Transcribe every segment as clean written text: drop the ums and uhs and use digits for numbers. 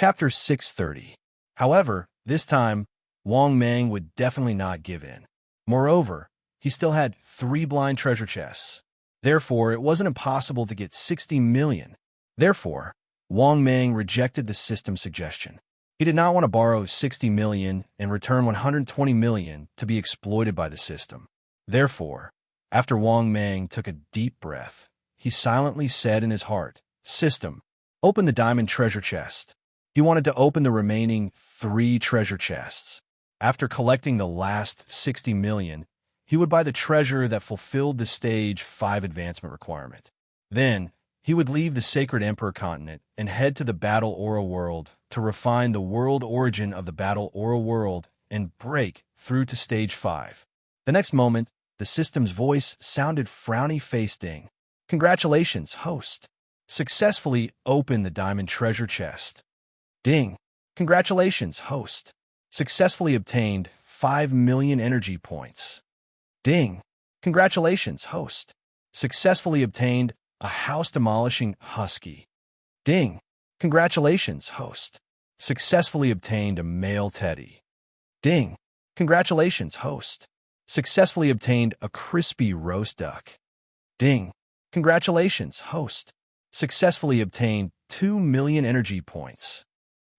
Chapter 630. However, this time, Wang Mang would definitely not give in. Moreover, he still had 3 blind treasure chests. Therefore, it wasn't impossible to get 60 million. Therefore, Wang Mang rejected the system's suggestion. He did not want to borrow 60 million and return 120 million to be exploited by the system. Therefore, after Wang Mang took a deep breath, he silently said in his heart, "System, open the diamond treasure chest." He wanted to open the remaining 3 treasure chests. After collecting the last 60 million, he would buy the treasure that fulfilled the Stage 5 advancement requirement. Then, he would leave the Sacred Emperor continent and head to the Battle Aura world to refine the world origin of the Battle Aura world and break through to Stage 5. The next moment, the system's voice sounded frowny-faced ding. "Congratulations, host. Successfully open the diamond treasure chest." Ding. "Congratulations, host. Successfully obtained 5 million energy points." Ding. "Congratulations, host. Successfully obtained a house-demolishing husky." Ding. "Congratulations, host. Successfully obtained a male teddy." Ding. "Congratulations, host. Successfully obtained a crispy roast duck." Ding. "Congratulations, host. Successfully obtained 2 million energy points."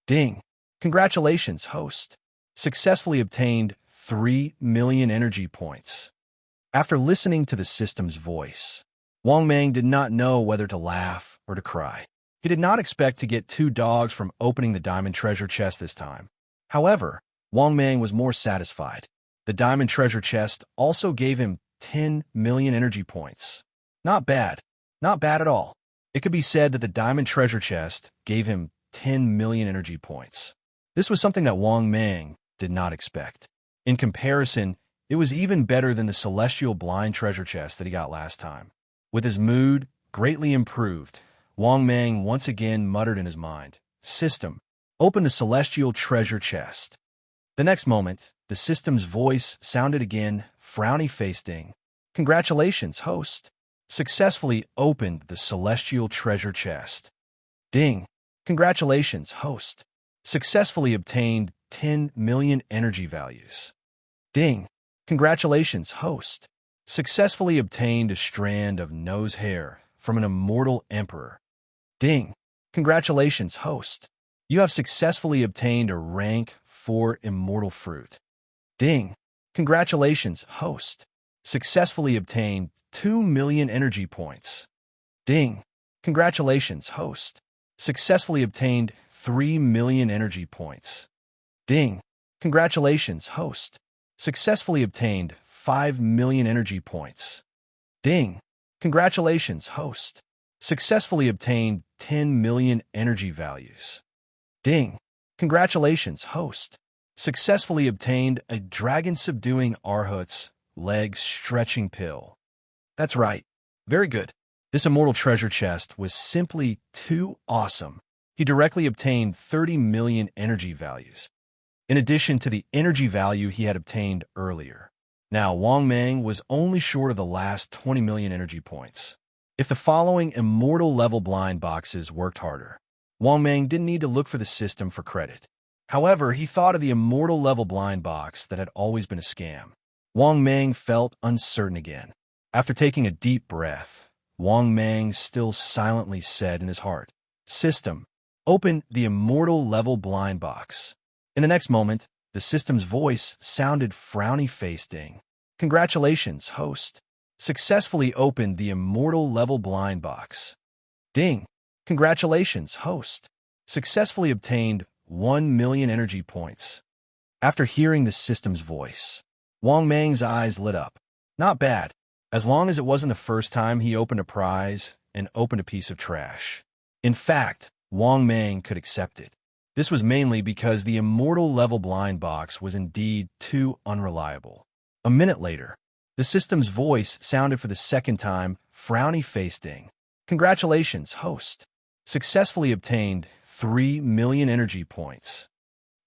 Ding. "Congratulations, host. Successfully obtained 3 million energy points." After listening to the system's voice, Wang Mang did not know whether to laugh or to cry. He did not expect to get 2 dogs from opening the diamond treasure chest this time. However, Wang Mang was more satisfied. The diamond treasure chest also gave him 10 million energy points. Not bad. Not bad at all. It could be said that the diamond treasure chest gave him 10 million energy points. This was something that Wang Mang did not expect. In comparison, it was even better than the celestial blind treasure chest that he got last time. With his mood greatly improved, Wang Mang once again muttered in his mind, "System, open the celestial treasure chest." The next moment, the system's voice sounded again, frowny-faced ding. "Congratulations, host. Successfully opened the celestial treasure chest." Ding. "Congratulations, host. Successfully obtained 10 million energy values." Ding. "Congratulations, host. Successfully obtained a strand of nose hair from an immortal emperor." Ding. "Congratulations, host. You have successfully obtained a rank 4 immortal fruit." Ding. "Congratulations, host. Successfully obtained 2 million energy points." Ding. "Congratulations, host. Successfully obtained 3 million energy points." Ding. "Congratulations, host. Successfully obtained 5 million energy points." Ding. "Congratulations, host. Successfully obtained 10 million energy values." Ding. "Congratulations, host. Successfully obtained a dragon-subduing Arhut's leg-stretching pill." That's right. Very good. This immortal treasure chest was simply too awesome. He directly obtained 30 million energy values, in addition to the energy value he had obtained earlier. Now, Wang Mang was only short of the last 20 million energy points. If the following immortal level blind boxes worked harder, Wang Mang didn't need to look for the system for credit. However, he thought of the immortal level blind box that had always been a scam. Wang Mang felt uncertain again. After taking a deep breath, Wang Mang still silently said in his heart, "System, open the immortal level blind box." In the next moment, the system's voice sounded frowny-faced ding. "Congratulations, host. Successfully opened the immortal level blind box." Ding. "Congratulations, host. Successfully obtained 1 million energy points." After hearing the system's voice, Wang Mang's eyes lit up. Not bad, as long as it wasn't the first time he opened a prize and opened a piece of trash. In fact, Wang Mang could accept it. This was mainly because the immortal level blind box was indeed too unreliable. A minute later, the system's voice sounded for the second time, frowny-faced ding. "Congratulations, host. Successfully obtained 3 million energy points."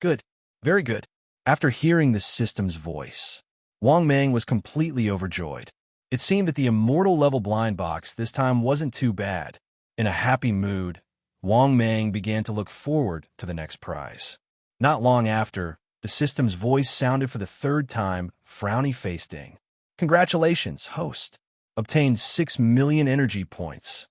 Good. Very good. After hearing the system's voice, Wang Mang was completely overjoyed. It seemed that the immortal level blind box this time wasn't too bad. In a happy mood, Wang Mang began to look forward to the next prize. Not long after, the system's voice sounded for the third time, frowny face ding. Congratulations, host. Obtained 6 million energy points.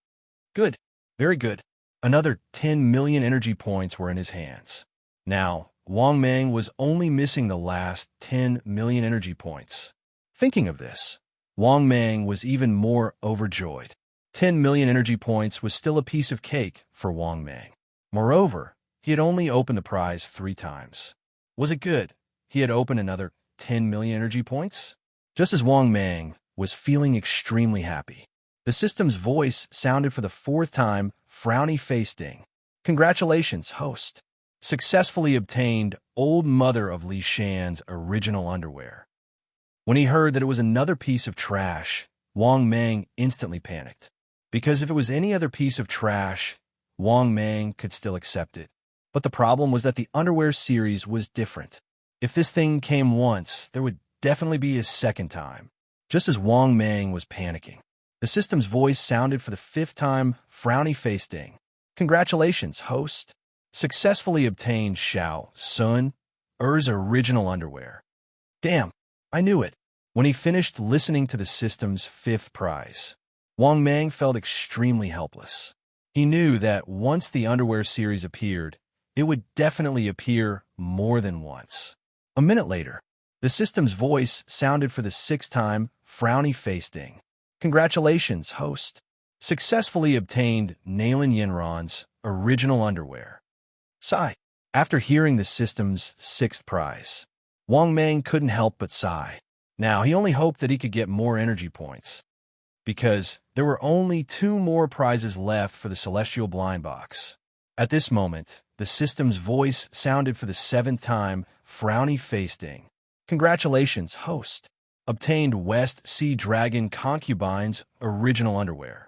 Good. Very good. Another 10 million energy points were in his hands. Now, Wang Mang was only missing the last 10 million energy points. Thinking of this, Wang Mang was even more overjoyed. 10 million energy points was still a piece of cake for Wang Mang. Moreover, he had only opened the prize 3 times. Was it good? He had opened another 10 million energy points? Just as Wang Mang was feeling extremely happy, the system's voice sounded for the 4th time, frowny face ding. Congratulations, host. Successfully obtained Old Mother of Li Shan's original underwear. When he heard that it was another piece of trash, Wang Mang instantly panicked. Because if it was any other piece of trash, Wang Mang could still accept it. But the problem was that the underwear series was different. If this thing came once, there would definitely be a second time. Just as Wang Mang was panicking, the system's voice sounded for the 5th time, frowny face ding. Congratulations, host. Successfully obtained Xiao Sun Er's original underwear. Damn, I knew it. When he finished listening to the system's 5th prize, Wang Mang felt extremely helpless. He knew that once the underwear series appeared, it would definitely appear more than once. A minute later, the system's voice sounded for the 6th time, frowny face ding. Congratulations, host. Successfully obtained Nailin Yinran's original underwear. Sigh. After hearing the system's 6th prize, Wang Mang couldn't help but sigh. Now, he only hoped that he could get more energy points, because there were only 2 more prizes left for the Celestial Blind Box. At this moment, the system's voice sounded for the 7th time, frowny face ding. Congratulations, host. Obtained West Sea Dragon Concubine's original underwear.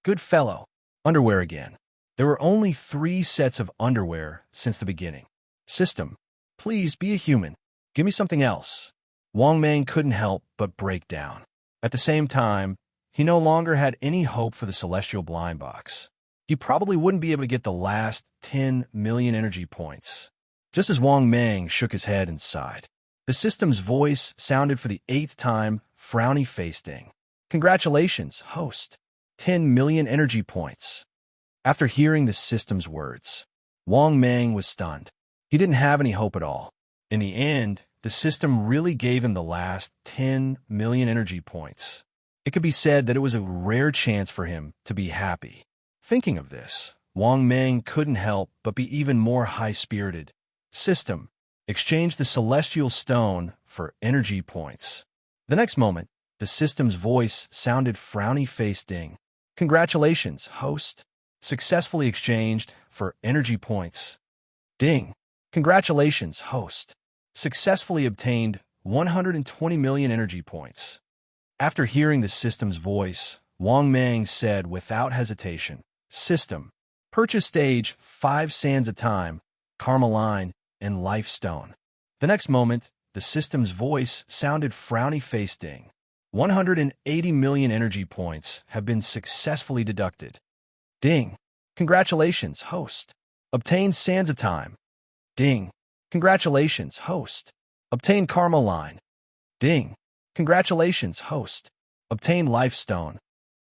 Good fellow. Underwear again. There were only 3 sets of underwear since the beginning. System, please be a human. Give me something else. Wang Mang couldn't help but break down. At the same time, he no longer had any hope for the Celestial Blind Box. He probably wouldn't be able to get the last 10 million energy points. Just as Wang Mang shook his head and sighed, the system's voice sounded for the 8th time, frowny face ding. Congratulations, host. 10 million energy points. After hearing the system's words, Wang Mang was stunned. He didn't have any hope at all. In the end, the system really gave him the last 10 million energy points. It could be said that it was a rare chance for him to be happy. Thinking of this, Wang Mang couldn't help but be even more high-spirited. System, exchange the Celestial Stone for energy points. The next moment, the system's voice sounded frowny face ding. Congratulations, host. Successfully exchanged for energy points. Ding. Congratulations, host. Successfully obtained 120 million energy points. After hearing the system's voice, Wang Mang said without hesitation, System, purchase stage 5 sands a time, Carmeline, and Life Stone. The next moment, the system's voice sounded frowny face ding. 180 million energy points have been successfully deducted. Ding. Congratulations, host. Obtain sands a time. Ding. Congratulations, host. Obtain Carmeline. Ding. Congratulations, host. Obtain Life Stone.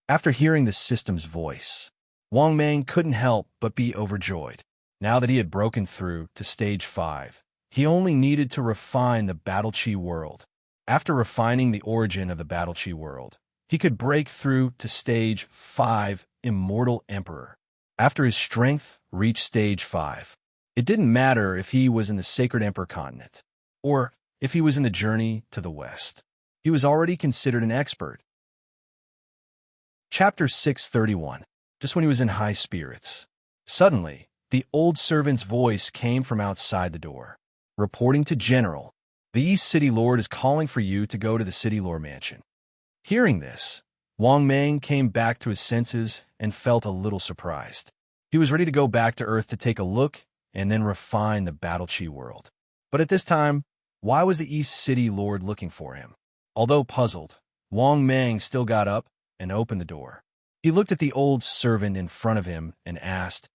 After hearing the system's voice, Wang Mang couldn't help but be overjoyed. Now that he had broken through to stage 5, he only needed to refine the Battle Chi world. After refining the origin of the Battle Chi world, he could break through to stage 5, Immortal Emperor. After his strength reached stage 5, it didn't matter if he was in the Sacred Emperor continent, or if he was in the journey to the west. He was already considered an expert. Chapter 631. Just when he was in high spirits, suddenly, the old servant's voice came from outside the door. Reporting to General, the East City Lord is calling for you to go to the City Lord Mansion. Hearing this, Wang Mang came back to his senses and felt a little surprised. He was ready to go back to Earth to take a look and then refine the Battle Chi world. But at this time, why was the East City Lord looking for him? Although puzzled, Wang Mang still got up and opened the door. He looked at the old servant in front of him and asked,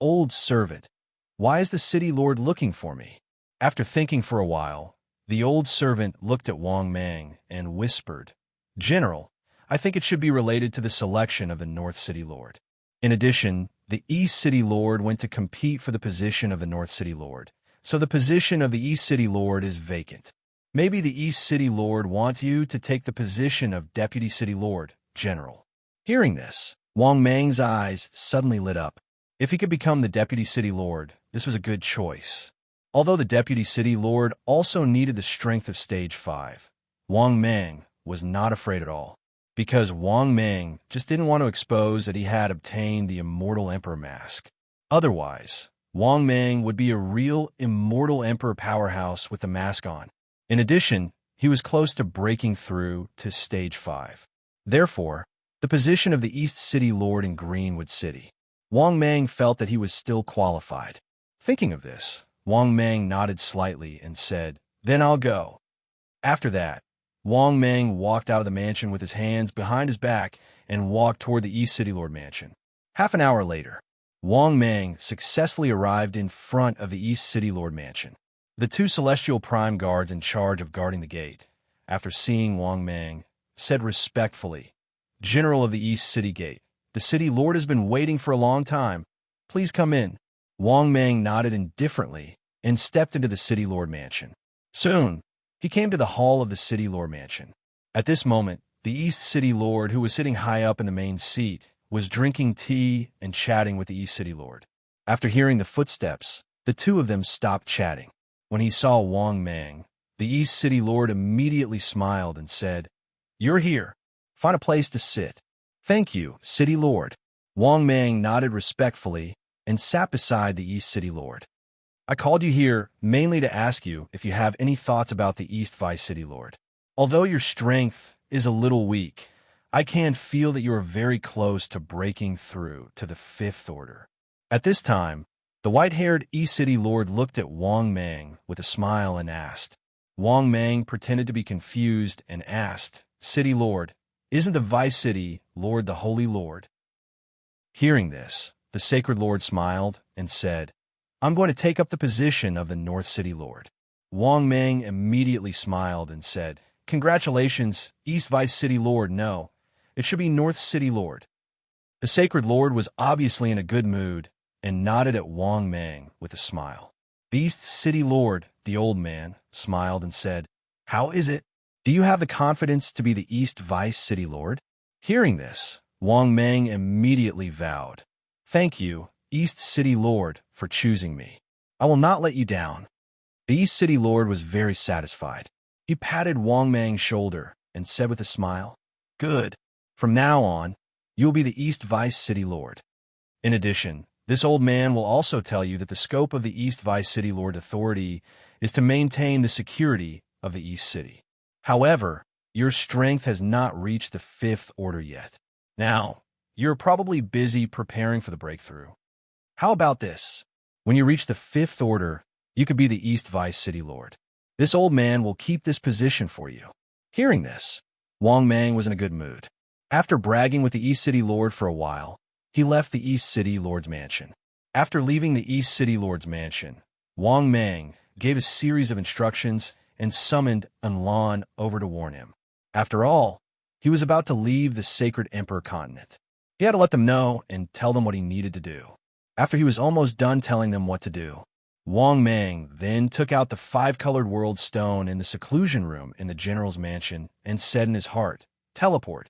Old servant, why is the city lord looking for me? After thinking for a while, the old servant looked at Wang Mang and whispered, General, I think it should be related to the selection of the North City Lord. In addition, the East City Lord went to compete for the position of the North City Lord, so the position of the East City Lord is vacant. Maybe the East City Lord wants you to take the position of Deputy City Lord, General. Hearing this, Wang Mang's eyes suddenly lit up. If he could become the Deputy City Lord, this was a good choice. Although the Deputy City Lord also needed the strength of Stage 5, Wang Mang was not afraid at all, because Wang Mang just didn't want to expose that he had obtained the Immortal Emperor mask. Otherwise, Wang Mang would be a real Immortal Emperor powerhouse with the mask on. In addition, he was close to breaking through to Stage 5. Therefore, the position of the East City Lord in Greenwood City. Wang Mang felt that he was still qualified. Thinking of this, Wang Mang nodded slightly and said, Then I'll go. After that, Wang Mang walked out of the mansion with his hands behind his back and walked toward the East City Lord mansion. Half an hour later, Wang Mang successfully arrived in front of the East City Lord mansion. The two Celestial Prime Guards in charge of guarding the gate, after seeing Wang Mang, said respectfully, General of the East City Gate, the City Lord has been waiting for a long time. Please come in. Wang Mang nodded indifferently and stepped into the City Lord mansion. Soon, he came to the hall of the City Lord mansion. At this moment, the East City Lord, who was sitting high up in the main seat, was drinking tea and chatting with the East City Lord. After hearing the footsteps, the two of them stopped chatting. When he saw Wang Mang, the East City Lord immediately smiled and said, You're here. Find a place to sit. Thank you, City Lord. Wang Mang nodded respectfully and sat beside the East City Lord. I called you here mainly to ask you if you have any thoughts about the East Vice City Lord. Although your strength is a little weak, I can feel that you are very close to breaking through to the Fifth Order. At this time, the white-haired East City Lord looked at Wang Mang with a smile and asked. Wang Mang pretended to be confused and asked, City Lord, isn't the Vice City Lord the Holy Lord? Hearing this, the Sacred Lord smiled and said, I'm going to take up the position of the North City Lord. Wang Mang immediately smiled and said, Congratulations, East Vice City Lord. No, it should be North City Lord. The Sacred Lord was obviously in a good mood and nodded at Wang Mang with a smile. The East City Lord, the old man, smiled and said, How is it? Do you have the confidence to be the East Vice City Lord? Hearing this, Wang Mang immediately vowed, Thank you, East City Lord, for choosing me. I will not let you down. The East City Lord was very satisfied. He patted Wang Mang's shoulder and said with a smile, Good. From now on, you will be the East Vice City Lord. In addition, this old man will also tell you that the scope of the East Vice City Lord authority is to maintain the security of the East City. However, your strength has not reached the Fifth Order yet. Now, you're probably busy preparing for the breakthrough. How about this? When you reach the Fifth Order, you could be the East Vice City Lord. This old man will keep this position for you. Hearing this, Wang Mang was in a good mood. After bragging with the East City Lord for a while, he left the East City Lord's mansion. After leaving the East City Lord's mansion, Wang Mang gave a series of instructions and summoned Unlan over to warn him. After all, he was about to leave the Sacred Emperor continent. He had to let them know and tell them what he needed to do. After he was almost done telling them what to do, Wang Mang then took out the five-colored world stone in the seclusion room in the general's mansion and said in his heart, Teleport.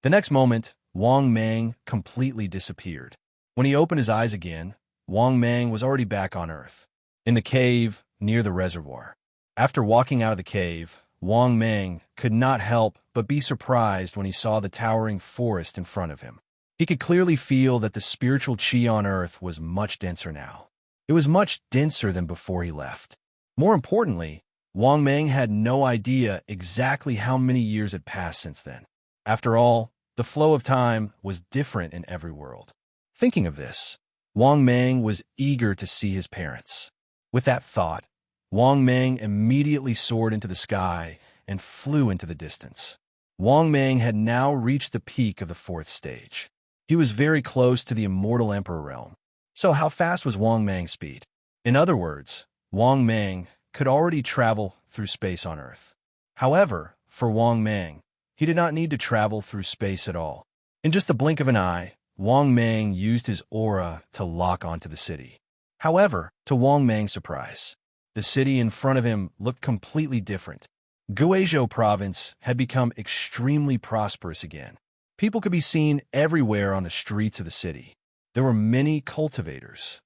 The next moment, Wang Mang completely disappeared. When he opened his eyes again, Wang Mang was already back on Earth, in the cave near the reservoir. After walking out of the cave, Wang Mang could not help but be surprised when he saw the towering forest in front of him. He could clearly feel that the spiritual chi on Earth was much denser now. It was much denser than before he left. More importantly, Wang Mang had no idea exactly how many years had passed since then. After all, the flow of time was different in every world. Thinking of this, Wang Mang was eager to see his parents. With that thought, Wang Mang immediately soared into the sky and flew into the distance. Wang Mang had now reached the peak of the fourth stage. He was very close to the Immortal Emperor realm. So how fast was Wang Mang's speed? In other words, Wang Mang could already travel through space on Earth. However, for Wang Mang, he did not need to travel through space at all. In just the blink of an eye, Wang Mang used his aura to lock onto the city. However, to Wang Mang's surprise, the city in front of him looked completely different. Guizhou province had become extremely prosperous again. People could be seen everywhere on the streets of the city. There were many cultivators.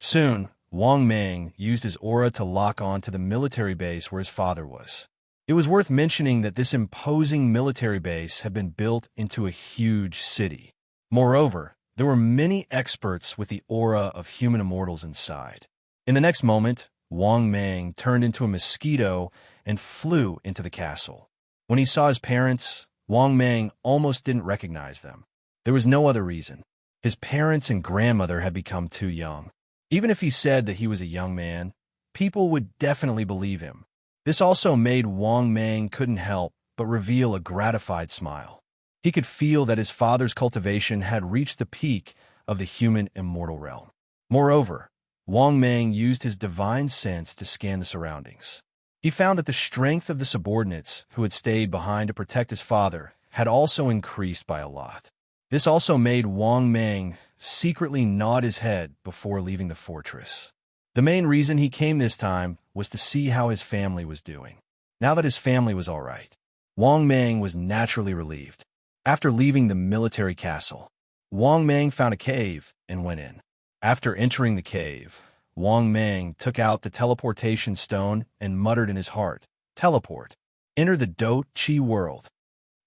Soon, Wang Mang used his aura to lock on to the military base where his father was. It was worth mentioning that this imposing military base had been built into a huge city. Moreover, there were many experts with the aura of human immortals inside. In the next moment, Wang Mang turned into a mosquito and flew into the castle. When he saw his parents, Wang Mang almost didn't recognize them. There was no other reason. His parents and grandmother had become too young. Even if he said that he was a young man, people would definitely believe him. This also made Wang Mang couldn't help but reveal a gratified smile. He could feel that his father's cultivation had reached the peak of the human immortal realm. Moreover, Wang Mang used his divine sense to scan the surroundings. He found that the strength of the subordinates who had stayed behind to protect his father had also increased by a lot. This also made Wang Mang secretly nod his head before leaving the fortress. The main reason he came this time was to see how his family was doing. Now that his family was all right, Wang Mang was naturally relieved. After leaving the military castle, Wang Mang found a cave and went in. After entering the cave, Wang Mang took out the teleportation stone and muttered in his heart, "Teleport. Enter the Do Chi world."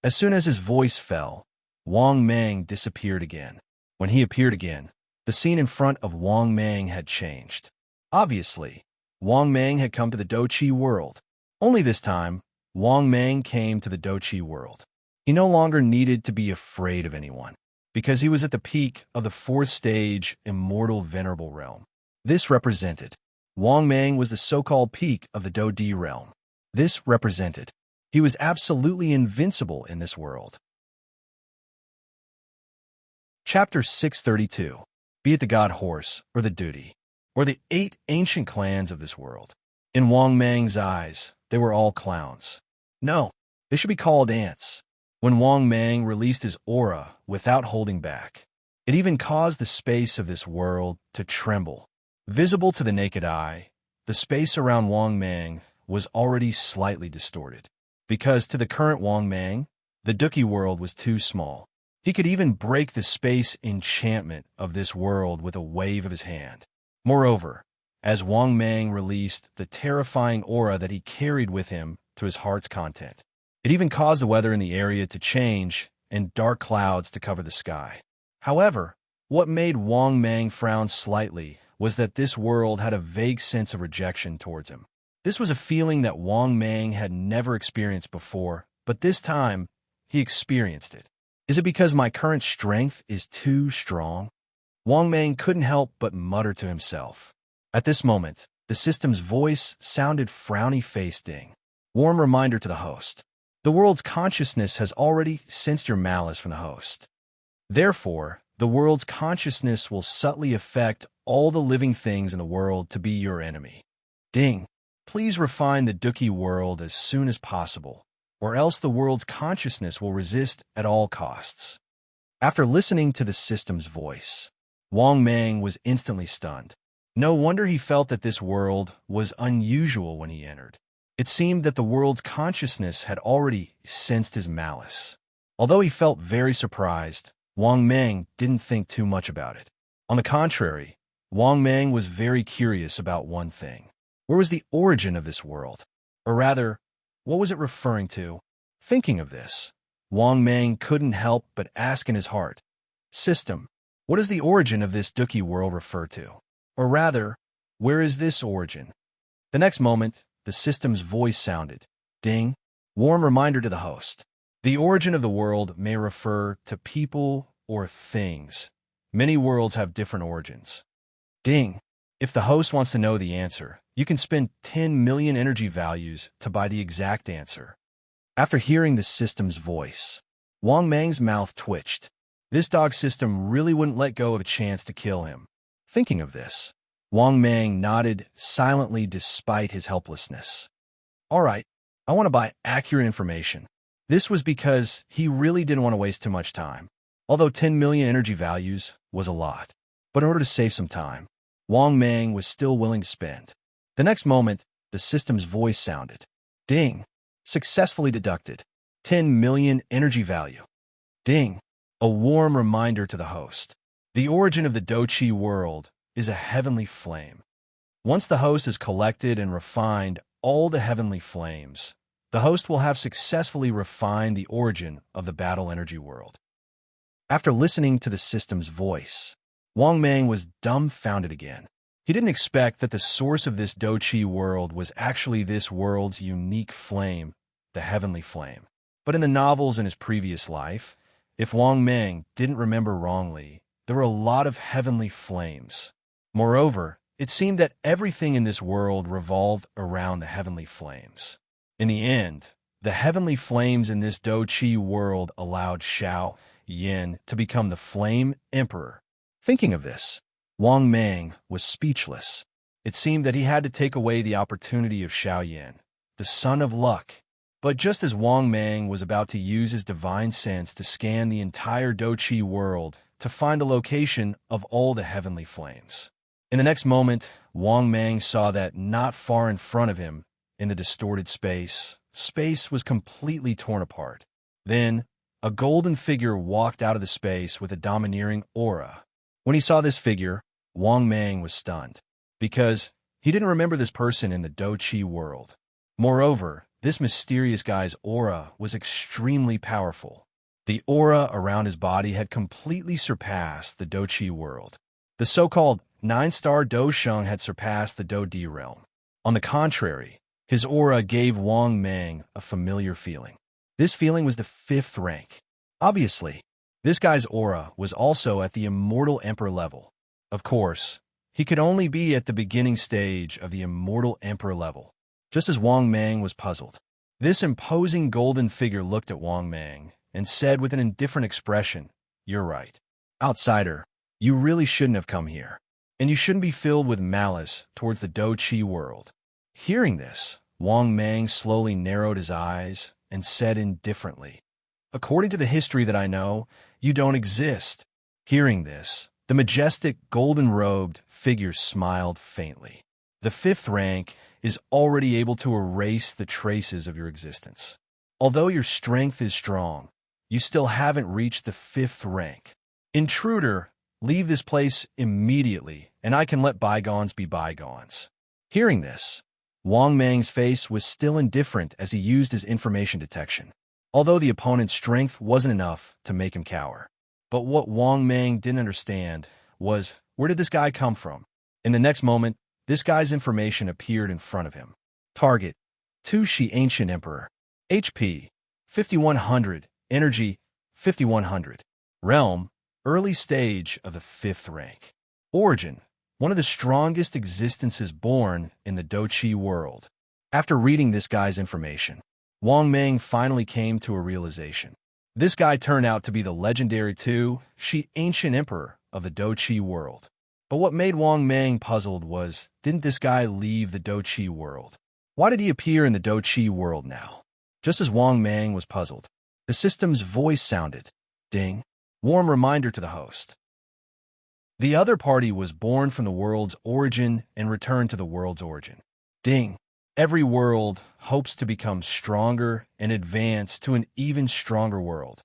As soon as his voice fell, Wang Mang disappeared again. When he appeared again, the scene in front of Wang Mang had changed. Obviously, Wang Mang had come to the Do Chi world. Only this time, Wang Mang came to the Do Chi world. He no longer needed to be afraid of anyone, because he was at the peak of the fourth stage immortal venerable realm. This represented Wang Mang was the so-called peak of the Do Di realm. This represented he was absolutely invincible in this world. Chapter 632. Be it the god horse, or the duty, or the 8 ancient clans of this world. In Wang Mang's eyes, they were all clowns. No, they should be called ants. When Wang Mang released his aura without holding back, it even caused the space of this world to tremble. Visible to the naked eye, the space around Wang Mang was already slightly distorted, because to the current Wang Mang, the Duki world was too small. He could even break the space enchantment of this world with a wave of his hand. Moreover, as Wang Mang released the terrifying aura that he carried with him to his heart's content, it even caused the weather in the area to change and dark clouds to cover the sky. However, what made Wang Mang frown slightly was that this world had a vague sense of rejection towards him. This was a feeling that Wang Mang had never experienced before, but this time, he experienced it. Is it because my current strength is too strong? Wang Mang couldn't help but mutter to himself. At this moment, the system's voice sounded frowny-faced ding. Warm reminder to the host. The world's consciousness has already sensed your malice from the host. Therefore, the world's consciousness will subtly affect all the living things in the world to be your enemy. Ding. Please refine the Duki world as soon as possible, or else the world's consciousness will resist at all costs. After listening to the system's voice, Wang Mang was instantly stunned. No wonder he felt that this world was unusual when he entered. It seemed that the world's consciousness had already sensed his malice. Although he felt very surprised, Wang Mang didn't think too much about it. On the contrary, Wang Mang was very curious about one thing. Where was the origin of this world? Or rather, what was it referring to? Thinking of this, Wang Mang couldn't help but ask in his heart, "System, what does the origin of this Duki world refer to? Or rather, where is this origin?" The next moment, the system's voice sounded. Ding. Warm reminder to the host. The origin of the world may refer to people or things. Many worlds have different origins. Ding. If the host wants to know the answer, you can spend 10 million energy values to buy the exact answer. After hearing the system's voice, Wang Mang's mouth twitched. This dog system really wouldn't let go of a chance to kill him. Thinking of this, Wang Mang nodded silently despite his helplessness. All right, I want to buy accurate information. This was because he really didn't want to waste too much time. Although 10 million energy values was a lot. But in order to save some time, Wang Mang was still willing to spend. The next moment, the system's voice sounded. Ding. Successfully deducted. 10 million energy value. Ding. A warm reminder to the host. The origin of the Dochi world is a heavenly flame. Once the host has collected and refined all the heavenly flames, the host will have successfully refined the origin of the battle energy world. After listening to the system's voice, Wang Mang was dumbfounded again. He didn't expect that the source of this Dochi world was actually this world's unique flame, the heavenly flame. But in the novels in his previous life, if Wang Mang didn't remember wrongly, there were a lot of heavenly flames. Moreover, it seemed that everything in this world revolved around the heavenly flames. In the end, the heavenly flames in this Dochi world allowed Xiao Yin to become the Flame Emperor. Thinking of this, Wang Mang was speechless. It seemed that he had to take away the opportunity of Xiao Yin, the son of luck. But just as Wang Mang was about to use his divine sense to scan the entire Dochi world to find the location of all the heavenly flames, in the next moment, Wang Mang saw that not far in front of him, in the distorted space, space was completely torn apart. Then, a golden figure walked out of the space with a domineering aura. When he saw this figure, Wang Mang was stunned, because he didn't remember this person in the Dochi world. Moreover, this mysterious guy's aura was extremely powerful. The aura around his body had completely surpassed the Dochi world. The so-called 9-star Do Sheng had surpassed the Do Di realm. On the contrary, his aura gave Wang Mang a familiar feeling. This feeling was the 5th rank. Obviously, this guy's aura was also at the Immortal Emperor level. Of course, he could only be at the beginning stage of the Immortal Emperor level. Just as Wang Mang was puzzled, this imposing golden figure looked at Wang Mang and said with an indifferent expression, "You're right. Outsider, you really shouldn't have come here, and you shouldn't be filled with malice towards the Dochi world." Hearing this, Wang Mang slowly narrowed his eyes and said indifferently, "According to the history that I know, you don't exist." Hearing this, the majestic golden-robed figure smiled faintly. The 5th rank is already able to erase the traces of your existence. Although your strength is strong, you still haven't reached the 5th rank. Intruder, leave this place immediately, and I can let bygones be bygones. Hearing this, Wang Mang's face was still indifferent as he used his information detection, although the opponent's strength wasn't enough to make him cower. But what Wang Mang didn't understand was, where did this guy come from? In the next moment, this guy's information appeared in front of him. Target: Shi Ancient Emperor. HP: 5100. Energy: 5100. Realm: early stage of the 5th rank. Origin: one of the strongest existences born in the Dochi world. After reading this guy's information, Wang Mang finally came to a realization. This guy turned out to be the legendary Shi Ancient Emperor of the Dochi world. But what made Wang Mang puzzled was, didn't this guy leave the Dochi world? Why did he appear in the Dochi world now? Just as Wang Mang was puzzled, the system's voice sounded. Ding. Warm reminder to the host. The other party was born from the world's origin and returned to the world's origin. Ding. Every world hopes to become stronger and advance to an even stronger world.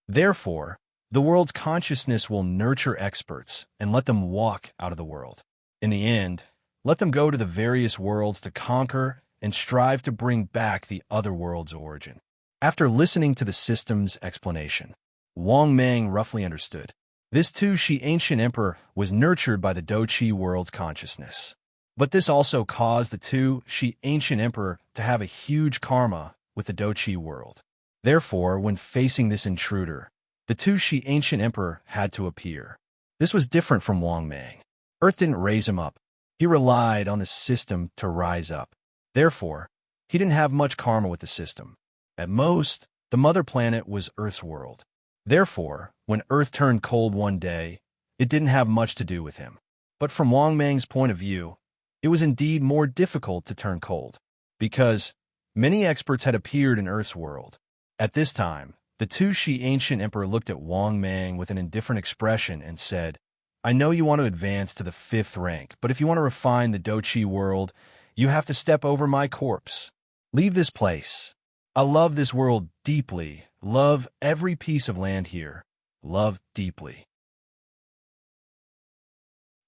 Therefore, the world's consciousness will nurture experts and let them walk out of the world. In the end, let them go to the various worlds to conquer and strive to bring back the other world's origin. After listening to the system's explanation, Wang Mang roughly understood. This Shi Ancient Emperor was nurtured by the Dochi world's consciousness. But this also caused the Shi Ancient Emperor to have a huge karma with the Dochi world. Therefore, when facing this intruder, the Shi Ancient Emperor had to appear. This was different from Wang Mang. Earth didn't raise him up. He relied on the system to rise up. Therefore, he didn't have much karma with the system. At most, the mother planet was Earth's world. Therefore, when Earth turned cold one day, it didn't have much to do with him. But from Wang Mang's point of view, it was indeed more difficult to turn cold, because many experts had appeared in Earth's world. At this time, the Tu-Shi ancient emperor looked at Wang Mang with an indifferent expression and said, I know you want to advance to the 5th rank, but if you want to refine the Do-Chi world, you have to step over my corpse. Leave this place. I love this world deeply, love every piece of land here, love deeply.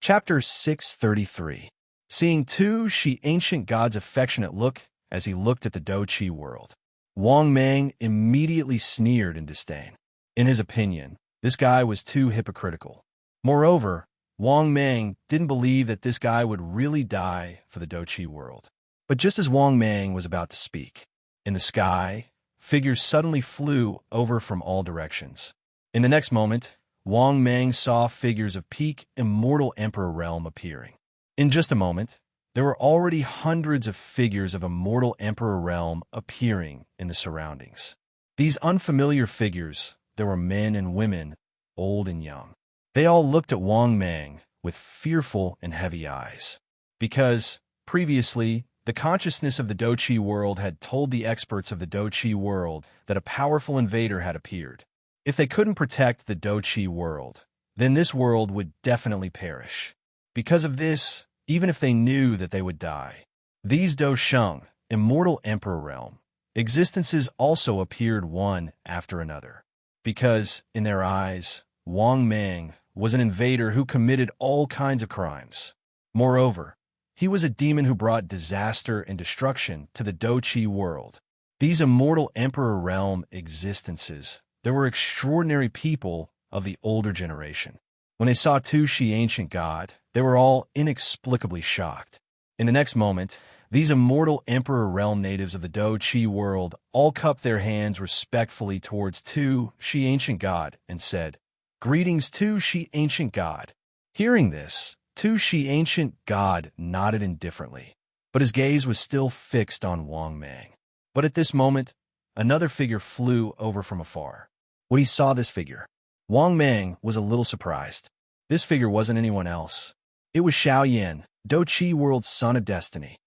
Chapter 633. Seeing Tu-Shi ancient god's affectionate look as he looked at the Do-Chi world, Wang Mang immediately sneered in disdain. In his opinion, this guy was too hypocritical. Moreover, Wang Mang didn't believe that this guy would really die for the Do-Chi world. But just as Wang Mang was about to speak, in the sky, figures suddenly flew over from all directions. In the next moment, Wang Mang saw figures of peak immortal emperor realm appearing. In just a moment, there were already hundreds of figures of immortal emperor realm appearing in the surroundings. These unfamiliar figures, there were men and women, old and young. They all looked at Wang Mang with fearful and heavy eyes, because, previously, the consciousness of the Do-Chi world had told the experts of the Do-Chi world that a powerful invader had appeared. If they couldn't protect the Do-Chi world, then this world would definitely perish. Because of this, even if they knew that they would die, these Do-Sheng, immortal emperor realm, existences also appeared one after another. Because, in their eyes, Wang Mang was an invader who committed all kinds of crimes. Moreover, he was a demon who brought disaster and destruction to the Do-Chi world. These immortal emperor realm existences, there were extraordinary people of the older generation. When they saw Tu-Shi ancient god, they were all inexplicably shocked. In the next moment, these immortal emperor realm natives of the Do-Chi world all cupped their hands respectfully towards Tu-Shi ancient god and said, Greetings, Tu-Shi ancient god. Hearing this, Tu-Shi ancient god nodded indifferently, but his gaze was still fixed on Wang Mang. But at this moment, another figure flew over from afar. When he saw this figure, Wang Mang was a little surprised. This figure wasn't anyone else. It was Xiaoyan, Do-Chi world's son of destiny.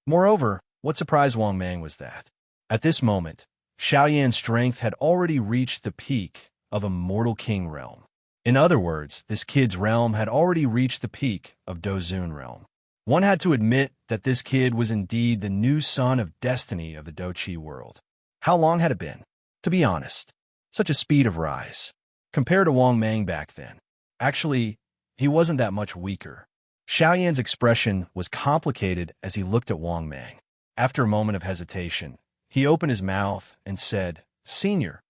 Moreover, what surprised Wang Mang was that, at this moment, Xiaoyan's strength had already reached the peak of immortal king realm. In other words, this kid's realm had already reached the peak of Dozun realm. One had to admit that this kid was indeed the new son of destiny of the Do-Chi world. How long had it been? To be honest, such a speed of rise. Compared to Wang Mang back then, actually, he wasn't that much weaker. Xiaoyan's expression was complicated as he looked at Wang Mang. After a moment of hesitation, he opened his mouth and said, Senior,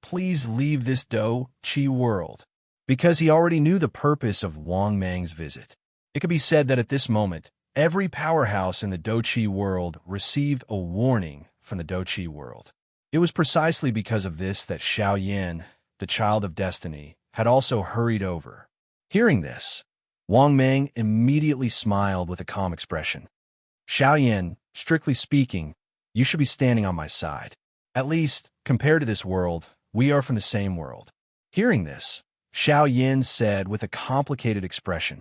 please leave this Do-Chi world. Because he already knew the purpose of Wang Mang's visit. It could be said that at this moment, every powerhouse in the Do-Chi world received a warning from the Do-Chi world. It was precisely because of this that Xiaoyan, the child of destiny, had also hurried over. Hearing this, Wang Mang immediately smiled with a calm expression. Xiaoyan, strictly speaking, you should be standing on my side. At least, compared to this world, we are from the same world. Hearing this, Xiaoyan said with a complicated expression.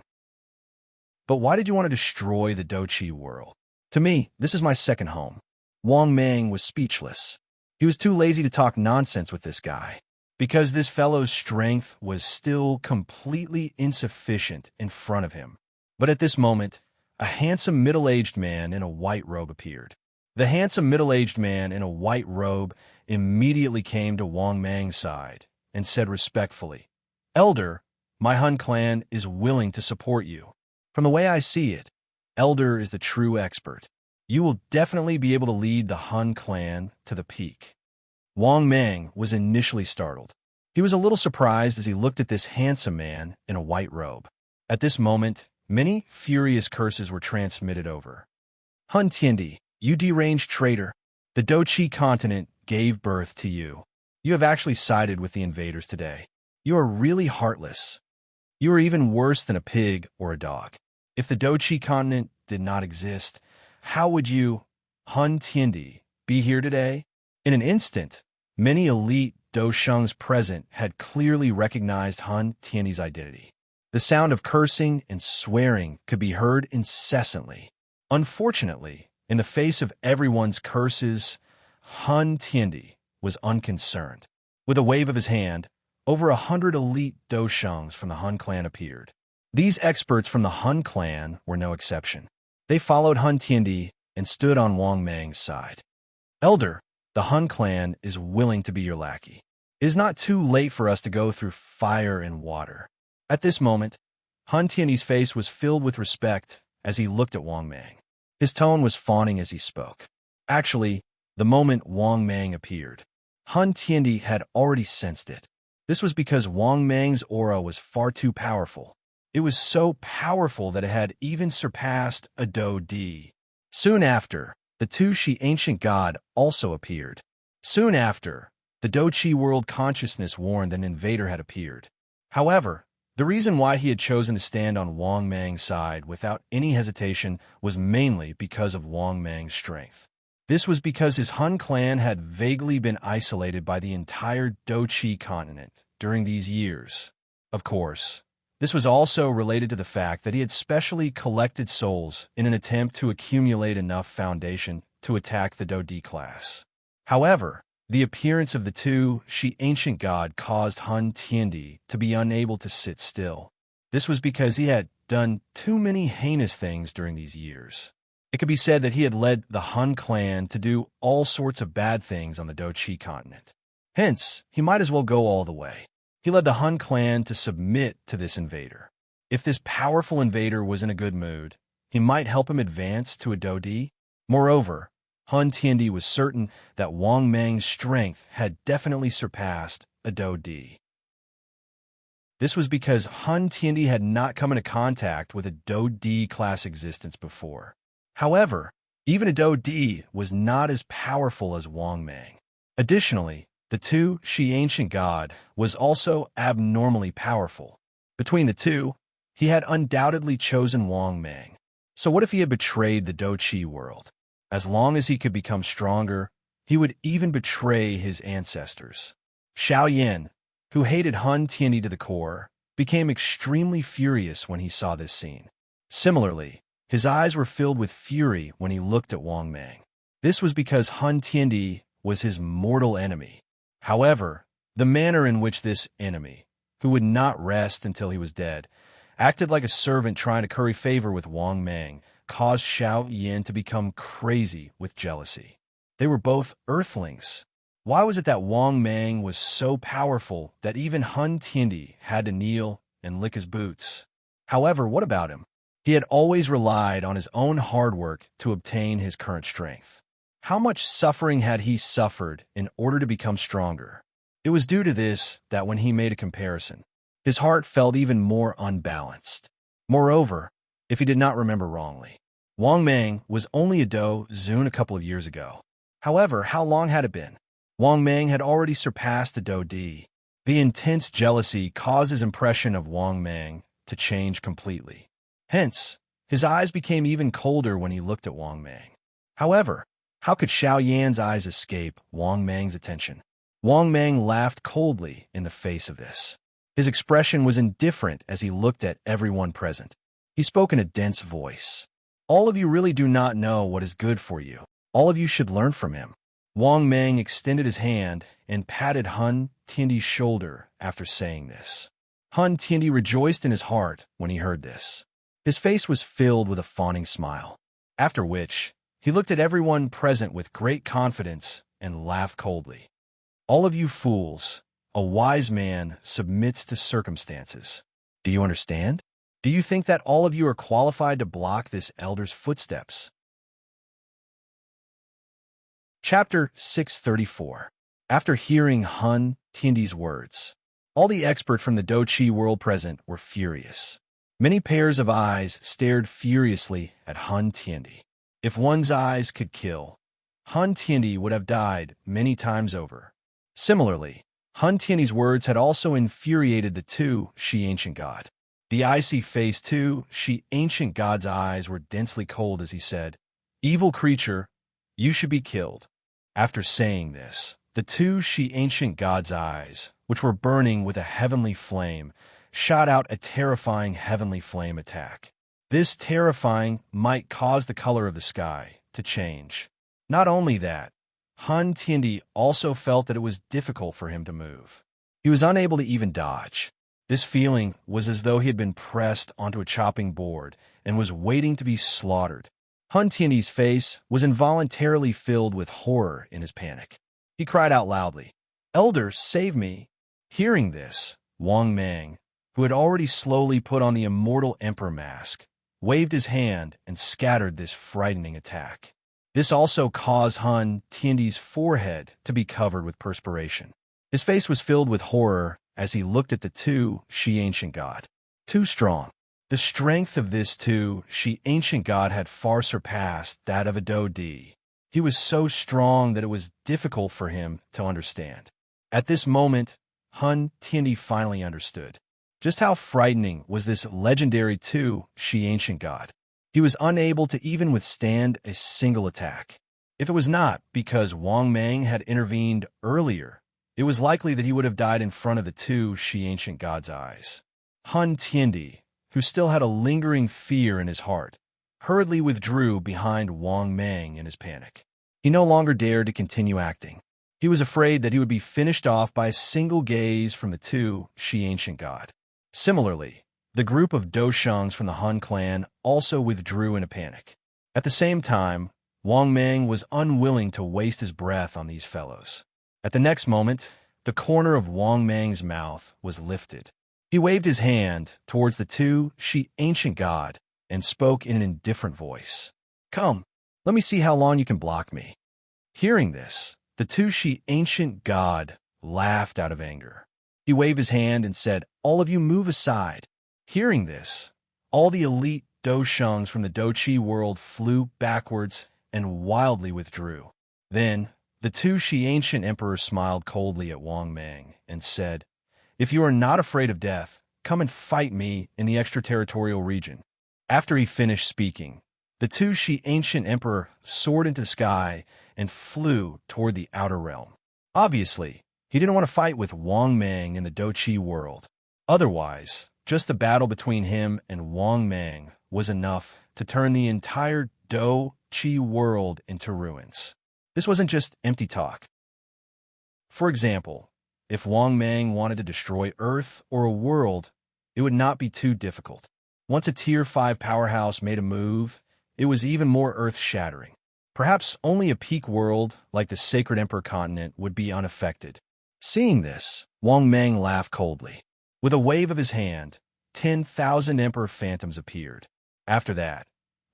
But why did you want to destroy the Do-Chi world? To me, this is my second home. Wang Mang was speechless. He was too lazy to talk nonsense with this guy, because this fellow's strength was still completely insufficient in front of him. But at this moment, a handsome middle-aged man in a white robe appeared. The handsome middle-aged man in a white robe immediately came to Wang Mang's side and said respectfully, Elder, my Hun clan is willing to support you. From the way I see it, Elder is the true expert. You will definitely be able to lead the Hun clan to the peak. Wang Mang was initially startled. He was a little surprised as he looked at this handsome man in a white robe. At this moment, many furious curses were transmitted over. Hun Tiendi, you deranged traitor. The Do-Chi continent gave birth to you. You have actually sided with the invaders today. You are really heartless. You are even worse than a pig or a dog. If the Do-Chi continent did not exist, how would you, Hun Tiendi, be here today? In an instant, many elite Do-Shungs present had clearly recognized Hun Tiendi's identity. The sound of cursing and swearing could be heard incessantly. Unfortunately, in the face of everyone's curses, Hun Tiendi was unconcerned. With a wave of his hand, over 100 elite Doshangs from the Hun clan appeared. These experts from the Hun clan were no exception. They followed Hun Tiendi and stood on Wang Mang's side. Elder, the Hun clan is willing to be your lackey. It is not too late for us to go through fire and water. At this moment, Hun Tiendi's face was filled with respect as he looked at Wang Mang. His tone was fawning as he spoke. Actually, the moment Wang Mang appeared, Hun Tiendi had already sensed it. This was because Wang Mang's aura was far too powerful. It was so powerful that it had even surpassed a Do Di. Soon after, the two Shi ancient god also appeared. Soon after, the Do Chi world consciousness warned that an invader had appeared. However, the reason why he had chosen to stand on Wang Mang's side without any hesitation was mainly because of Wang Mang's strength. This was because his Hun clan had vaguely been isolated by the entire Do Chi continent during these years. Of course, this was also related to the fact that he had specially collected souls in an attempt to accumulate enough foundation to attack the Do Di class. However, the appearance of the two Shi ancient god caused Hun Tiendi to be unable to sit still. This was because he had done too many heinous things during these years. It could be said that he had led the Hun clan to do all sorts of bad things on the Do Chi continent. Hence, he might as well go all the way. He led the Hun clan to submit to this invader. If this powerful invader was in a good mood, he might help him advance to a Do Di. Moreover, Hun Tiendi was certain that Wang Mang's strength had definitely surpassed a Do Di. This was because Hun Tiendi had not come into contact with a Do Di class existence before. However, even a Do Di was not as powerful as Wang Mang. Additionally, the two Shi ancient god was also abnormally powerful. Between the two, he had undoubtedly chosen Wang Mang. So what if he had betrayed the Do Chi world? As long as he could become stronger, he would even betray his ancestors. Xiao Yan, who hated Hun Tiendi to the core, became extremely furious when he saw this scene. Similarly, his eyes were filled with fury when he looked at Wang Mang. This was because Hun Tiendi was his mortal enemy. However, the manner in which this enemy, who would not rest until he was dead, acted like a servant trying to curry favor with Wang Mang, caused Xiao Yan to become crazy with jealousy. They were both earthlings. Why was it that Wang Mang was so powerful that even Hun Tiendi had to kneel and lick his boots? However, what about him? He had always relied on his own hard work to obtain his current strength. How much suffering had he suffered in order to become stronger? It was due to this that when he made a comparison, his heart felt even more unbalanced. Moreover, if he did not remember wrongly, Wang Mang was only a Do Zun a couple of years ago. However, how long had it been? Wang Mang had already surpassed the Do Di. The intense jealousy caused his impression of Wang Mang to change completely. Hence, his eyes became even colder when he looked at Wang Mang. However, how could Xiao Yan's eyes escape Wang Mang's attention? Wang Mang laughed coldly in the face of this. His expression was indifferent as he looked at everyone present. He spoke in a dense voice. All of you really do not know what is good for you. All of you should learn from him. Wang Mang extended his hand and patted Hun Tiendi's shoulder after saying this. Hun Tiendi rejoiced in his heart when he heard this. His face was filled with a fawning smile, after which he looked at everyone present with great confidence and laughed coldly. All of you fools, a wise man submits to circumstances. Do you understand? Do you think that all of you are qualified to block this elder's footsteps? Chapter 634. After hearing Hun Tiendi's words, all the experts from the Do Chi world present were furious. Many pairs of eyes stared furiously at Hun Tiendi. If one's eyes could kill, Hun Tiendi would have died many times over. Similarly, Hun Tiendi's words had also infuriated the two Shi ancient god. The icy face too, Shi ancient god's eyes were densely cold as he said, "Evil creature, you should be killed." After saying this, the two Shi ancient god's eyes, which were burning with a heavenly flame, shot out a terrifying heavenly flame attack. This terrifying might cause the color of the sky to change. Not only that, Han Tiandi also felt that it was difficult for him to move. He was unable to even dodge. This feeling was as though he had been pressed onto a chopping board and was waiting to be slaughtered. Han Tiandi's face was involuntarily filled with horror in his panic. He cried out loudly, "Elder, save me!" Hearing this, Wang Mang, who had already slowly put on the immortal emperor mask, waved his hand and scattered this frightening attack. This also caused Han Tiandi's forehead to be covered with perspiration. His face was filled with horror as he looked at the two Shi ancient god. Too strong. The strength of this two Shi ancient god had far surpassed that of a Do Di. He was so strong that it was difficult for him to understand. At this moment, Han Tiandi finally understood just how frightening was this legendary two Shi ancient god. He was unable to even withstand a single attack. If it was not because Wang Mang had intervened earlier, it was likely that he would have died in front of the two Shi ancient god's eyes. Han Tiandi, who still had a lingering fear in his heart, hurriedly withdrew behind Wang Mang in his panic. He no longer dared to continue acting. He was afraid that he would be finished off by a single gaze from the two Shi ancient god. Similarly, the group of Doshungs from the Han clan also withdrew in a panic. At the same time, Wang Mang was unwilling to waste his breath on these fellows. At the next moment, the corner of Wang Mang's mouth was lifted. He waved his hand towards the two Shi ancient god and spoke in an indifferent voice. "Come, let me see how long you can block me." Hearing this, the two Shi ancient god laughed out of anger. He waved his hand and said, "All of you move aside." Hearing this, all the elite Doshungs from the Do-Chi world flew backwards and wildly withdrew. Then, the two Shi ancient emperors smiled coldly at Wang Mang and said, "If you are not afraid of death, come and fight me in the extraterritorial region." After he finished speaking, the two Shi ancient emperor soared into the sky and flew toward the outer realm. Obviously, he didn't want to fight with Wang Mang in the Do-Chi world. Otherwise, just the battle between him and Wang Mang was enough to turn the entire Do-Chi world into ruins. This wasn't just empty talk. For example, if Wang Mang wanted to destroy Earth or a world, it would not be too difficult. Once a Tier 5 powerhouse made a move, it was even more earth-shattering. Perhaps only a peak world like the Sacred Emperor continent would be unaffected. Seeing this, Wang Mang laughed coldly. With a wave of his hand, 10,000 Emperor Phantoms appeared. After that,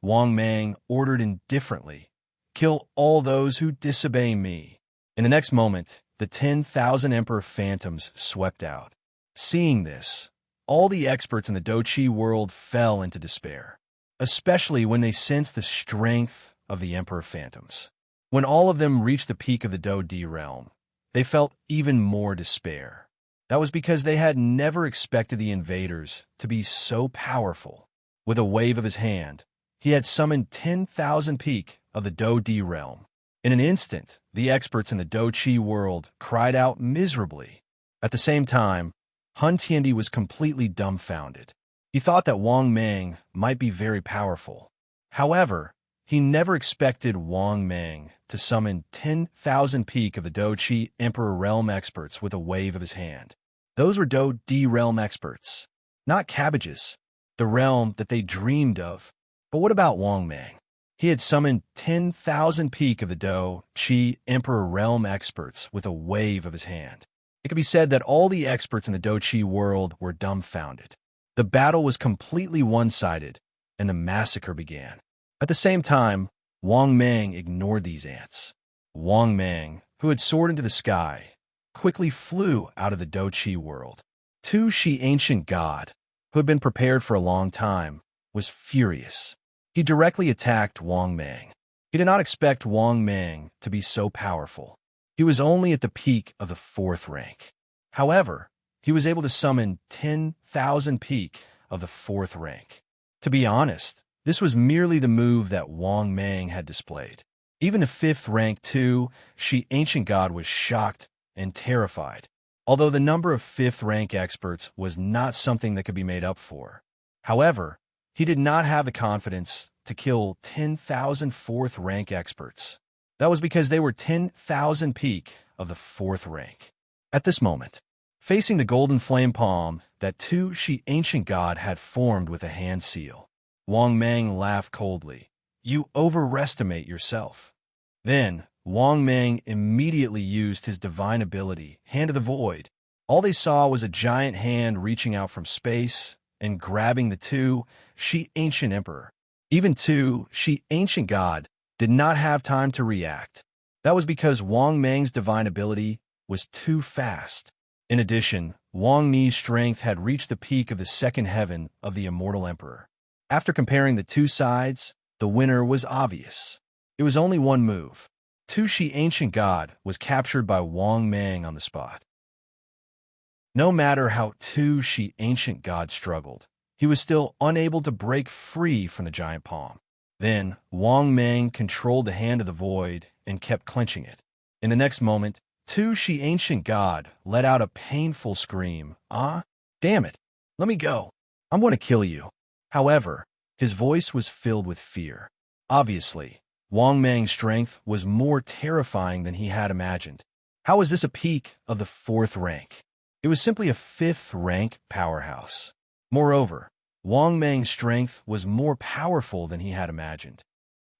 Wang Mang ordered indifferently, "Kill all those who disobey me." In the next moment, the 10,000 Emperor Phantoms swept out. Seeing this, all the experts in the Do-Chi world fell into despair, especially when they sensed the strength of the Emperor Phantoms. When all of them reached the peak of the Do-Di realm, they felt even more despair. That was because they had never expected the invaders to be so powerful. With a wave of his hand, he had summoned 10,000 peak of the Do-Di realm. In an instant, the experts in the Do-Chi world cried out miserably. At the same time, Han Tiandi was completely dumbfounded. He thought that Wang Mang might be very powerful. However, he never expected Wang Mang to summon 10,000 peak of the Do-Chi Emperor realm experts with a wave of his hand. Those were Do-Di realm experts, not cabbages, the realm that they dreamed of. But what about Wang Mang? He had summoned 10,000 peak of the Do-Chi Emperor realm experts with a wave of his hand. It could be said that all the experts in the Do-Chi world were dumbfounded. The battle was completely one-sided, and the massacre began. At the same time, Wang Mang ignored these ants. Wang Mang, who had soared into the sky, quickly flew out of the Do-Chi world. Tu Shi ancient god, who had been prepared for a long time, was furious. He directly attacked Wang Mang. He did not expect Wang Mang to be so powerful. He was only at the peak of the 4th rank. However, he was able to summon 10,000 peak of the 4th rank. To be honest, this was merely the move that Wang Mang had displayed. Even the 5th rank too, Shi ancient god was shocked and terrified. although the number of 5th rank experts was not something that could be made up for. However, he did not have the confidence to kill 10,000 4th rank experts. That was because they were 10,000 peak of the 4th rank. At this moment, facing the golden flame palm that Tu Shi ancient god had formed with a hand seal, Wang Mang laughed coldly. You overestimate yourself. Then, Wang Mang immediately used his divine ability, Hand of the Void. All they saw was a giant hand reaching out from space and grabbing the Tu Shi ancient emperor. Even Tu Shi ancient god did not have time to react. That was because Wang Mang's divine ability was too fast. In addition, Wang Ni's strength had reached the peak of the second heaven of the immortal emperor. After comparing the two sides, the winner was obvious. It was only one move. Tu Shi ancient god was captured by Wang Mang on the spot. No matter how Tu Shi ancient god struggled, he was still unable to break free from the giant palm. Then, Wang Mang controlled the Hand of the Void and kept clenching it. In the next moment, Tu Shi ancient god let out a painful scream. Ah, damn it. Let me go. I'm going to kill you. However, his voice was filled with fear. Obviously, Wang Mang's strength was more terrifying than he had imagined. How was this a peak of the 4th rank? It was simply a 5th rank powerhouse. Moreover, Wang Mang's strength was more powerful than he had imagined.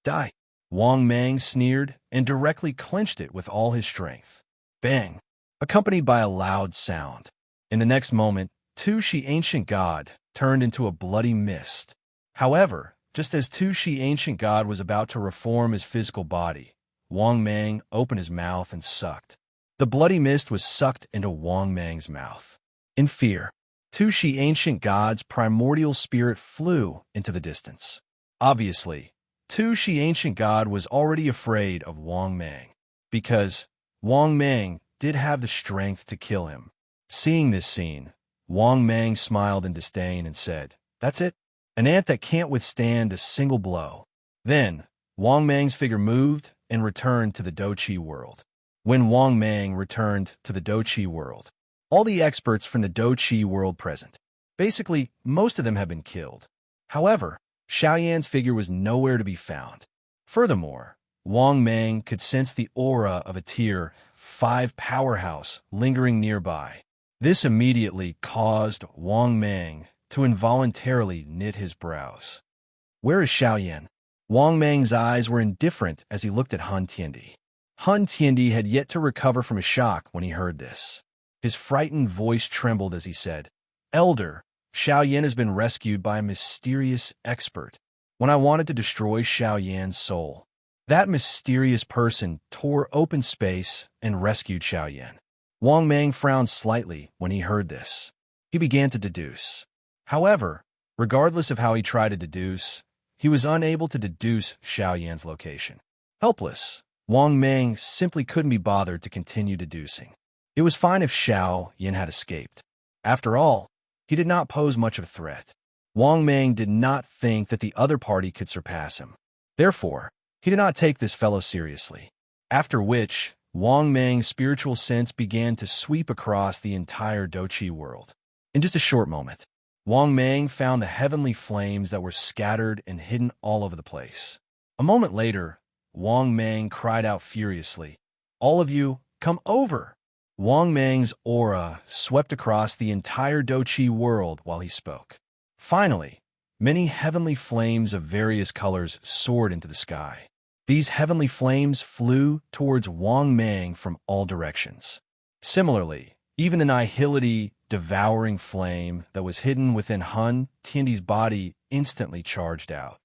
Die! Wang Mang sneered and directly clenched it with all his strength. Bang! Accompanied by a loud sound. In the next moment, Tu Shi ancient god turned into a bloody mist. However, just as Tu Shi ancient god was about to reform his physical body, Wang Mang opened his mouth and sucked. The bloody mist was sucked into Wang Mang's mouth. In fear, Tu Shi ancient god's primordial spirit flew into the distance. Obviously, Tu Shi ancient god was already afraid of Wang Mang, because Wang Mang did have the strength to kill him. Seeing this scene, Wang Mang smiled in disdain and said, "That's it? An ant that can't withstand a single blow." Then, Wang Mang's figure moved and returned to the Douqi world. When Wang Mang returned to the Douqi world, all the experts from the Douqi world present. Basically, most of them had been killed. However, Xiaoyan's figure was nowhere to be found. Furthermore, Wang Mang could sense the aura of a Tier 5 powerhouse lingering nearby. This immediately caused Wang Mang to involuntarily knit his brows. Where is Xiaoyan? Wang Mang's eyes were indifferent as he looked at Han Tiandi. Han Tiandi had yet to recover from a shock when he heard this. His frightened voice trembled as he said, "Elder, Xiaoyan has been rescued by a mysterious expert. When I wanted to destroy Xiaoyan's soul, that mysterious person tore open space and rescued Xiaoyan." Wang Mang frowned slightly when he heard this. He began to deduce. However, regardless of how he tried to deduce, he was unable to deduce Xiaoyan's location. Helpless, Wang Mang simply couldn't be bothered to continue deducing. It was fine if Xiaoyan had escaped. After all, he did not pose much of a threat. Wang Mang did not think that the other party could surpass him. Therefore, he did not take this fellow seriously. After which, Wang Mang's spiritual sense began to sweep across the entire Douqi world. In just a short moment, Wang Mang found the heavenly flames that were scattered and hidden all over the place. A moment later, Wang Mang cried out furiously, "All of you, come over!" Wang Mang's aura swept across the entire Douqi world while he spoke. Finally, many heavenly flames of various colors soared into the sky. These heavenly flames flew towards Wang Mang from all directions. Similarly, even the nihility devouring flame that was hidden within Han Tiandi's body instantly charged out.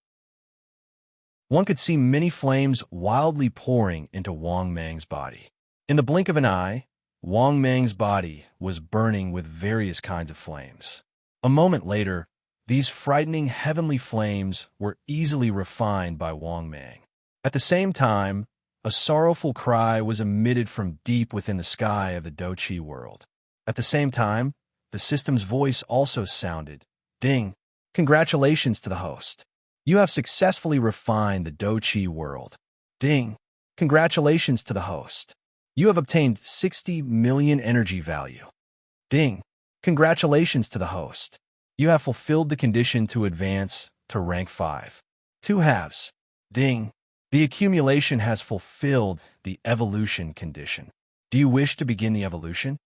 One could see many flames wildly pouring into Wang Mang's body. In the blink of an eye, Wang Mang's body was burning with various kinds of flames. A moment later, these frightening heavenly flames were easily refined by Wang Mang. At the same time, a sorrowful cry was emitted from deep within the sky of the Douqi world. At the same time, the system's voice also sounded, "Ding! Congratulations to the host. You have successfully refined the Douqi world. Ding! Congratulations to the host." You have obtained 60 million energy value. Ding! Congratulations to the host. You have fulfilled the condition to advance to rank 5. 2 halves. Ding! The accumulation has fulfilled the evolution condition. Do you wish to begin the evolution?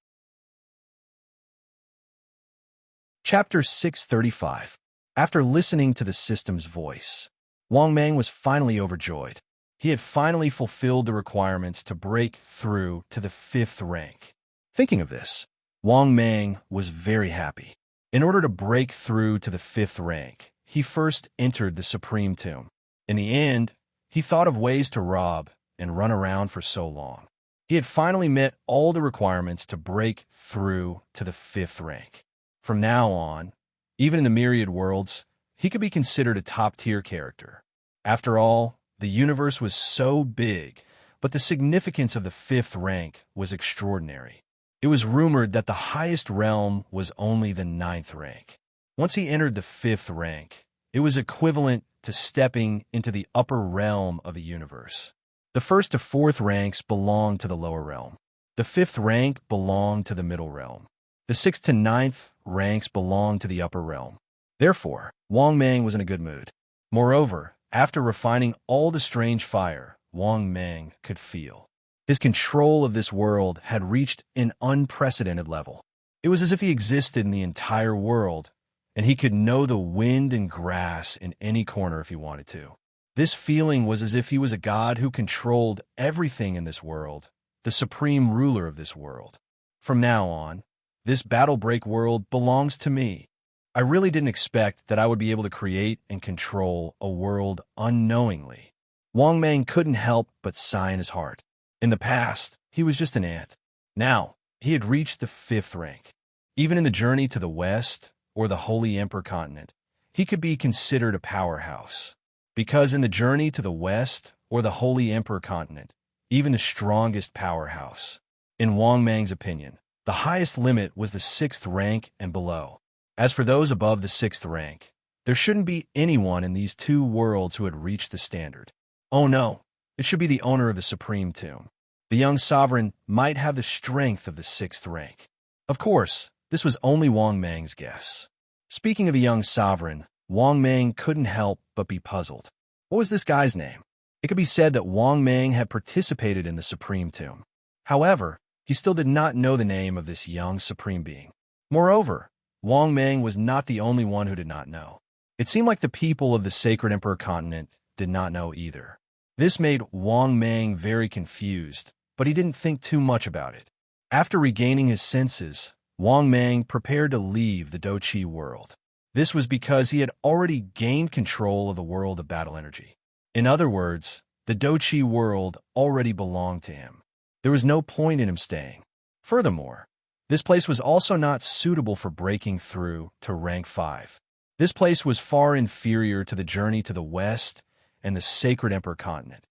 Chapter 635. After listening to the system's voice, Wang Mang was finally overjoyed. He had finally fulfilled the requirements to break through to the 5th rank. Thinking of this, Wang Mang was very happy. In order to break through to the 5th rank, he first entered the Supreme Tomb. In the end, he thought of ways to rob and run around for so long. He had finally met all the requirements to break through to the 5th rank. From now on, even in the myriad worlds, he could be considered a top-tier character. After all, the universe was so big, but the significance of the 5th rank was extraordinary. It was rumored that the highest realm was only the 9th rank. Once he entered the 5th rank, it was equivalent to stepping into the upper realm of the universe. The 1st to 4th ranks belonged to the lower realm. The 5th rank belonged to the middle realm. The 6th to 9th ranks belonged to the upper realm. Therefore, Wang Mang was in a good mood. Moreover, after refining all the strange fire, Wang Mang could feel his control of this world had reached an unprecedented level. It was as if he existed in the entire world, and he could know the wind and grass in any corner if he wanted to. This feeling was as if he was a god who controlled everything in this world, the supreme ruler of this world. From now on, this battle break world belongs to me. I really didn't expect that I would be able to create and control a world unknowingly. Wang Mang couldn't help but sigh in his heart. In the past, he was just an ant. Now, he had reached the 5th rank. Even in the journey to the West, or the Holy Emperor continent, he could be considered a powerhouse. Because in the journey to the West, or the Holy Emperor continent, even the strongest powerhouse, in Wang Mang's opinion, the highest limit was the 6th rank and below. As for those above the 6th rank, there shouldn't be anyone in these 2 worlds who had reached the standard. Oh no, it should be the owner of the Supreme Tomb. The young sovereign might have the strength of the 6th rank. Of course, this was only Wang Mang's guess. Speaking of a young sovereign, Wang Mang couldn't help but be puzzled. What was this guy's name? It could be said that Wang Mang had participated in the Supreme Tomb. However, he still did not know the name of this young supreme being. Moreover, Wang Mang was not the only one who did not know. It seemed like the people of the Sacred Emperor continent did not know either. This made Wang Mang very confused, but he didn't think too much about it. After regaining his senses, Wang Mang prepared to leave the Doqi world. This was because he had already gained control of the world of battle energy. In other words, the Doqi world already belonged to him. There was no point in him staying. Furthermore, this place was also not suitable for breaking through to rank 5. This place was far inferior to the journey to the West and the Sacred Emperor continent.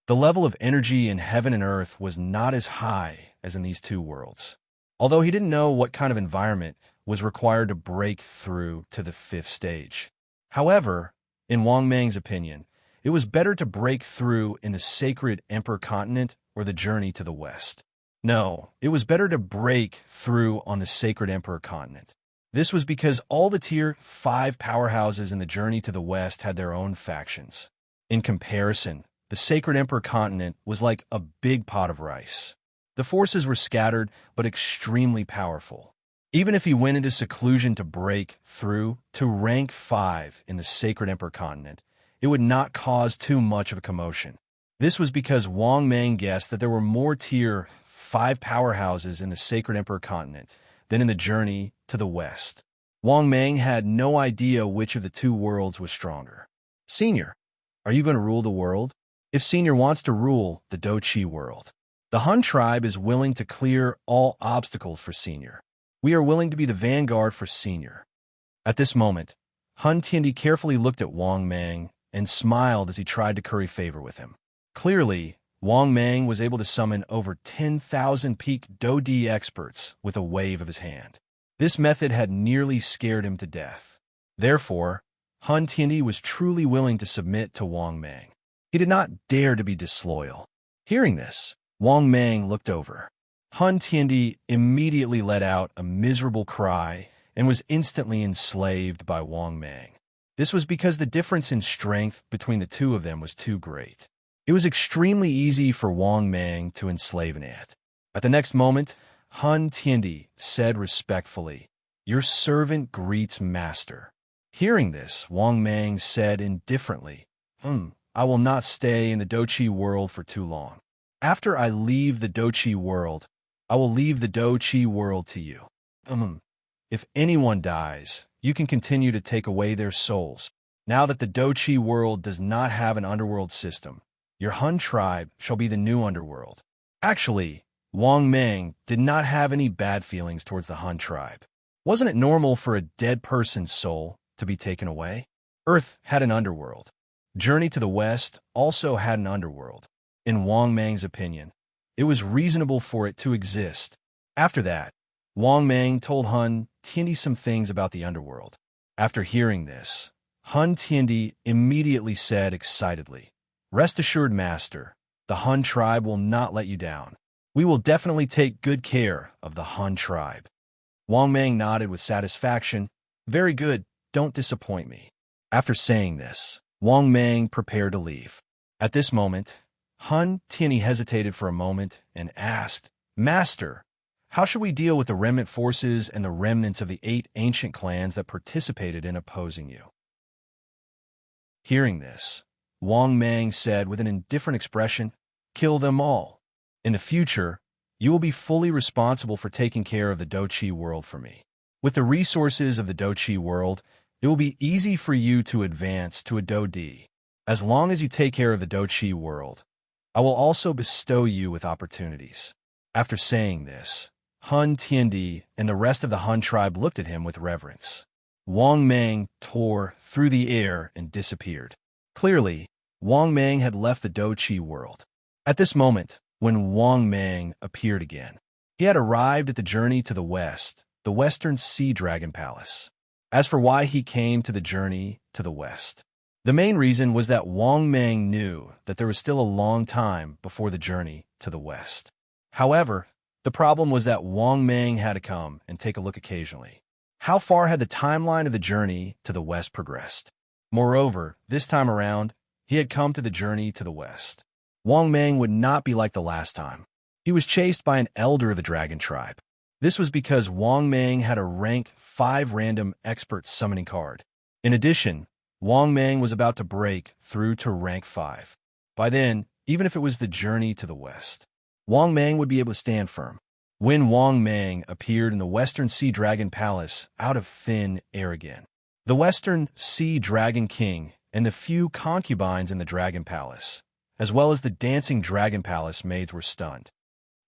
The level of energy in heaven and earth was not as high as in these 2 worlds. Although he didn't know what kind of environment was required to break through to the 5th stage. However, in Wang Mang's opinion, it was better to break through in the Sacred Emperor continent or the journey to the West. No, it was better to break through on the Sacred Emperor continent. This was because all the tier 5 powerhouses in the journey to the West had their own factions. In comparison, the Sacred Emperor continent was like a big pot of rice. The forces were scattered but extremely powerful. Even if he went into seclusion to break through to rank 5 in the Sacred Emperor continent, it would not cause too much of a commotion. This was because Wang Mang guessed that there were more tier 5 powerhouses in the Sacred Emperor continent than in the journey to the West. Wang Mang had no idea which of the 2 worlds was stronger. Senior, are you going to rule the world? If Senior wants to rule the Doqi world, the Hun tribe is willing to clear all obstacles for Senior. We are willing to be the vanguard for Senior. At this moment, Hun Tiandi carefully looked at Wang Mang and smiled as he tried to curry favor with him. Clearly, Wang Mang was able to summon over 10,000 peak Do-Di experts with a wave of his hand. This method had nearly scared him to death. Therefore, Hun Tiandi was truly willing to submit to Wang Mang. He did not dare to be disloyal. Hearing this, Wang Mang looked over. Han Tiandi immediately let out a miserable cry and was instantly enslaved by Wang Mang. This was because the difference in strength between the two of them was too great. It was extremely easy for Wang Mang to enslave an ant. At the next moment, Han Tiandi said respectfully, "Your servant greets master." Hearing this, Wang Mang said indifferently, I will not stay in the Dochi world for too long. After I leave the Dochi world, I will leave the Dochi world to you. If anyone dies, you can continue to take away their souls. Now that the Dochi world does not have an underworld system, your Han tribe shall be the new underworld. Actually, Wang Mang did not have any bad feelings towards the Han tribe. Wasn't it normal for a dead person's soul to be taken away? Earth had an underworld. Journey to the West also had an underworld. In Wang Mang's opinion, it was reasonable for it to exist. After that, Wang Mang told Han Tiandi some things about the underworld. After hearing this, Han Tiandi immediately said excitedly, "Rest assured, Master, the Han tribe will not let you down. We will definitely take good care of the Han tribe." Wang Mang nodded with satisfaction. "Very good, don't disappoint me." After saying this, Wang Mang prepared to leave. At this moment, Han Tiandi hesitated for a moment and asked, "Master, how should we deal with the remnant forces and the remnants of the 8 ancient clans that participated in opposing you?" Hearing this, Wang Mang said with an indifferent expression, "Kill them all. In the future, you will be fully responsible for taking care of the Dochi world for me. With the resources of the Dochi world, it will be easy for you to advance to a Dodi. As long as you take care of the Dochi world, I will also bestow you with opportunities." After saying this, Han Tiandi and the rest of the Han tribe looked at him with reverence. Wang Mang tore through the air and disappeared. Clearly, Wang Mang had left the Dochi world. At this moment, when Wang Mang appeared again, he had arrived at the journey to the west, the Western Sea Dragon Palace. As for why he came to the journey to the west, the main reason was that Wang Mang knew that there was still a long time before the journey to the west. However, the problem was that Wang Mang had to come and take a look occasionally. How far had the timeline of the journey to the west progressed? Moreover, this time around, he had come to the journey to the west. Wang Mang would not be like the last time. He was chased by an elder of the dragon tribe. This was because Wang Mang had a rank 5 random expert summoning card. In addition, Wang Mang was about to break through to rank 5. By then, even if it was the journey to the west, Wang Mang would be able to stand firm. When Wang Mang appeared in the Western Sea Dragon Palace out of thin air again, the Western Sea Dragon King and the few concubines in the Dragon Palace, as well as the dancing Dragon Palace maids, were stunned.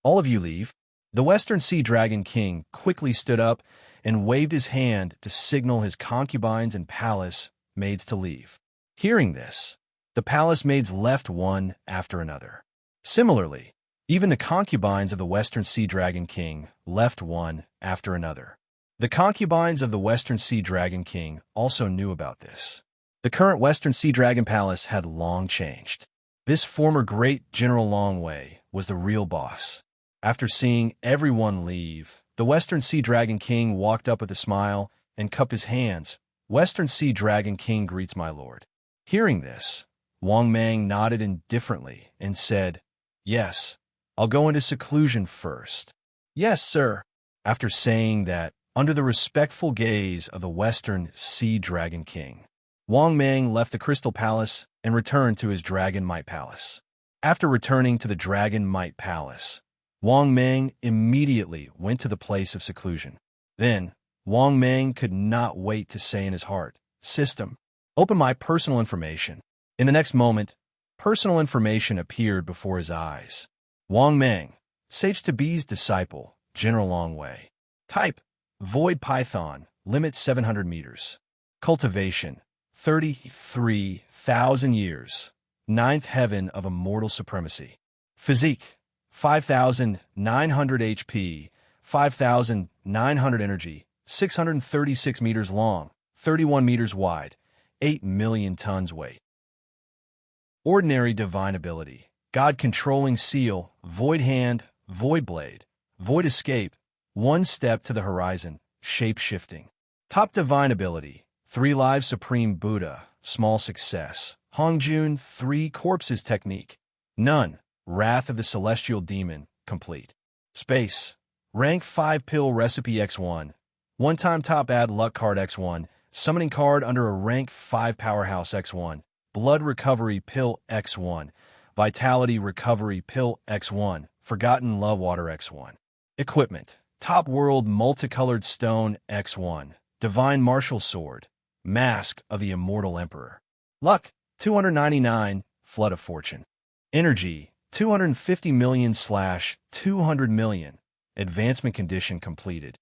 "All of you leave." The Western Sea Dragon King quickly stood up and waved his hand to signal his concubines and palace maids to leave. Hearing this, the palace maids left one after another. Similarly, even the concubines of the Western Sea Dragon King left one after another. The concubines of the Western Sea Dragon King also knew about this. The current Western Sea Dragon Palace had long changed. This former great General Longwei was the real boss. After seeing everyone leave, the Western Sea Dragon King walked up with a smile and cupped his hands. "Western Sea Dragon King greets my lord." Hearing this, Wang Mang nodded indifferently and said, "Yes, I'll go into seclusion first." "Yes, sir." After saying that, under the respectful gaze of the Western Sea Dragon King, Wang Mang left the Crystal Palace and returned to his Dragon Might Palace. After returning to the Dragon Might Palace, Wang Mang immediately went to the place of seclusion. Then, Wang Mang could not wait to say in his heart, "System, open my personal information." In the next moment, personal information appeared before his eyes. Wang Mang, Sage Tabi's disciple, General Longwei. Type, Void Python, limit 700 meters. Cultivation, 33,000 years. Ninth heaven of immortal supremacy. Physique, 5,900 HP, 5,900 energy, 636 meters long, 31 meters wide, 8 million tons weight. Ordinary divine ability, God controlling seal, void hand, void blade, void escape, one step to the horizon, shape-shifting. Top divine ability, 3 lives supreme Buddha, small success. Hongjun, 3 corpses technique. None, wrath of the celestial demon, complete. Space, rank 5 pill recipe X1. One-time top add luck card X1. Summoning card under a rank 5 powerhouse X1. Blood recovery pill X1. Vitality recovery pill X1. Forgotten love water X1. Equipment. Top world multicolored stone X1. Divine martial sword. Mask of the immortal emperor. Luck 299. Flood of fortune. Energy 250 million / 200 million. Advancement condition completed.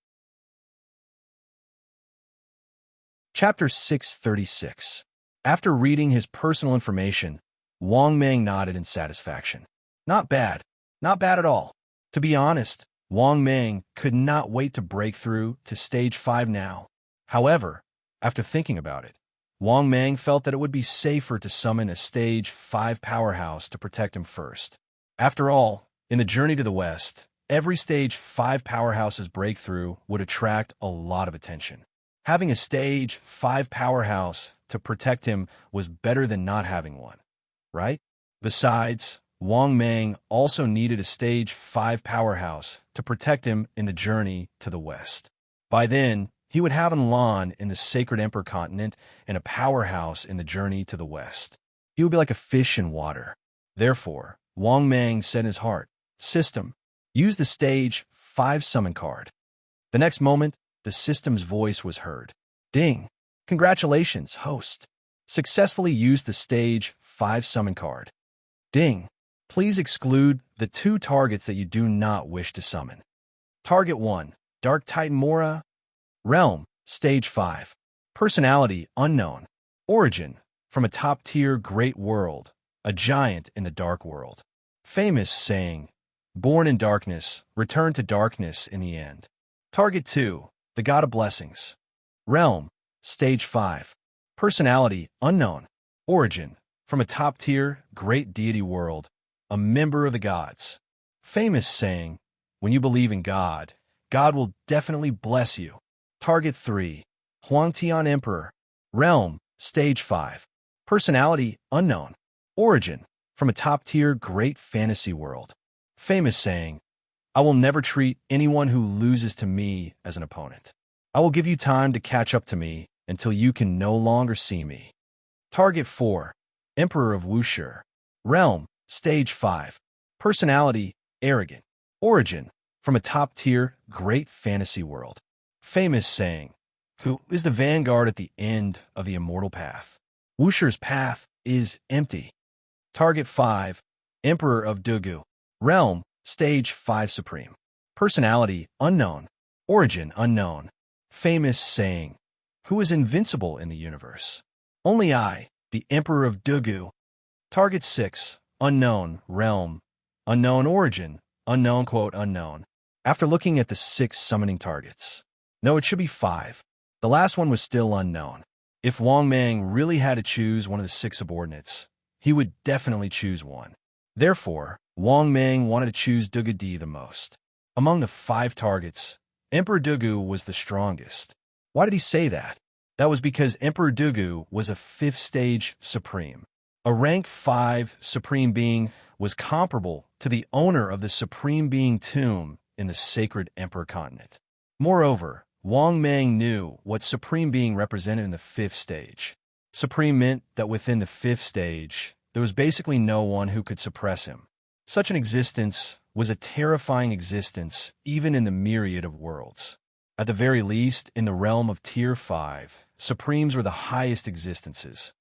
Chapter 636. After reading his personal information, Wang Mang nodded in satisfaction. Not bad. Not bad at all. To be honest, Wang Mang could not wait to break through to stage 5 now. However, after thinking about it, Wang Mang felt that it would be safer to summon a stage 5 powerhouse to protect him first. After all, in the journey to the west, every stage 5 powerhouse's breakthrough would attract a lot of attention. Having a stage 5 powerhouse to protect him was better than not having one, right? Besides, Wang Mang also needed a stage 5 powerhouse to protect him in the journey to the west. By then, he would have an Lan in the Sacred Emperor continent and a powerhouse in the journey to the west. He would be like a fish in water. Therefore, Wang Mang said in his heart, "System, use the stage 5 summon card." The next moment, the system's voice was heard. Ding! Congratulations, host. Successfully used the stage 5 summon card. Ding! Please exclude the 2 targets that you do not wish to summon. Target 1, Dark Titan Mora. Realm, stage 5. Personality, unknown. Origin, from a top-tier great world, a giant in the dark world. Famous saying, born in darkness, return to darkness in the end. Target 2, the God of Blessings. Realm, stage 5. Personality, unknown. Origin, from a top-tier great deity world, a member of the gods. Famous saying, when you believe in God, God will definitely bless you. Target 3, Huangtian Emperor. Realm, stage 5. Personality, unknown. Origin, from a top-tier great fantasy world. Famous saying, I will never treat anyone who loses to me as an opponent. I will give you time to catch up to me until you can no longer see me. Target 4, Emperor of Wuxia. Realm, stage 5. Personality, arrogant. Origin, from a top-tier great fantasy world. Famous saying, who is the vanguard at the end of the immortal path? Wuxia's path is empty. Target 5, Emperor of Dugu. Realm, stage 5 supreme. Personality, unknown. Origin, unknown. Famous saying, who is invincible in the universe? Only I, the Emperor of Dugu. Target 6, unknown. Realm, unknown. Origin, unknown. Quote, unknown. After looking at the 6 summoning targets. No, it should be 5. The last one was still unknown. If Wang Mang really had to choose one of the 6 subordinates, he would definitely choose one. Therefore, Wang Mang wanted to choose Dugu Di the most. Among the 5 targets, Emperor Dugu was the strongest. Why did he say that? That was because Emperor Dugu was a 5th stage supreme. A rank 5 supreme being was comparable to the owner of the supreme being tomb in the Sacred Emperor continent. Moreover, Wang Mang knew what supreme being represented in the 5th stage. Supreme meant that within the 5th stage, there was basically no one who could suppress him. Such an existence was a terrifying existence even in the myriad of worlds. At the very least, in the realm of Tier 5, Supremes were the highest existences.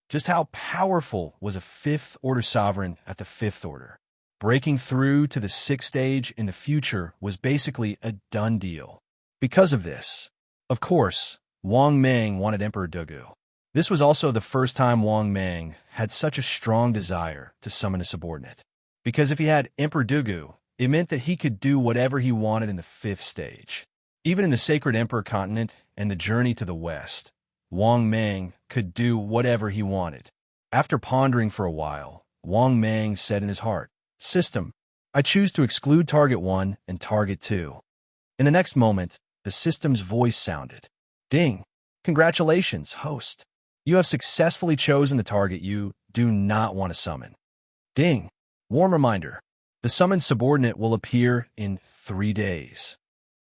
Just how powerful was a 5th Order sovereign at the 5th Order? Breaking through to the 6th stage in the future was basically a done deal. Because of this, of course, Wang Mang wanted Emperor Dugu. This was also the first time Wang Mang had such a strong desire to summon a subordinate. Because if he had Emperor Dugu, it meant that he could do whatever he wanted in the 5th stage. Even in the Sacred Emperor continent and the journey to the west, Wang Mang could do whatever he wanted. After pondering for a while, Wang Mang said in his heart, "System, I choose to exclude Target 1 and Target 2. In the next moment, the system's voice sounded. Ding! Congratulations, host. You have successfully chosen the target you do not want to summon. Ding! Warm reminder. The summoned subordinate will appear in 3 days.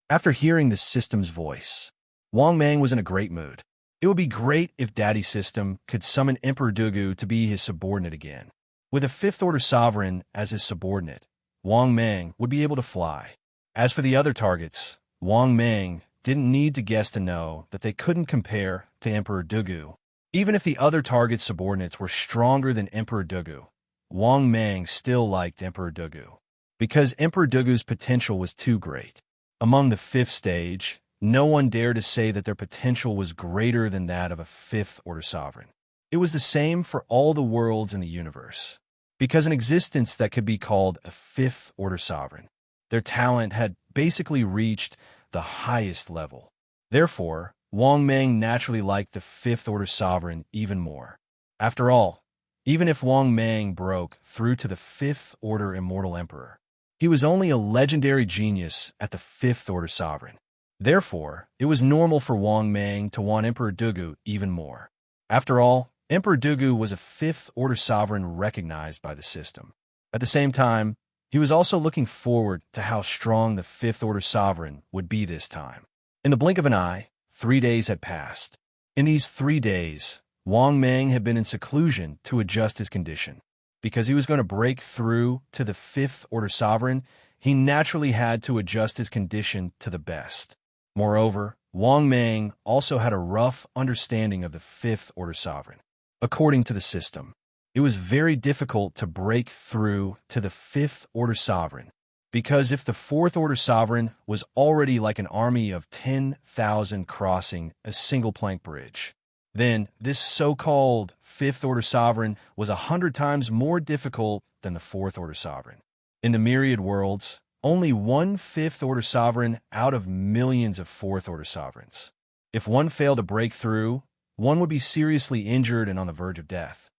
After hearing the system's voice, Wang Mang was in a great mood. It would be great if Daddy System could summon Emperor Dugu to be his subordinate again. With a 5th Order Sovereign as his subordinate, Wang Mang would be able to fly. As for the other targets, Wang Mang didn't need to guess to know that they couldn't compare to Emperor Dugu. Even if the other target subordinates were stronger than Emperor Dugu, Wang Mang still liked Emperor Dugu, because Emperor Dugu's potential was too great. Among the 5th stage, no one dared to say that their potential was greater than that of a 5th Order Sovereign. It was the same for all the worlds in the universe, because an existence that could be called a 5th Order Sovereign, their talent had basically reached the highest level. Therefore, Wang Mang naturally liked the 5th Order Sovereign even more. After all, even if Wang Mang broke through to the 5th Order Immortal Emperor, he was only a legendary genius at the 5th Order Sovereign. Therefore, it was normal for Wang Mang to want Emperor Dugu even more. After all, Emperor Dugu was a 5th Order Sovereign recognized by the system. At the same time, he was also looking forward to how strong the 5th Order Sovereign would be this time. In the blink of an eye, 3 days had passed. In these 3 days, Wang Mang had been in seclusion to adjust his condition. Because he was going to break through to the 5th Order Sovereign, he naturally had to adjust his condition to the best. Moreover, Wang Mang also had a rough understanding of the 5th Order Sovereign. According to the system, it was very difficult to break through to the 5th Order Sovereign, because if the 4th Order Sovereign was already like an army of 10,000 crossing a single plank bridge, then this so-called 5th Order Sovereign was 100 times more difficult than the 4th Order Sovereign. In the myriad worlds, only one 5th Order Sovereign out of millions of 4th Order Sovereigns. If one failed to break through, one would be seriously injured and on the verge of death.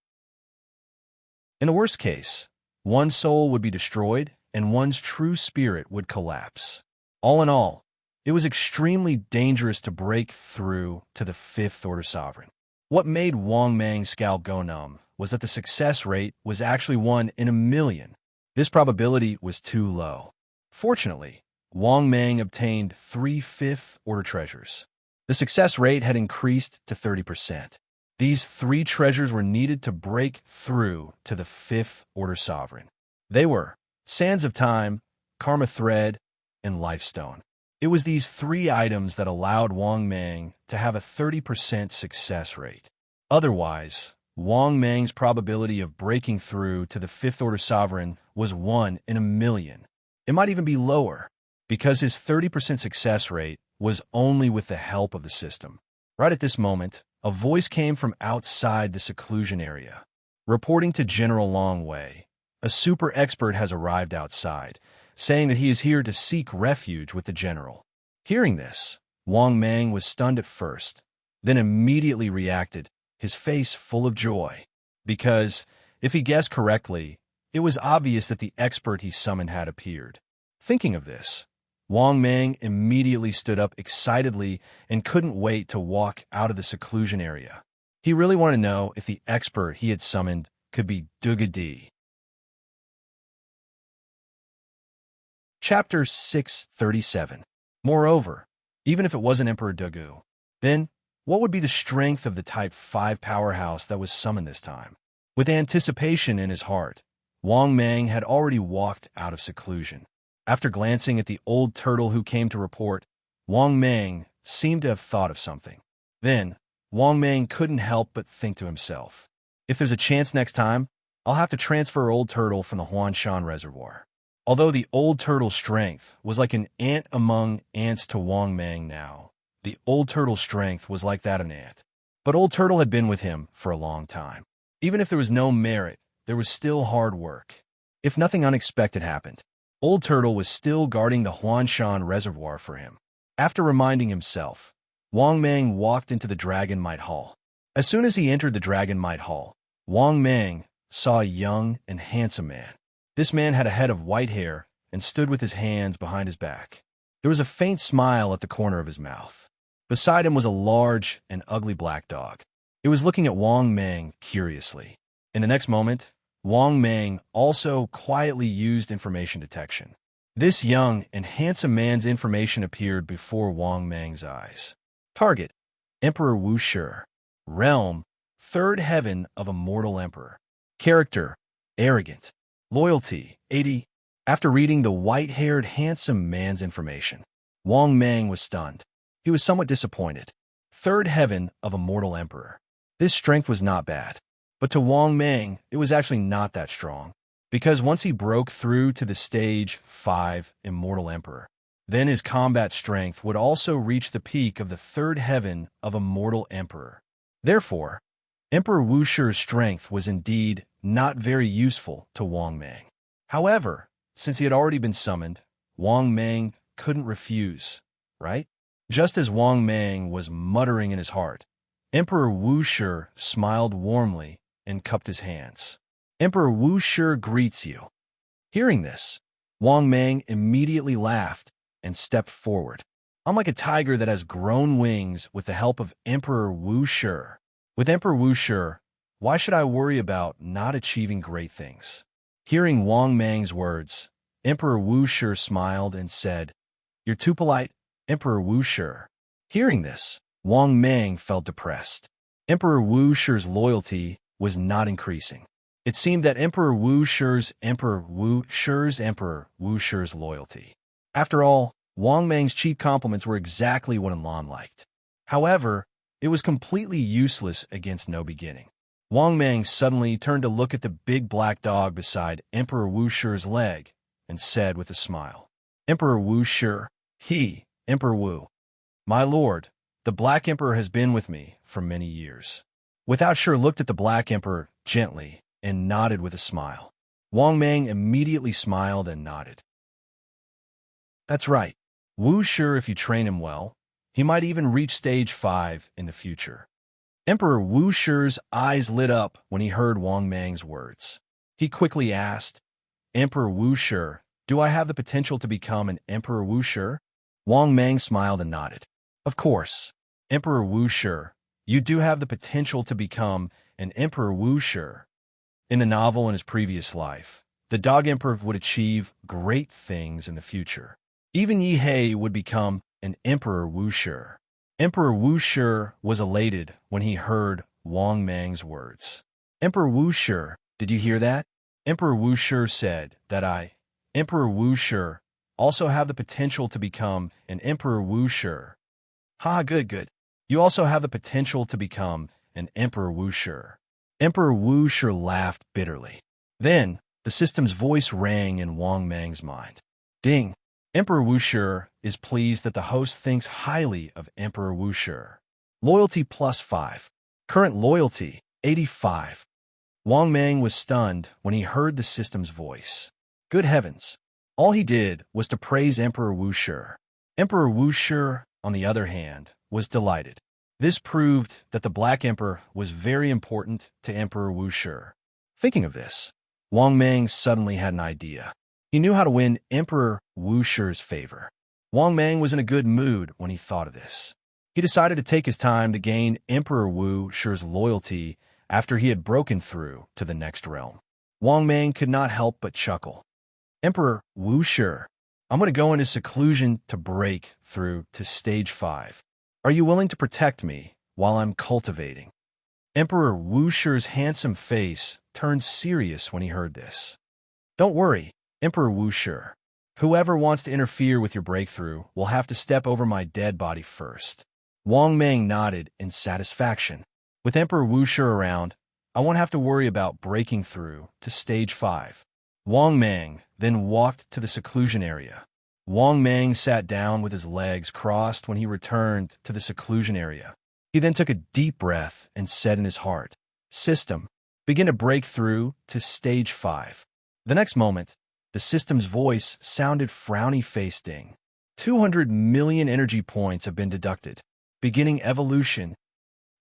In the worst case, one's soul would be destroyed and one's true spirit would collapse. All in all, it was extremely dangerous to break through to the 5th Order Sovereign. What made Wang Mang's scalp go numb was that the success rate was actually 1 in a million. This probability was too low. Fortunately, Wang Mang obtained 3 5th Order treasures. The success rate had increased to 30%. These 3 treasures were needed to break through to the 5th Order Sovereign. They were Sands of Time, Karma Thread, and Lifestone. It was these 3 items that allowed Wang Mang to have a 30% success rate. Otherwise, Wang Mang's probability of breaking through to the 5th Order Sovereign was 1 in a million. It might even be lower, because his 30% success rate was only with the help of the system. Right at this moment, a voice came from outside the seclusion area. Reporting to General Longwei, a super expert has arrived outside, saying that he is here to seek refuge with the general. Hearing this, Wang Mang was stunned at first, then immediately reacted, his face full of joy. Because, if he guessed correctly, it was obvious that the expert he summoned had appeared. Thinking of this, Wang Mang immediately stood up excitedly and couldn't wait to walk out of the seclusion area. He really wanted to know if the expert he had summoned could be Dugu. Chapter 637. Moreover, even if it wasn't Emperor Dugu, then what would be the strength of the Type 5 powerhouse that was summoned this time? With anticipation in his heart, Wang Mang had already walked out of seclusion. After glancing at the old turtle who came to report, Wang Mang seemed to have thought of something. Then, Wang Mang couldn't help but think to himself, if there's a chance next time, I'll have to transfer Old Turtle from the Huanshan Reservoir. Although the Old Turtle's strength was like an ant among ants to Wang Mang now, the Old Turtle's strength was like that of an ant. But Old Turtle had been with him for a long time. Even if there was no merit, there was still hard work. If nothing unexpected happened, Old Turtle was still guarding the Huanshan Reservoir for him. After reminding himself, Wang Mang walked into the Dragon Might Hall. As soon as he entered the Dragon Might Hall, Wang Mang saw a young and handsome man. This man had a head of white hair and stood with his hands behind his back. There was a faint smile at the corner of his mouth. Beside him was a large and ugly black dog. It was looking at Wang Mang curiously. In the next moment, Wang Mang also quietly used information detection. This young and handsome man's information appeared before Wang Mang's eyes. Target: Emperor Wu Shi. Realm: Third Heaven of a Mortal Emperor. Character: Arrogant. Loyalty: 80. After reading the white-haired handsome man's information, Wang Mang was stunned. He was somewhat disappointed. Third Heaven of a Mortal Emperor. This strength was not bad. But to Wang Mang, it was actually not that strong. Because once he broke through to the stage 5 Immortal Emperor, then his combat strength would also reach the peak of the third heaven of a mortal emperor. Therefore, Emperor Wu Shi's strength was indeed not very useful to Wang Mang. However, since he had already been summoned, Wang Mang couldn't refuse, right? Just as Wang Mang was muttering in his heart, Emperor Wu Shi smiled warmly and cupped his hands. Emperor Wu Shi greets you. Hearing this, Wang Mang immediately laughed and stepped forward. I'm like a tiger that has grown wings with the help of Emperor Wu Shi. With Emperor Wu Shi, why should I worry about not achieving great things? Hearing Wang Mang's words, Emperor Wu Shi smiled and said, You're too polite, Emperor Wu Shi. Hearing this, Wang Mang felt depressed. Emperor Wu Shi's loyalty was not increasing. It seemed that Emperor Wu Shi's loyalty. After all, Wang Mang's cheap compliments were exactly what Lan liked. However, it was completely useless against no beginning. Wang Mang suddenly turned to look at the big black dog beside Emperor Wu Shi's leg and said with a smile, Emperor Wu Shi, Emperor Wu. My lord, the Black Emperor has been with me for many years. Without Shi looked at the Black Emperor gently and nodded with a smile. Wang Mang immediately smiled and nodded. That's right. Wu Shi, if you train him well, he might even reach stage 5 in the future. Emperor Wu Shi's eyes lit up when he heard Wang Mang's words. He quickly asked, Emperor Wu Shi, do I have the potential to become an Emperor Wu Shi? Wang Mang smiled and nodded. Of course, Emperor Wu Shi, you do have the potential to become an Emperor Wu Shi. In the novel in his previous life, the Dog Emperor would achieve great things in the future. Even Yi Hei would become an Emperor Wu Shi. Emperor Wu Shi was elated when he heard Wang Mang's words. Emperor Wu Shi, did you hear that? Emperor Wu Shi said that I, Emperor Wu Shi, also have the potential to become an Emperor Wu Shi. Ha, good. You also have the potential to become an Emperor Wu Shi. Emperor Wu Shi laughed bitterly. Then, the system's voice rang in Wang Mang's mind. Ding! Emperor Wu Shi is pleased that the host thinks highly of Emperor Wu Shi. Loyalty +5. Current loyalty, 85. Wang Mang was stunned when he heard the system's voice. Good heavens! All he did was to praise Emperor Wu Shi. Emperor Wu Shi, on the other hand, was delighted. This proved that the Black Emperor was very important to Emperor Wu Shi. Thinking of this, Wang Mang suddenly had an idea. He knew how to win Emperor Wu Shi's favor. Wang Mang was in a good mood when he thought of this. He decided to take his time to gain Emperor Wu Shi's loyalty after he had broken through to the next realm. Wang Mang could not help but chuckle. Emperor Wu Shi, I'm going to go into seclusion to break through to stage 5. Are you willing to protect me while I'm cultivating? Emperor Wu Shi's handsome face turned serious when he heard this. Don't worry, Emperor Wu Shi. Whoever wants to interfere with your breakthrough will have to step over my dead body first. Wang Mang nodded in satisfaction. With Emperor Wu Shi around, I won't have to worry about breaking through to stage 5. Wang Mang then walked to the seclusion area. Wang Mang sat down with his legs crossed when he returned to the seclusion area. He then took a deep breath and said in his heart, System, begin to break through to stage 5. The next moment, the system's voice sounded frowny-faced ding. 200 million energy points have been deducted. Beginning evolution.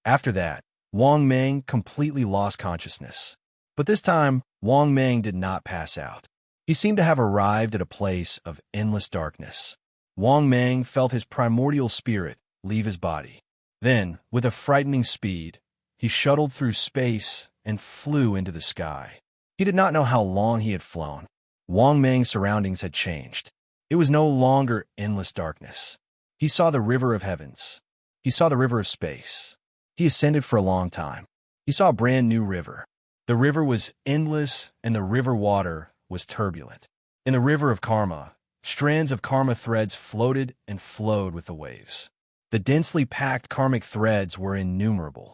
After that, Wang Mang completely lost consciousness. But this time, Wang Mang did not pass out. He seemed to have arrived at a place of endless darkness. Wang Mang felt his primordial spirit leave his body. Then, with a frightening speed, he shuttled through space and flew into the sky. He did not know how long he had flown. Wang Mang's surroundings had changed. It was no longer endless darkness. He saw the river of heavens. He saw the river of space. He ascended for a long time. He saw a brand new river. The river was endless, and the river water was turbulent. In the river of karma, strands of karma threads floated and flowed with the waves. The densely packed karmic threads were innumerable.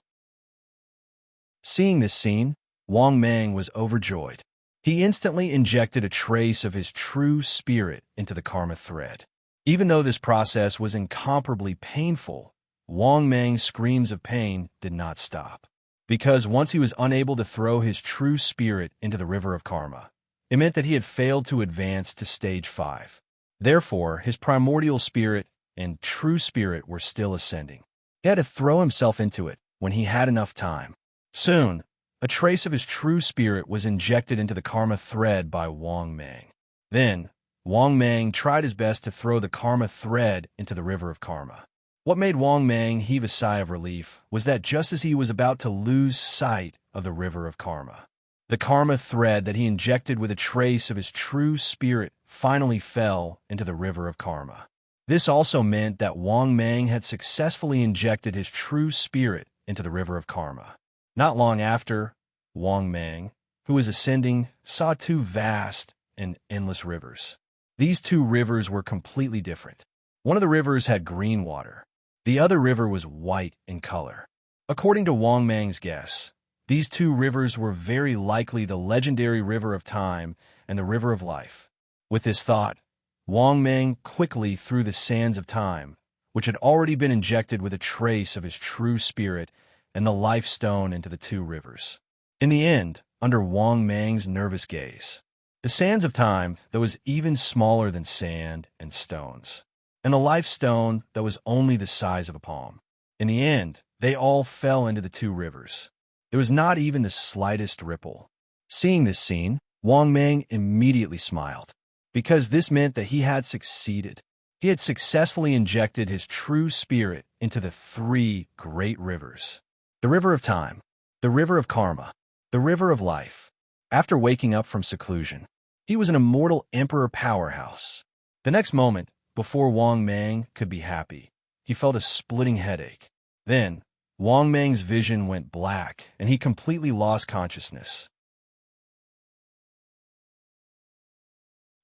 Seeing this scene, Wang Mang was overjoyed. He instantly injected a trace of his true spirit into the karma thread. Even though this process was incomparably painful, Wang Mang's screams of pain did not stop. Because once he was unable to throw his true spirit into the river of karma, it meant that he had failed to advance to stage 5. Therefore, his primordial spirit and true spirit were still ascending. He had to throw himself into it when he had enough time. Soon, a trace of his true spirit was injected into the karma thread by Wang Mang. Then, Wang Mang tried his best to throw the karma thread into the river of karma. What made Wang Mang heave a sigh of relief was that just as he was about to lose sight of the river of karma, the karma thread that he injected with a trace of his true spirit finally fell into the river of karma. This also meant that Wang Mang had successfully injected his true spirit into the river of karma. Not long after, Wang Mang, who was ascending, saw 2 vast and endless rivers. These 2 rivers were completely different. One of the rivers had green water. The other river was white in color. According to Wang Mang's guess, these 2 rivers were very likely the legendary river of time and the river of life. With this thought, Wang Mang quickly threw the sands of time, which had already been injected with a trace of his true spirit, and the life stone into the 2 rivers. In the end, under Wang Mang's nervous gaze, the sands of time that was even smaller than sand and stones, and the life stone that was only the size of a palm. In the end, they all fell into the 2 rivers. There was not even the slightest ripple. Seeing this scene, Wang Mang immediately smiled, because this meant that he had succeeded. He had successfully injected his true spirit into the 3 great rivers: the river of time, the river of karma, the river of life. After waking up from seclusion, he was an immortal emperor powerhouse. The next moment, before Wang Mang could be happy, he felt a splitting headache. Then, Wang Mang's vision went black, and he completely lost consciousness.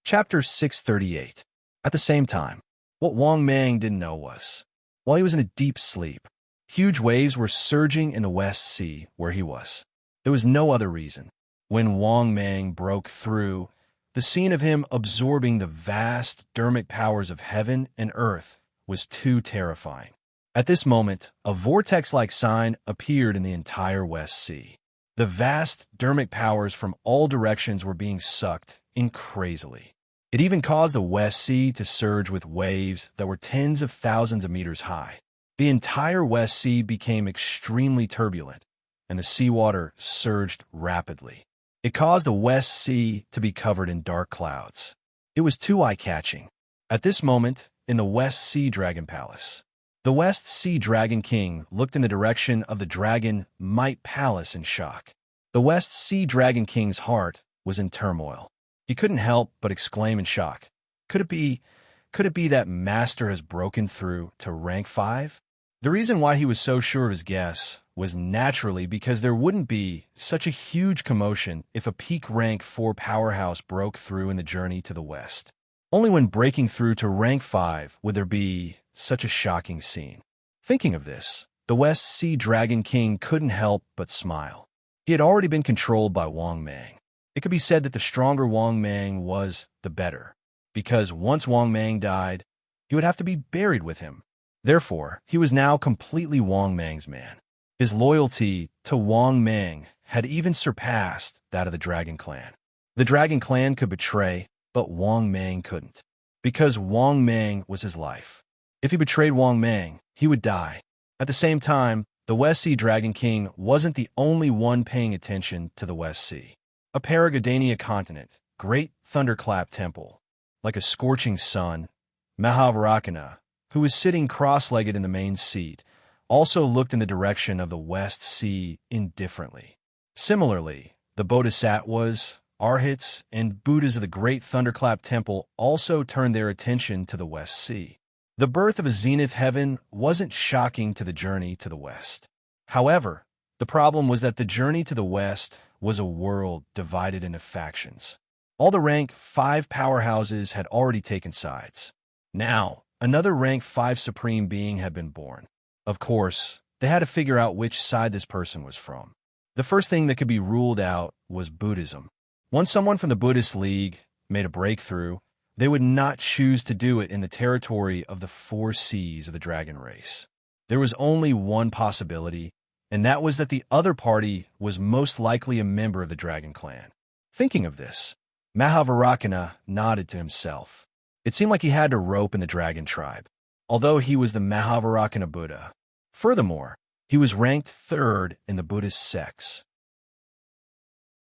Chapter 638. At the same time, what Wang Mang didn't know was, while he was in a deep sleep, huge waves were surging in the West Sea where he was. There was no other reason. When Wang Mang broke through, the scene of him absorbing the vast dermic powers of heaven and earth was too terrifying. At this moment, a vortex-like sign appeared in the entire West Sea. The vast dermic powers from all directions were being sucked in crazily. It even caused the West Sea to surge with waves that were tens of thousands of meters high. The entire West Sea became extremely turbulent, and the seawater surged rapidly. It caused the West Sea to be covered in dark clouds. It was too eye-catching. At this moment, in the West Sea Dragon Palace, the West Sea Dragon King looked in the direction of the Dragon Might Palace in shock. The West Sea Dragon King's heart was in turmoil. He couldn't help but exclaim in shock. Could it be that Master has broken through to rank 5? The reason why he was so sure of his guess was naturally because there wouldn't be such a huge commotion if a peak rank 4 powerhouse broke through in the journey to the West. Only when breaking through to rank 5 would there be such a shocking scene. Thinking of this, the West Sea Dragon King couldn't help but smile. He had already been controlled by Wang Mang. It could be said that the stronger Wang Mang was, the better, because once Wang Mang died, he would have to be buried with him. Therefore, he was now completely Wang Mang's man. His loyalty to Wang Mang had even surpassed that of the Dragon Clan. The Dragon Clan could betray, but Wang Mang couldn't, because Wang Mang was his life. If he betrayed Wang Mang, he would die. At the same time, the West Sea Dragon King wasn't the only one paying attention to the West Sea. A Paragadania continent, great thunderclap temple, like a scorching sun, Mahavarakana, who was sitting cross-legged in the main seat, also looked in the direction of the West Sea indifferently. Similarly, the Bodhisattvas, Arhats, and Buddhas of the Great Thunderclap Temple also turned their attention to the West Sea. The birth of a zenith heaven wasn't shocking to the journey to the West. However, the problem was that the journey to the West was a world divided into factions. All the rank 5 powerhouses had already taken sides. Now, another rank 5 supreme being had been born. Of course, they had to figure out which side this person was from. The first thing that could be ruled out was Buddhism. Once someone from the Buddhist League made a breakthrough, they would not choose to do it in the territory of the 4 C's of the dragon race. There was only one possibility, and that was that the other party was most likely a member of the dragon clan. Thinking of this, Mahavarakana nodded to himself. It seemed like he had to rope in the dragon tribe, although he was the Mahavarakana Buddha. Furthermore, he was ranked 3rd in the Buddhist sects.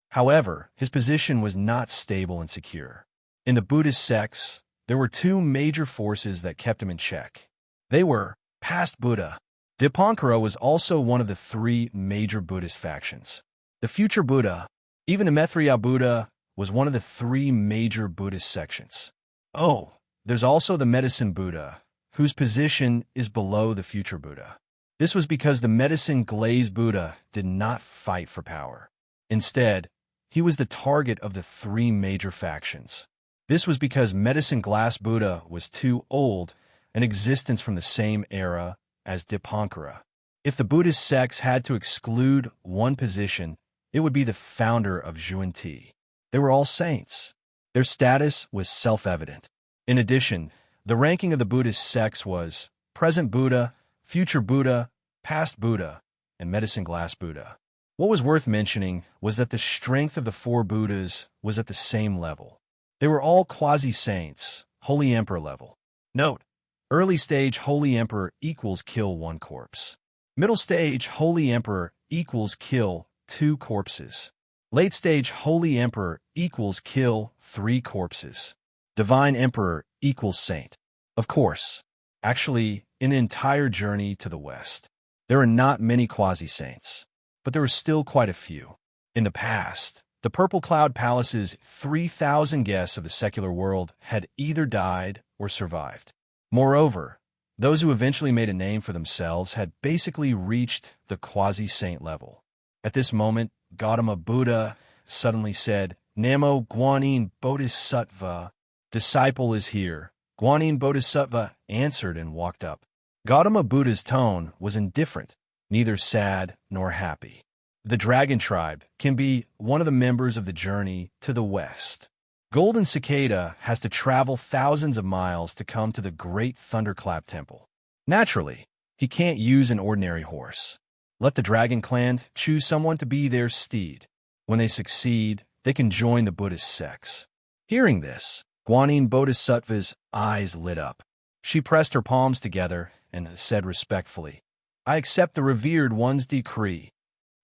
However, his position was not stable and secure. In the Buddhist sects, there were 2 major forces that kept him in check. They were past Buddha. Dipankara was also one of the 3 major Buddhist factions. The future Buddha, even the Maitreya Buddha, was one of the 3 major Buddhist sections. Oh, there's also the medicine Buddha, whose position is below the future Buddha. This was because the medicine glaze Buddha did not fight for power. Instead, he was the target of the 3 major factions. This was because medicine glass Buddha was too old, an existence from the same era as Dipankara. If the Buddhist sects had to exclude one position, it would be the founder of Zhuan-Ti. They were all saints. Their status was self-evident. In addition, the ranking of the Buddhist sects was present Buddha, future Buddha, past Buddha, and medicine glass Buddha. What was worth mentioning was that the strength of the 4 Buddhas was at the same level. They were all quasi-saints, Holy Emperor level. Note, early stage Holy Emperor equals kill 1 corpse. Middle stage Holy Emperor equals kill 2 corpses. Late stage Holy Emperor equals kill 3 corpses. Divine Emperor equals saint. Of course, actually, in an entire journey to the West, there are not many quasi-saints, but there were still quite a few. In the past, the Purple Cloud Palace's 3,000 guests of the secular world had either died or survived. Moreover, those who eventually made a name for themselves had basically reached the quasi-saint level. At this moment, Gautama Buddha suddenly said, "Namo Guanyin Bodhisattva, disciple is here." Guanyin Bodhisattva answered and walked up. Gautama Buddha's tone was indifferent, neither sad nor happy. The dragon tribe can be one of the members of the journey to the West. Golden Cicada has to travel thousands of miles to come to the Great Thunderclap Temple. Naturally, he can't use an ordinary horse. Let the dragon clan choose someone to be their steed. When they succeed, they can join the Buddhist sects. Hearing this, Guanyin Bodhisattva's eyes lit up. She pressed her palms together and said respectfully, "I accept the revered one's decree."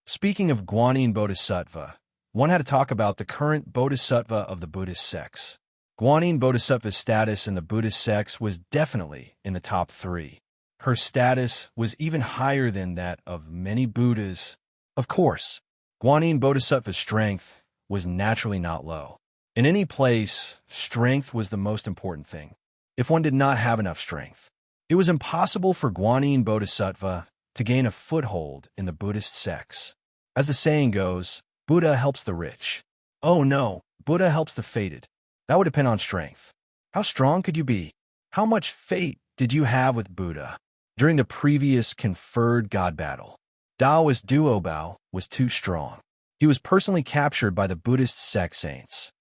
Speaking of Guanyin Bodhisattva, one had to talk about the current Bodhisattva of the Buddhist sects. Guanyin Bodhisattva's status in the Buddhist sects was definitely in the top 3. Her status was even higher than that of many Buddhas. Of course, Guanyin Bodhisattva's strength was naturally not low. In any place, strength was the most important thing. If one did not have enough strength, it was impossible for Guanyin Bodhisattva to gain a foothold in the Buddhist sects. As the saying goes, Buddha helps the rich. Oh no, Buddha helps the fated. That would depend on strength. How strong could you be? How much fate did you have with Buddha? During the previous conferred god battle, Taoist Duobao was too strong. He was personally captured by the Buddhist sect saints.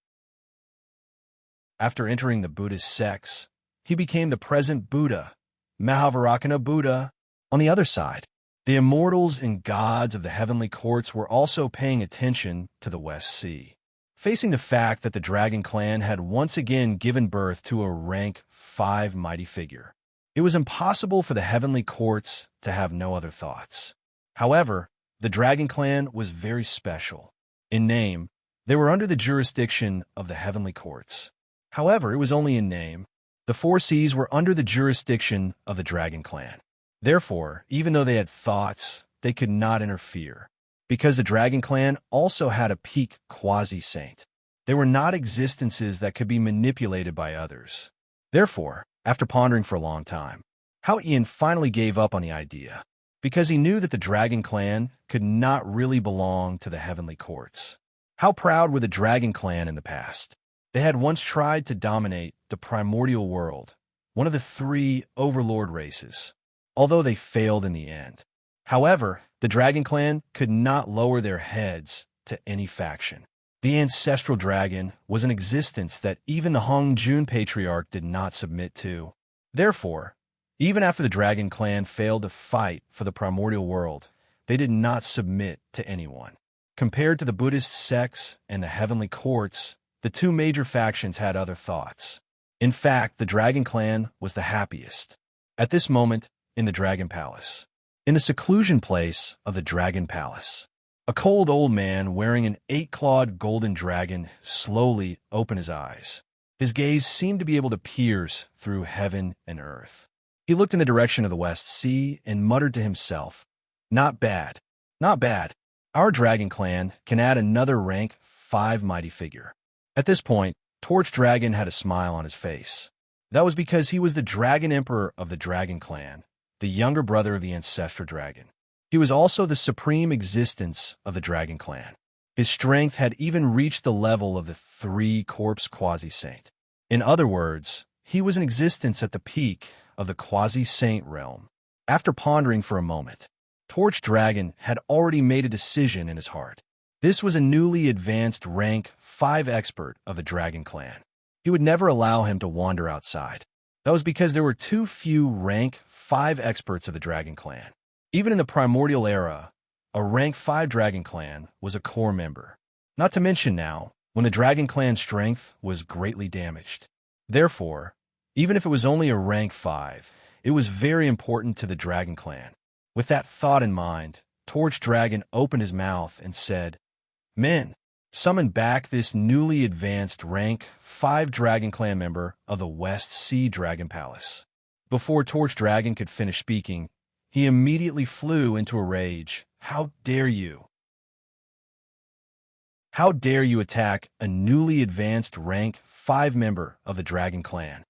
After entering the Buddhist sects, he became the present Buddha, Mahavarakana Buddha. On the other side, the immortals and gods of the heavenly courts were also paying attention to the West Sea. Facing the fact that the Dragon Clan had once again given birth to a rank 5 mighty figure, it was impossible for the heavenly courts to have no other thoughts. However, the Dragon Clan was very special. In name, they were under the jurisdiction of the heavenly courts. However, it was only in name. The Four Seas were under the jurisdiction of the Dragon Clan. Therefore, even though they had thoughts, they could not interfere. Because the Dragon Clan also had a peak quasi-saint. They were not existences that could be manipulated by others. Therefore, after pondering for a long time, how Ian finally gave up on the idea, because he knew that the Dragon Clan could not really belong to the heavenly courts. How proud were the Dragon Clan in the past? They had once tried to dominate the primordial world, one of the three overlord races, although they failed in the end. However, the Dragon Clan could not lower their heads to any faction. The ancestral dragon was an existence that even the Hongjun Patriarch did not submit to. Therefore, even after the Dragon Clan failed to fight for the primordial world, they did not submit to anyone. Compared to the Buddhist sects and the heavenly courts, the two major factions had other thoughts. In fact, the Dragon Clan was the happiest. At this moment, in the Dragon Palace. In the seclusion place of the Dragon Palace, a cold old man wearing an 8-clawed golden dragon slowly opened his eyes. His gaze seemed to be able to pierce through heaven and earth. He looked in the direction of the West Sea and muttered to himself, "Not bad, not bad. Our Dragon Clan can add another rank 5 mighty figure." At this point, Torch Dragon had a smile on his face. That was because he was the Dragon Emperor of the Dragon Clan, the younger brother of the ancestral dragon. He was also the supreme existence of the Dragon Clan. His strength had even reached the level of the 3-corpse quasi-saint. In other words, he was an existence at the peak of the quasi-saint realm. After pondering for a moment, Torch Dragon had already made a decision in his heart. This was a newly advanced rank 5 expert of the Dragon Clan. He would never allow him to wander outside. That was because there were too few rank 5 experts of the Dragon Clan. Even in the primordial era, a rank 5 Dragon Clan was a core member. Not to mention now, when the Dragon Clan's strength was greatly damaged. Therefore, even if it was only a rank 5, it was very important to the Dragon Clan. With that thought in mind, Torch Dragon opened his mouth and said, "Men, summon back this newly advanced rank 5 Dragon Clan member of the West Sea Dragon Palace." Before Torch Dragon could finish speaking, he immediately flew into a rage. "How dare you? How dare you attack a newly advanced rank 5 member of the Dragon Clan?"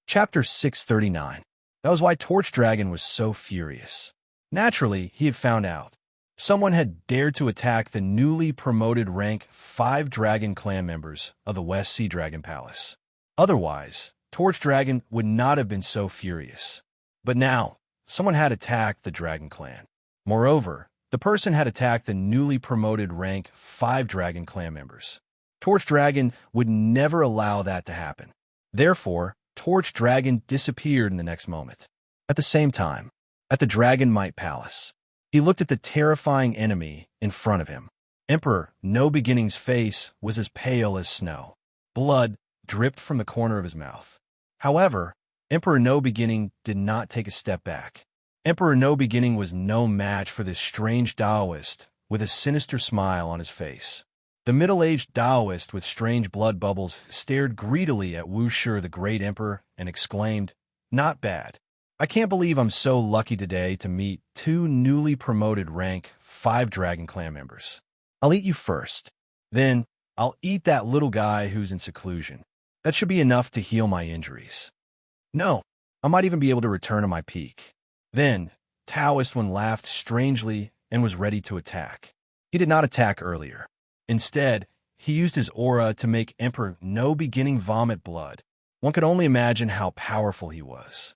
Chapter 639. That was why Torch Dragon was so furious. Naturally, he had found out. Someone had dared to attack the newly promoted rank 5 Dragon Clan members of the West Sea Dragon Palace. Otherwise, Torch Dragon would not have been so furious. But now, someone had attacked the Dragon Clan. Moreover, the person had attacked the newly promoted rank 5 Dragon Clan members. Torch Dragon would never allow that to happen. Therefore, Torch Dragon disappeared in the next moment. At the same time, at the Dragon Might Palace, he looked at the terrifying enemy in front of him. Emperor No Beginning's face was as pale as snow. Blood dripped from the corner of his mouth. However, Emperor No Beginning did not take a step back. Emperor No Beginning was no match for this strange Taoist with a sinister smile on his face. The middle-aged Taoist with strange blood bubbles stared greedily at Wu Shi the Great Emperor and exclaimed, "Not bad. I can't believe I'm so lucky today to meet 2 newly promoted rank 5 Dragon Clan members. I'll eat you first. Then, I'll eat that little guy who's in seclusion. That should be enough to heal my injuries. No, I might even be able to return to my peak." Then, Taoist One laughed strangely and was ready to attack. He did not attack earlier. Instead, he used his aura to make Emperor No Beginning vomit blood. One could only imagine how powerful he was.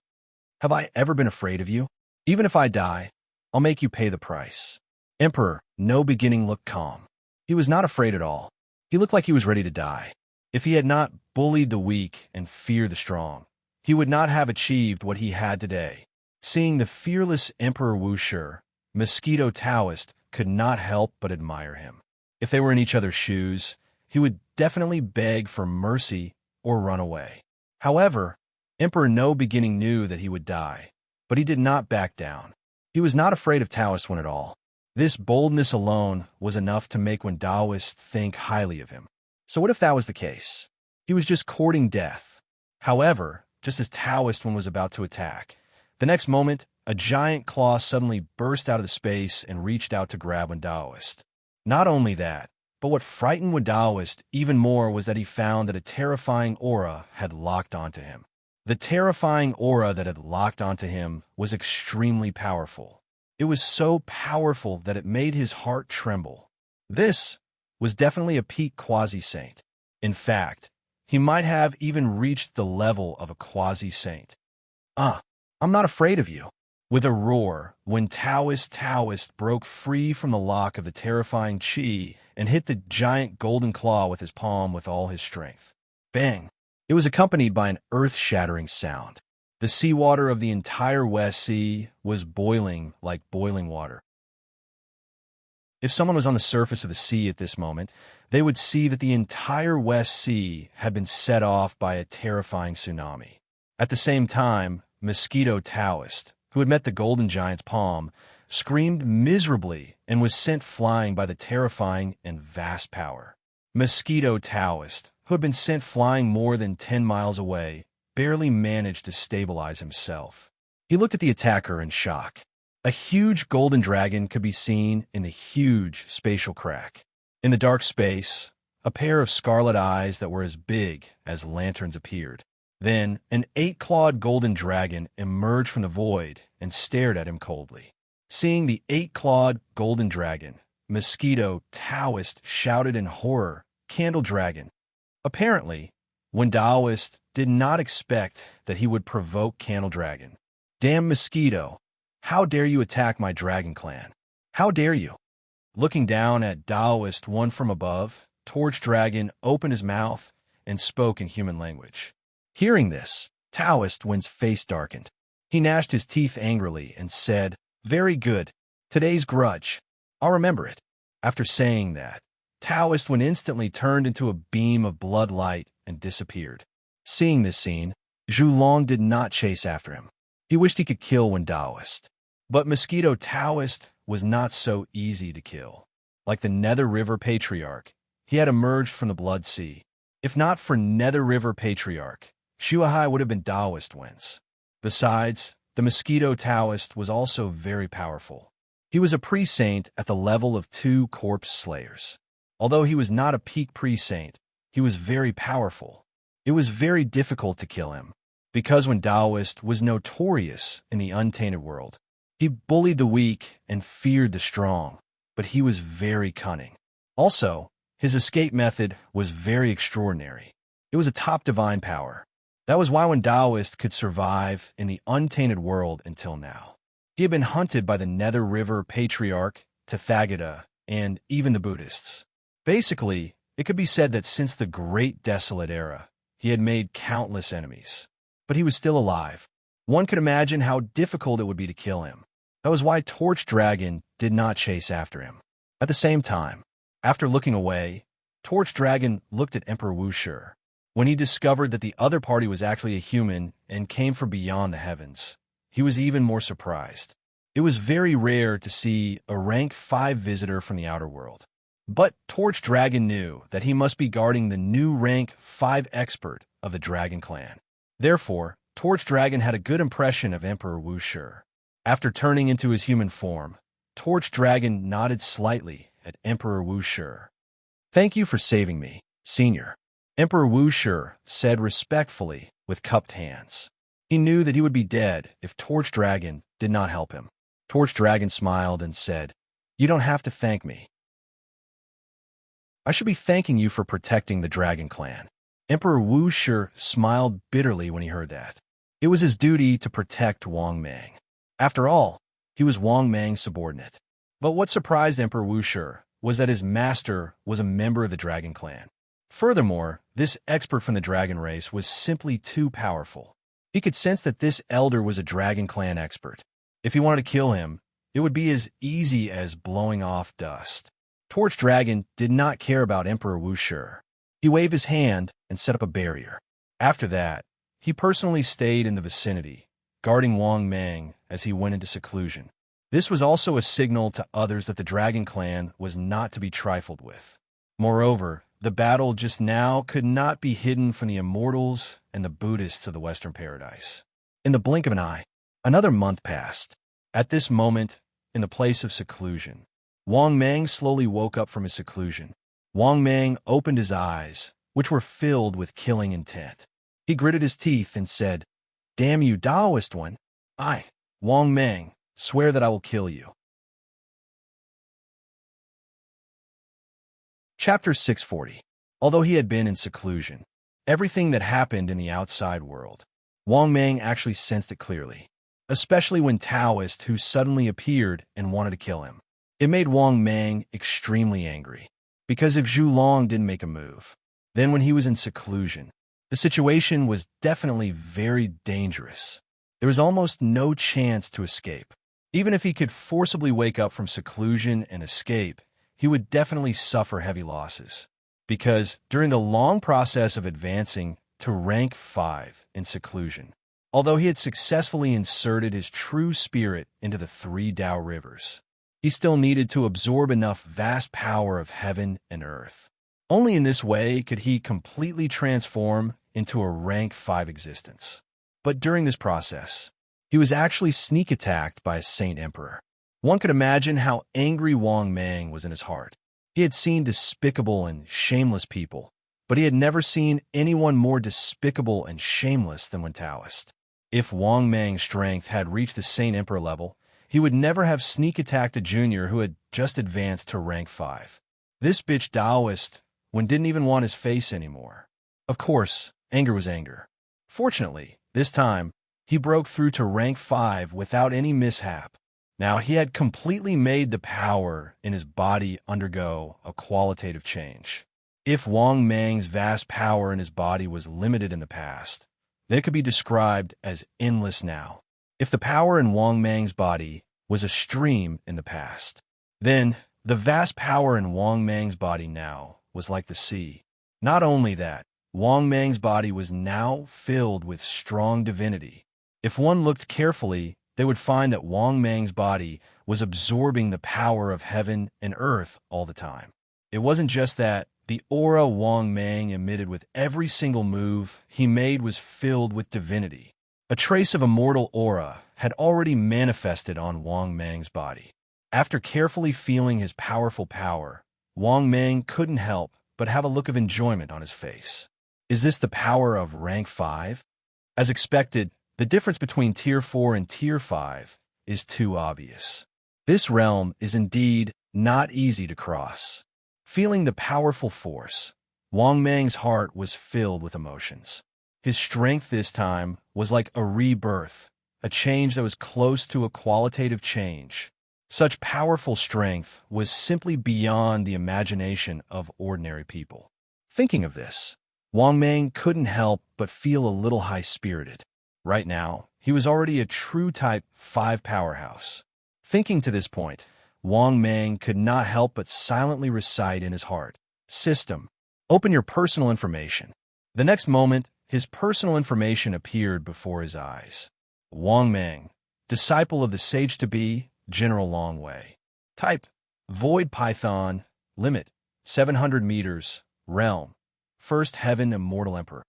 "Have I ever been afraid of you? Even if I die, I'll make you pay the price." Emperor No Beginning looked calm. He was not afraid at all. He looked like he was ready to die. If he had not bullied the weak and feared the strong, he would not have achieved what he had today. Seeing the fearless Emperor Wu Shi, Mosquito Taoist could not help but admire him. If they were in each other's shoes, he would definitely beg for mercy or run away. However, Emperor No Beginning knew that he would die, but he did not back down. He was not afraid of Taoist One at all. This boldness alone was enough to make one Taoist think highly of him. So what if that was the case? He was just courting death. However, just as Taoist One was about to attack, the next moment, a giant claw suddenly burst out of the space and reached out to grab one Taoist. Not only that, but what frightened one Taoist even more was that he found that a terrifying aura had locked onto him. The terrifying aura that had locked onto him was extremely powerful. It was so powerful that it made his heart tremble. This was definitely a peak quasi-saint. In fact, he might have even reached the level of a quasi-saint. I'm not afraid of you." With a roar, when Taoist broke free from the lock of the terrifying Qi and hit the giant golden claw with his palm with all his strength. Bang! It was accompanied by an earth-shattering sound. The seawater of the entire West Sea was boiling like boiling water. If someone was on the surface of the sea at this moment, they would see that the entire West Sea had been set off by a terrifying tsunami. At the same time, Mosquito Taoist, who had met the Golden Giant's palm, screamed miserably and was sent flying by the terrifying and vast power. Mosquito Taoist, who had been sent flying more than 10 miles away, barely managed to stabilize himself. He looked at the attacker in shock. A huge golden dragon could be seen in the huge spatial crack. In the dark space, a pair of scarlet eyes that were as big as lanterns appeared. Then, an 8-clawed golden dragon emerged from the void and stared at him coldly. Seeing the 8-clawed golden dragon, Mosquito Taoist shouted in horror, "Candle Dragon!" Apparently, when Taoist did not expect that he would provoke Candle Dragon. "Damn Mosquito! How dare you attack my dragon clan? How dare you?" Looking down at Taoist One from above, Torch Dragon opened his mouth and spoke in human language. Hearing this, Taoist One's face darkened. He gnashed his teeth angrily and said, "Very good. Today's grudge. I'll remember it." After saying that, Taoist One instantly turned into a beam of blood light and disappeared. Seeing this scene, Zhu Long did not chase after him. He wished he could kill one Taoist. But Mosquito Taoist was not so easy to kill. Like the Nether River Patriarch, he had emerged from the Blood Sea. If not for Nether River Patriarch, Shuahai would have been Taoist whence. Besides, the Mosquito Taoist was also very powerful. He was a pre-saint at the level of 2 corpse slayers. Although he was not a peak pre-saint, he was very powerful. It was very difficult to kill him, because when Taoist was notorious in the untainted world, he bullied the weak and feared the strong, but he was very cunning. Also, his escape method was very extraordinary. It was a top divine power. That was why one Taoist could survive in the untainted world until now. He had been hunted by the Nether River Patriarch, Tathagata, and even the Buddhists. Basically, it could be said that since the Great Desolate Era, he had made countless enemies. But he was still alive. One could imagine how difficult it would be to kill him. That was why Torch Dragon did not chase after him. At the same time, after looking away, Torch Dragon looked at Emperor Wushi. When he discovered that the other party was actually a human and came from beyond the heavens, he was even more surprised. It was very rare to see a rank 5 visitor from the outer world. But Torch Dragon knew that he must be guarding the new rank 5 expert of the Dragon Clan. Therefore, Torch Dragon had a good impression of Emperor Wushi. After turning into his human form, Torch Dragon nodded slightly at Emperor Wushi. "Thank you for saving me, Senior," Emperor Wushi said respectfully with cupped hands. He knew that he would be dead if Torch Dragon did not help him. Torch Dragon smiled and said, "You don't have to thank me. I should be thanking you for protecting the Dragon Clan." Emperor Wushi smiled bitterly when he heard that. It was his duty to protect Wang Mang. After all, he was Wang Mang's subordinate. But what surprised Emperor Wushi was that his master was a member of the Dragon Clan. Furthermore, this expert from the dragon race was simply too powerful. He could sense that this elder was a Dragon Clan expert. If he wanted to kill him, it would be as easy as blowing off dust. Torch Dragon did not care about Emperor Wushi. He waved his hand and set up a barrier. After that, he personally stayed in the vicinity, guarding Wang Mang as he went into seclusion. This was also a signal to others that the Dragon Clan was not to be trifled with. Moreover, the battle just now could not be hidden from the immortals and the Buddhists of the Western Paradise. In the blink of an eye, another month passed. At this moment, in the place of seclusion, Wang Mang slowly woke up from his seclusion. Wang Mang opened his eyes, which were filled with killing intent. He gritted his teeth and said, "Damn you, Taoist one! I, Wang Mang, swear that I will kill you." Chapter 640. Although he had been in seclusion, everything that happened in the outside world, Wang Mang actually sensed it clearly, especially when Taoist who suddenly appeared and wanted to kill him. It made Wang Mang extremely angry, because if Zhu Long didn't make a move, then when he was in seclusion, the situation was definitely very dangerous. There was almost no chance to escape. Even if he could forcibly wake up from seclusion and escape, he would definitely suffer heavy losses. Because during the long process of advancing to rank 5 in seclusion, although he had successfully inserted his true spirit into the 3 Tao rivers, he still needed to absorb enough vast power of heaven and earth. Only in this way could he completely transform into a rank 5 existence. But during this process, he was actually sneak attacked by a Saint Emperor. One could imagine how angry Wang Mang was in his heart. He had seen despicable and shameless people, but he had never seen anyone more despicable and shameless than when Taoist. If Wang Mang's strength had reached the Saint Emperor level, he would never have sneak attacked a junior who had just advanced to rank 5. This bitch Taoist didn't even want his face anymore. Of course, anger was anger. Fortunately, this time, he broke through to rank 5 without any mishap. Now, he had completely made the power in his body undergo a qualitative change. If Wang Mang's vast power in his body was limited in the past, then it could be described as endless now. If the power in Wang Mang's body was a stream in the past, then the vast power in Wang Mang's body now was like the sea. Not only that, Wang Mang's body was now filled with strong divinity. If one looked carefully, they would find that Wang Mang's body was absorbing the power of heaven and earth all the time. It wasn't just that. The aura Wang Mang emitted with every single move he made was filled with divinity. A trace of immortal aura had already manifested on Wang Mang's body. After carefully feeling his powerful power, Wang Mang couldn't help but have a look of enjoyment on his face. Is this the power of rank 5? As expected, the difference between Tier 4 and Tier 5 is too obvious. This realm is indeed not easy to cross. Feeling the powerful force, Wang Mang's heart was filled with emotions. His strength this time was like a rebirth, a change that was close to a qualitative change. Such powerful strength was simply beyond the imagination of ordinary people. Thinking of this, Wang Mang couldn't help but feel a little high-spirited. Right now, he was already a true Type 5 powerhouse. Thinking to this point, Wang Mang could not help but silently recite in his heart, "System, open your personal information." The next moment, his personal information appeared before his eyes. Wang Mang, disciple of the sage-to-be, General Long Wei. Type, Void Python, limit, 700 meters, realm, First Heaven Immortal Emperor.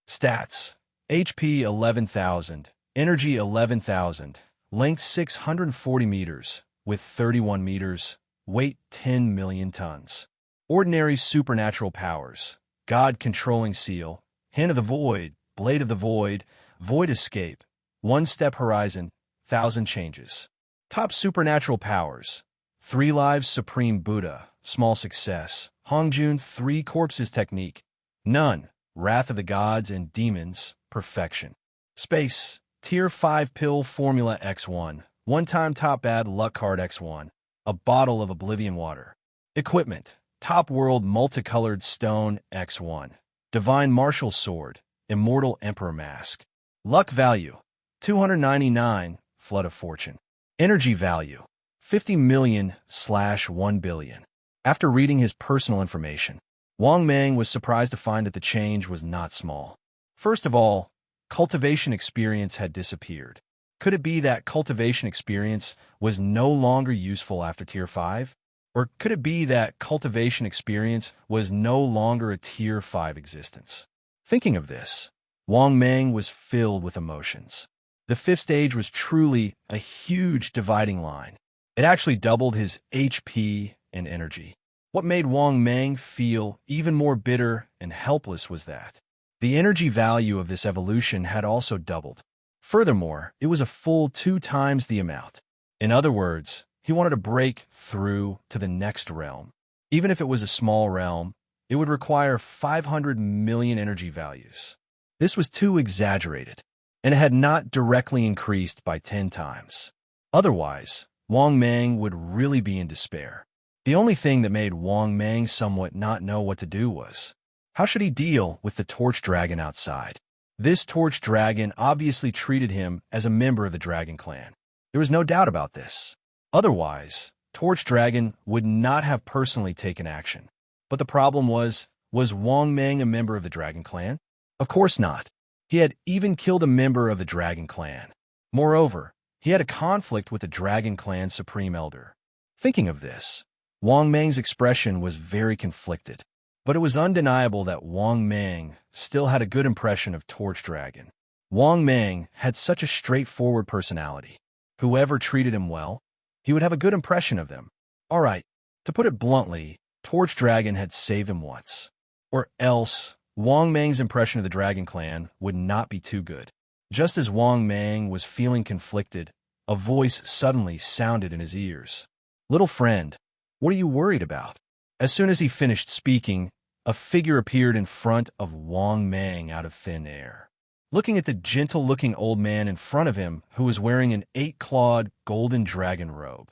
Stats, HP 11,000, energy 11,000, length 640 meters, width 31 meters, weight 10 million tons. Ordinary supernatural powers, God Controlling Seal, Hand of the Void, Blade of the Void, Void Escape, One Step Horizon, 1,000 changes. Top supernatural powers, 3 Lives Supreme Buddha, Small Success, Hongjun 3 Corpses Technique, None, Wrath of the Gods and Demons, Perfection. Space, Tier 5 Pill Formula X1, One-Time Top Bad Luck Card X1, a bottle of Oblivion Water. Equipment, Top World Multicolored Stone X1, Divine Martial Sword, Immortal Emperor Mask. Luck Value, 299, Flood of Fortune. Energy Value, 50 million/1 billion. After reading his personal information, Wang Mang was surprised to find that the change was not small. First of all, cultivation experience had disappeared. Could it be that cultivation experience was no longer useful after Tier 5? Or could it be that cultivation experience was no longer a Tier 5 existence? Thinking of this, Wang Meng was filled with emotions. The fifth stage was truly a huge dividing line. It actually doubled his HP and energy. What made Wang Meng feel even more bitter and helpless was that the energy value of this evolution had also doubled. Furthermore, it was a full 2 times the amount. In other words, he wanted to break through to the next realm. Even if it was a small realm, it would require 500 million energy values. This was too exaggerated, and it had not directly increased by 10 times. Otherwise, Wang Meng would really be in despair. The only thing that made Wang Meng somewhat not know what to do was, how should he deal with the torch dragon outside? This torch dragon obviously treated him as a member of the dragon clan. There was no doubt about this. Otherwise, Torch Dragon would not have personally taken action. But the problem was Wang Meng a member of the dragon clan? Of course not. He had even killed a member of the dragon clan. Moreover, he had a conflict with the dragon clan supreme elder. Thinking of this, Wang Meng's expression was very conflicted. But it was undeniable that Wang Meng still had a good impression of Torch Dragon. Wang Meng had such a straightforward personality. Whoever treated him well, he would have a good impression of them. All right, to put it bluntly, Torch Dragon had saved him once. Or else, Wang Meng's impression of the Dragon Clan would not be too good. Just as Wang Meng was feeling conflicted, a voice suddenly sounded in his ears. "Little friend, what are you worried about?" As soon as he finished speaking, a figure appeared in front of Wang Meng out of thin air. Looking at the gentle-looking old man in front of him who was wearing an 8-clawed golden dragon robe,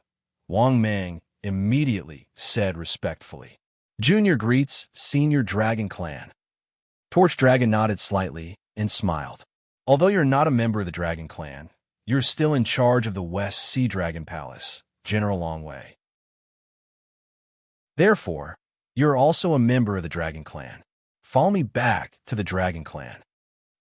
Wang Meng immediately said respectfully, "Junior greets Senior Dragon Clan." Torch Dragon nodded slightly and smiled. "Although you're not a member of the Dragon Clan, you're still in charge of the West Sea Dragon Palace, General Longwei. Therefore, you're also a member of the Dragon Clan. Follow me back to the Dragon Clan.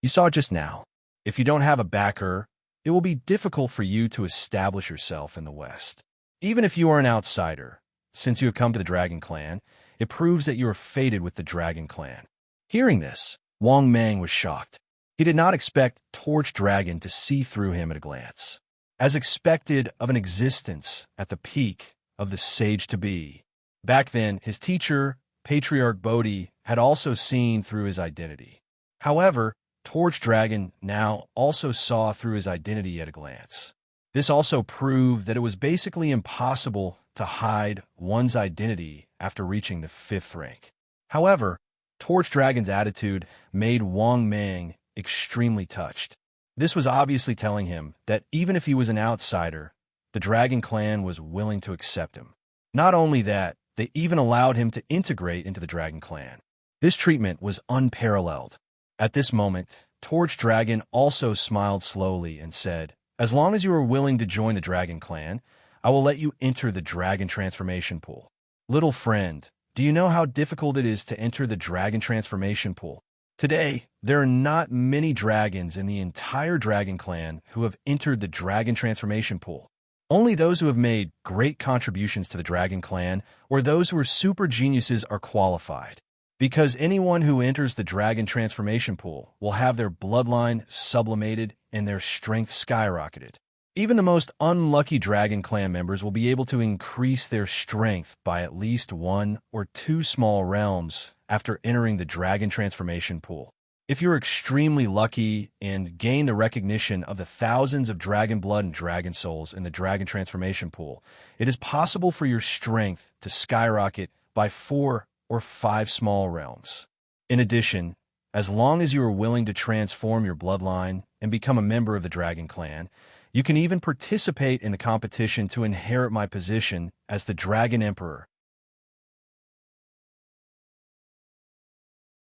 You saw just now. If you don't have a backer, it will be difficult for you to establish yourself in the West. Even if you are an outsider, since you have come to the Dragon Clan, it proves that you are fated with the Dragon Clan." Hearing this, Wang Meng was shocked. He did not expect Torch Dragon to see through him at a glance. As expected of an existence at the peak of the sage-to-be. Back then, his teacher, Patriarch Bodhi, had also seen through his identity. However, Torch Dragon now also saw through his identity at a glance. This also proved that it was basically impossible to hide one's identity after reaching the 5th rank. However, Torch Dragon's attitude made Wang Meng extremely touched. This was obviously telling him that even if he was an outsider, the Dragon Clan was willing to accept him. Not only that, they even allowed him to integrate into the Dragon Clan. This treatment was unparalleled. At this moment, Torch Dragon also smiled slowly and said, "As long as you are willing to join the Dragon Clan, I will let you enter the Dragon Transformation Pool." Little friend, do you know how difficult it is to enter the Dragon Transformation Pool? Today, there are not many dragons in the entire Dragon Clan who have entered the Dragon Transformation Pool. Only those who have made great contributions to the Dragon Clan or those who are super geniuses are qualified. Because anyone who enters the Dragon Transformation Pool will have their bloodline sublimated and their strength skyrocketed. Even the most unlucky Dragon Clan members will be able to increase their strength by at least 1 or 2 small realms after entering the Dragon Transformation Pool. If you're extremely lucky and gain the recognition of the thousands of dragon blood and dragon souls in the Dragon Transformation Pool, it is possible for your strength to skyrocket by 4 or 5 small realms. In addition, as long as you are willing to transform your bloodline and become a member of the Dragon Clan, you can even participate in the competition to inherit my position as the Dragon Emperor.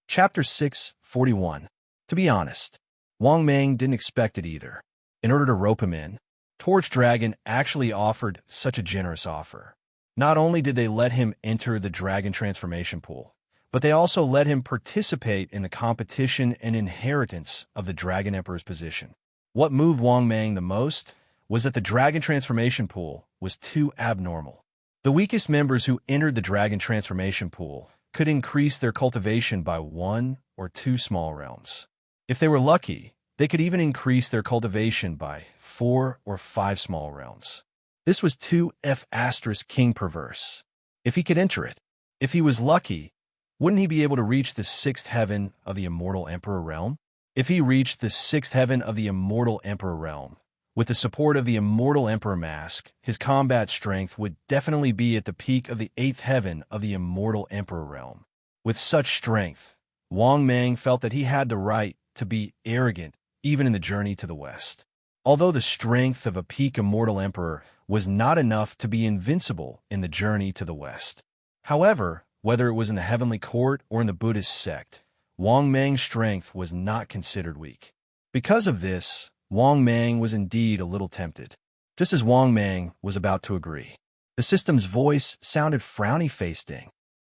Chapter 641. To be honest, Wang Meng didn't expect it either. In order to rope him in, Torch Dragon actually offered such a generous offer. Not only did they let him enter the Dragon Transformation Pool, but they also let him participate in the competition and inheritance of the Dragon Emperor's position. What moved Wang Mang the most was that the Dragon Transformation Pool was too abnormal. The weakest members who entered the Dragon Transformation Pool could increase their cultivation by 1 or 2 small realms. If they were lucky, they could even increase their cultivation by 4 or 5 small realms. This was 2F** king perverse. If he could enter it, if he was lucky, wouldn't he be able to reach the 6th heaven of the Immortal Emperor realm? If he reached the 6th heaven of the Immortal Emperor realm, with the support of the Immortal Emperor mask, his combat strength would definitely be at the peak of the 8th heaven of the Immortal Emperor realm. With such strength, Wang Mang felt that he had the right to be arrogant even in the journey to the west. Although the strength of a peak Immortal Emperor was not enough to be invincible in the journey to the west. However, whether it was in the Heavenly Court or in the Buddhist sect, Wang Mang's strength was not considered weak. Because of this, Wang Mang was indeed a little tempted. Just as Wang Mang was about to agree, the system's voice sounded frowny-faced,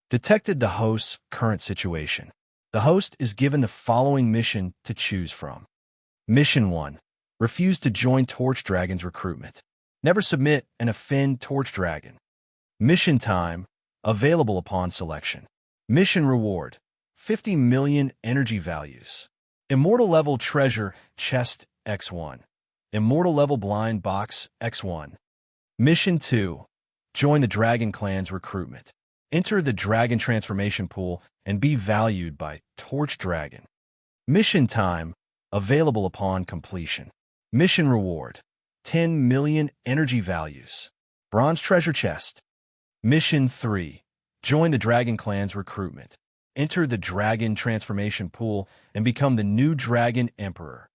detected the host's current situation. The host is given the following mission to choose from. Mission 1. Refuse to join Torch Dragon's recruitment. Never submit and offend Torch Dragon. Mission time. Available upon selection. Mission reward. 50 million energy values. Immortal level treasure chest X1. Immortal level blind box X1. Mission 2. Join the Dragon Clan's recruitment. Enter the Dragon Transformation Pool and be valued by Torch Dragon. Mission time. Available upon completion. Mission reward. 10 million energy values. Bronze treasure chest. Mission 3. Join the Dragon Clan's recruitment. Enter the Dragon Transformation Pool and become the new Dragon Emperor.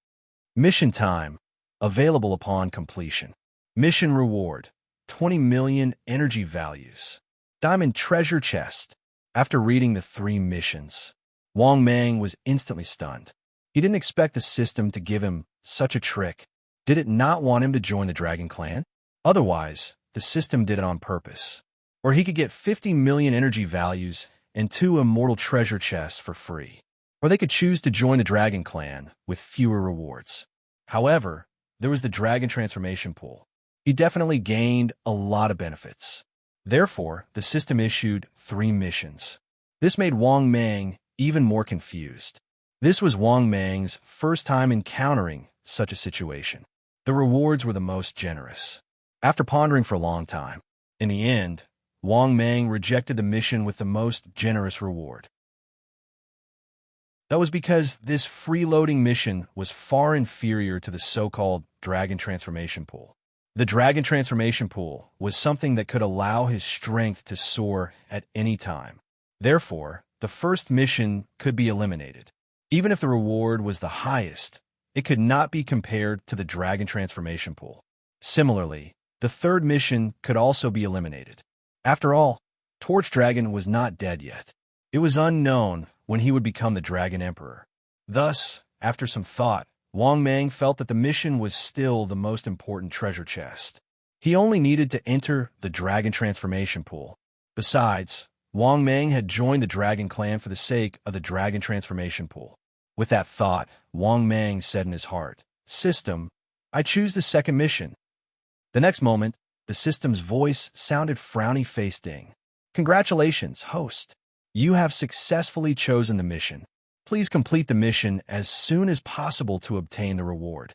Mission time. Available upon completion. Mission reward. 20 million energy values. Diamond treasure chest. After reading the 3 missions, Wang Mang was instantly stunned. He didn't expect the system to give him such a trick. Did it not want him to join the Dragon Clan? Otherwise, the system did it on purpose. Or he could get 50 million energy values and 2 immortal treasure chests for free. Or they could choose to join the Dragon Clan with fewer rewards. However, there was the Dragon Transformation Pool. He definitely gained a lot of benefits. Therefore, the system issued 3 missions. This made Wang Mang even more confused. This was Wang Mang's first time encountering such a situation. The rewards were the most generous. After pondering for a long time, in the end, Wang Mang rejected the mission with the most generous reward. That was because this freeloading mission was far inferior to the so-called Dragon Transformation Pool. The Dragon Transformation Pool was something that could allow his strength to soar at any time. Therefore, the first mission could be eliminated. Even if the reward was the highest, it could not be compared to the Dragon Transformation Pool. Similarly, the third mission could also be eliminated. After all, Torch Dragon was not dead yet. It was unknown when he would become the Dragon Emperor. Thus, after some thought, Wang Mang felt that the mission was still the most important treasure chest. He only needed to enter the Dragon Transformation Pool. Besides, Wang Mang had joined the Dragon Clan for the sake of the Dragon Transformation Pool. With that thought, Wang Mang said in his heart, "System, I choose the second mission." The next moment, the system's voice sounded frowny-faced. "Congratulations, host. You have successfully chosen the mission. Please complete the mission as soon as possible to obtain the reward."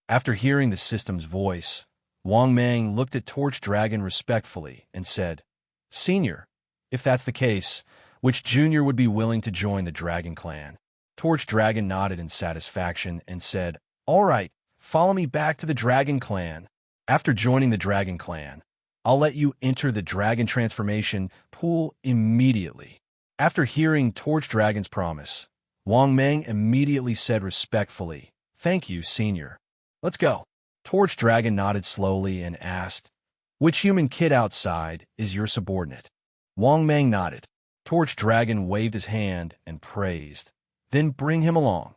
After hearing the system's voice, Wang Mang looked at Torch Dragon respectfully and said, "Senior, if that's the case, which junior would be willing to join the Dragon Clan?" Torch Dragon nodded in satisfaction and said, "All right, follow me back to the Dragon Clan. After joining the Dragon Clan, I'll let you enter the Dragon Transformation Pool immediately." After hearing Torch Dragon's promise, Wang Mang immediately said respectfully, "Thank you, Senior. Let's go." Torch Dragon nodded slowly and asked, "Which human kid outside is your subordinate?" Wang Mang nodded. Torch Dragon waved his hand and praised, "Then bring him along."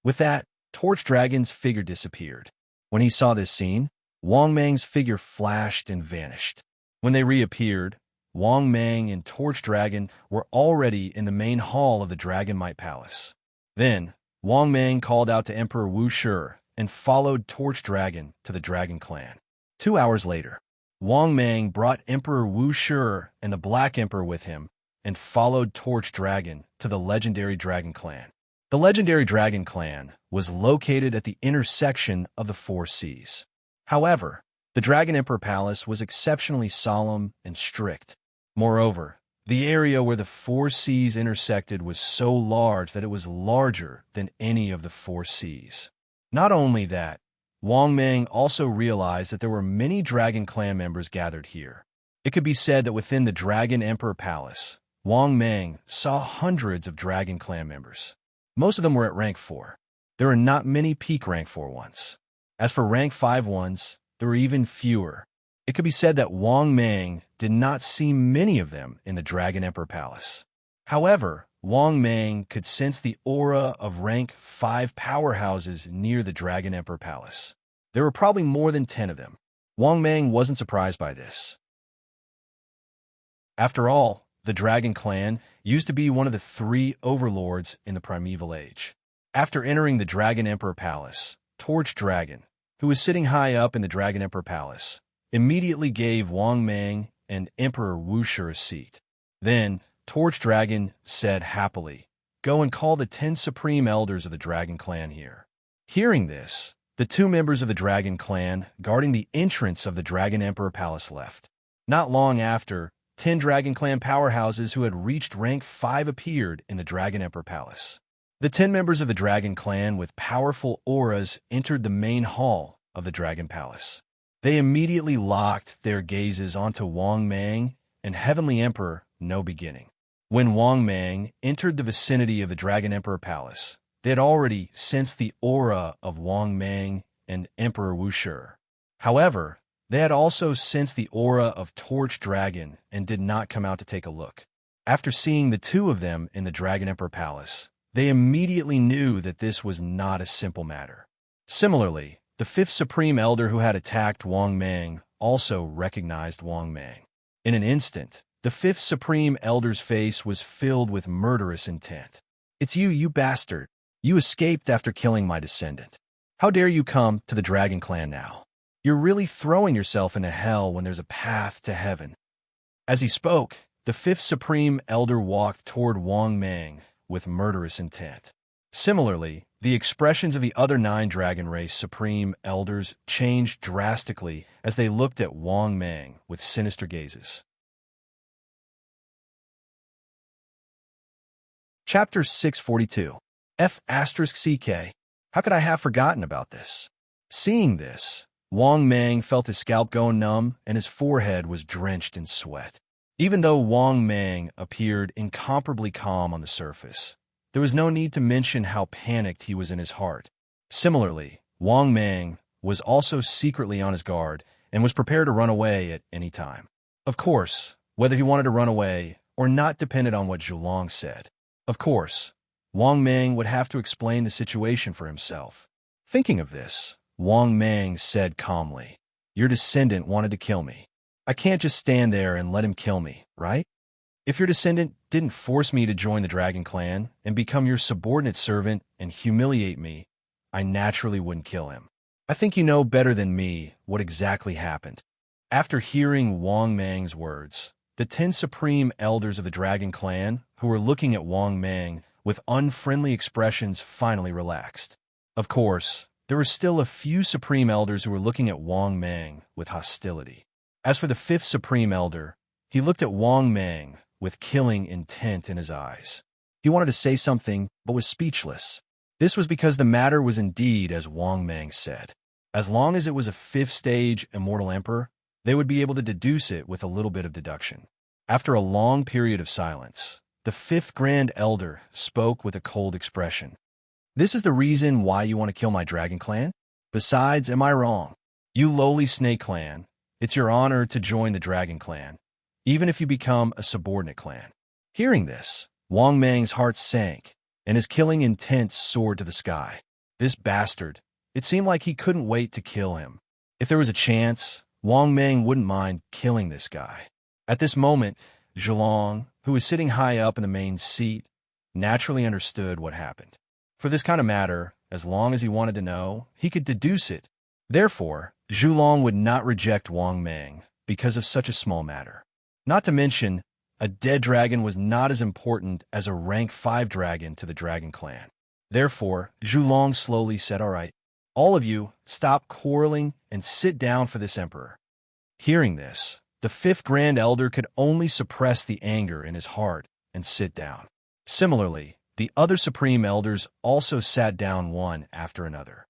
With that, Torch Dragon's figure disappeared. When he saw this scene, Wang Mang's figure flashed and vanished. When they reappeared, Wang Mang and Torch Dragon were already in the main hall of the Dragon Might Palace. Then, Wang Mang called out to Emperor Wu Shi and followed Torch Dragon to the Dragon Clan. 2 hours later, Wang Mang brought Emperor Wu Shi and the Black Emperor with him and followed Torch Dragon to the legendary Dragon Clan. The legendary Dragon Clan was located at the intersection of the four seas. However, the Dragon Emperor Palace was exceptionally solemn and strict. Moreover, the area where the four seas intersected was so large that it was larger than any of the four seas. Not only that, Wang Mang also realized that there were many Dragon Clan members gathered here. It could be said that within the Dragon Emperor Palace, Wang Mang saw hundreds of Dragon Clan members. Most of them were at rank 4. There were not many peak rank 4 ones. As for rank 5 ones, there were even fewer. It could be said that Wang Mang did not see many of them in the Dragon Emperor Palace. However, Wang Mang could sense the aura of rank 5 powerhouses near the Dragon Emperor Palace. There were probably more than 10 of them. Wang Mang wasn't surprised by this. After all, the Dragon Clan used to be one of the 3 overlords in the primeval age. After entering the Dragon Emperor Palace, Torch Dragon, who was sitting high up in the Dragon Emperor Palace, immediately gave Wang Mang and Emperor Wu Shi a seat. Then, Torch Dragon said happily, "Go and call the 10 supreme elders of the Dragon Clan here." Hearing this, the 2 members of the Dragon Clan guarding the entrance of the Dragon Emperor Palace left. Not long after, 10 Dragon Clan powerhouses who had reached rank 5 appeared in the Dragon Emperor Palace. The 10 members of the Dragon Clan with powerful auras entered the main hall of the Dragon Palace. They immediately locked their gazes onto Wang Mang and Heavenly Emperor No Beginning. When Wang Mang entered the vicinity of the Dragon Emperor Palace, they had already sensed the aura of Wang Mang and Emperor Wu Shi. However, they had also sensed the aura of Torch Dragon and did not come out to take a look. After seeing the 2 of them in the Dragon Emperor Palace, they immediately knew that this was not a simple matter. Similarly, the 5th Supreme Elder who had attacked Wang Mang also recognized Wang Mang. In an instant, the 5th Supreme Elder's face was filled with murderous intent. "It's you, you bastard. You escaped after killing my descendant. How dare you come to the Dragon Clan now? You're really throwing yourself into hell when there's a path to heaven." As he spoke, the 5th Supreme Elder walked toward Wang Mang with murderous intent. Similarly, the expressions of the other 9 Dragon Race Supreme Elders changed drastically as they looked at Wang Mang with sinister gazes. Chapter 642. F***CK. How could I have forgotten about this? Seeing this, Wang Mang felt his scalp go numb and his forehead was drenched in sweat. Even though Wang Mang appeared incomparably calm on the surface, there was no need to mention how panicked he was in his heart. Similarly, Wang Mang was also secretly on his guard and was prepared to run away at any time. Of course, whether he wanted to run away or not depended on what Zhulong said. Of course, Wang Mang would have to explain the situation for himself. Thinking of this, Wang Mang said calmly, "Your descendant wanted to kill me. I can't just stand there and let him kill me, right? If your descendant didn't force me to join the Dragon Clan and become your subordinate servant and humiliate me, I naturally wouldn't kill him. I think you know better than me what exactly happened." After hearing Wang Mang's words, the 10 Supreme Elders of the Dragon Clan, who were looking at Wang Mang with unfriendly expressions, finally relaxed. Of course, there were still a few Supreme Elders who were looking at Wang Mang with hostility. As for the 5th Supreme Elder, he looked at Wang Mang with killing intent in his eyes. He wanted to say something, but was speechless. This was because the matter was indeed as Wang Mang said. As long as it was a 5th stage Immortal Emperor, they would be able to deduce it with a little bit of deduction. After a long period of silence, the 5th Grand Elder spoke with a cold expression. "This is the reason why you want to kill my Dragon Clan? Besides, am I wrong? You lowly Snake Clan, it's your honor to join the Dragon Clan, even if you become a subordinate clan." Hearing this, Wang Mang's heart sank, and his killing intent soared to the sky. This bastard, it seemed like he couldn't wait to kill him. If there was a chance, Wang Mang wouldn't mind killing this guy. At this moment, Zhulong, who was sitting high up in the main seat, naturally understood what happened. For this kind of matter, as long as he wanted to know, he could deduce it. Therefore, Zhulong would not reject Wang Mang because of such a small matter. Not to mention, a dead dragon was not as important as a rank 5 dragon to the dragon clan. Therefore, Zhulong slowly said, "All right, all of you, stop quarreling and sit down for this emperor." Hearing this, the 5th Grand Elder could only suppress the anger in his heart and sit down. Similarly, the other Supreme Elders also sat down one after another.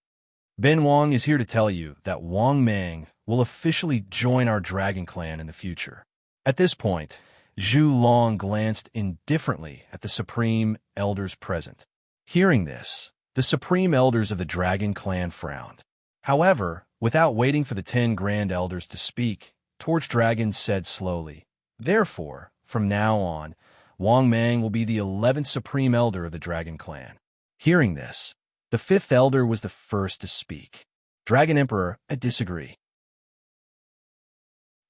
Ben Wang is here to tell you that Wang Mang will officially join our dragon clan in the future. At this point, Zhu Long glanced indifferently at the Supreme Elders present. Hearing this, the Supreme Elders of the Dragon Clan frowned. However, without waiting for the 10 Grand Elders to speak, Torch Dragon said slowly, "Therefore, from now on, Wang Mang will be the 11th Supreme Elder of the Dragon Clan." Hearing this, the 5th Elder was the first to speak. "Dragon Emperor, I disagree.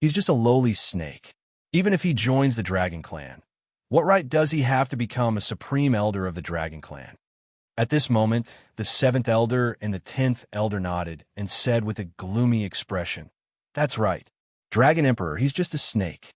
He's just a lowly snake. Even if he joins the Dragon Clan, what right does he have to become a Supreme Elder of the Dragon Clan?" At this moment, the 7th Elder and the 10th Elder nodded and said with a gloomy expression, "That's right. Dragon Emperor, he's just a snake.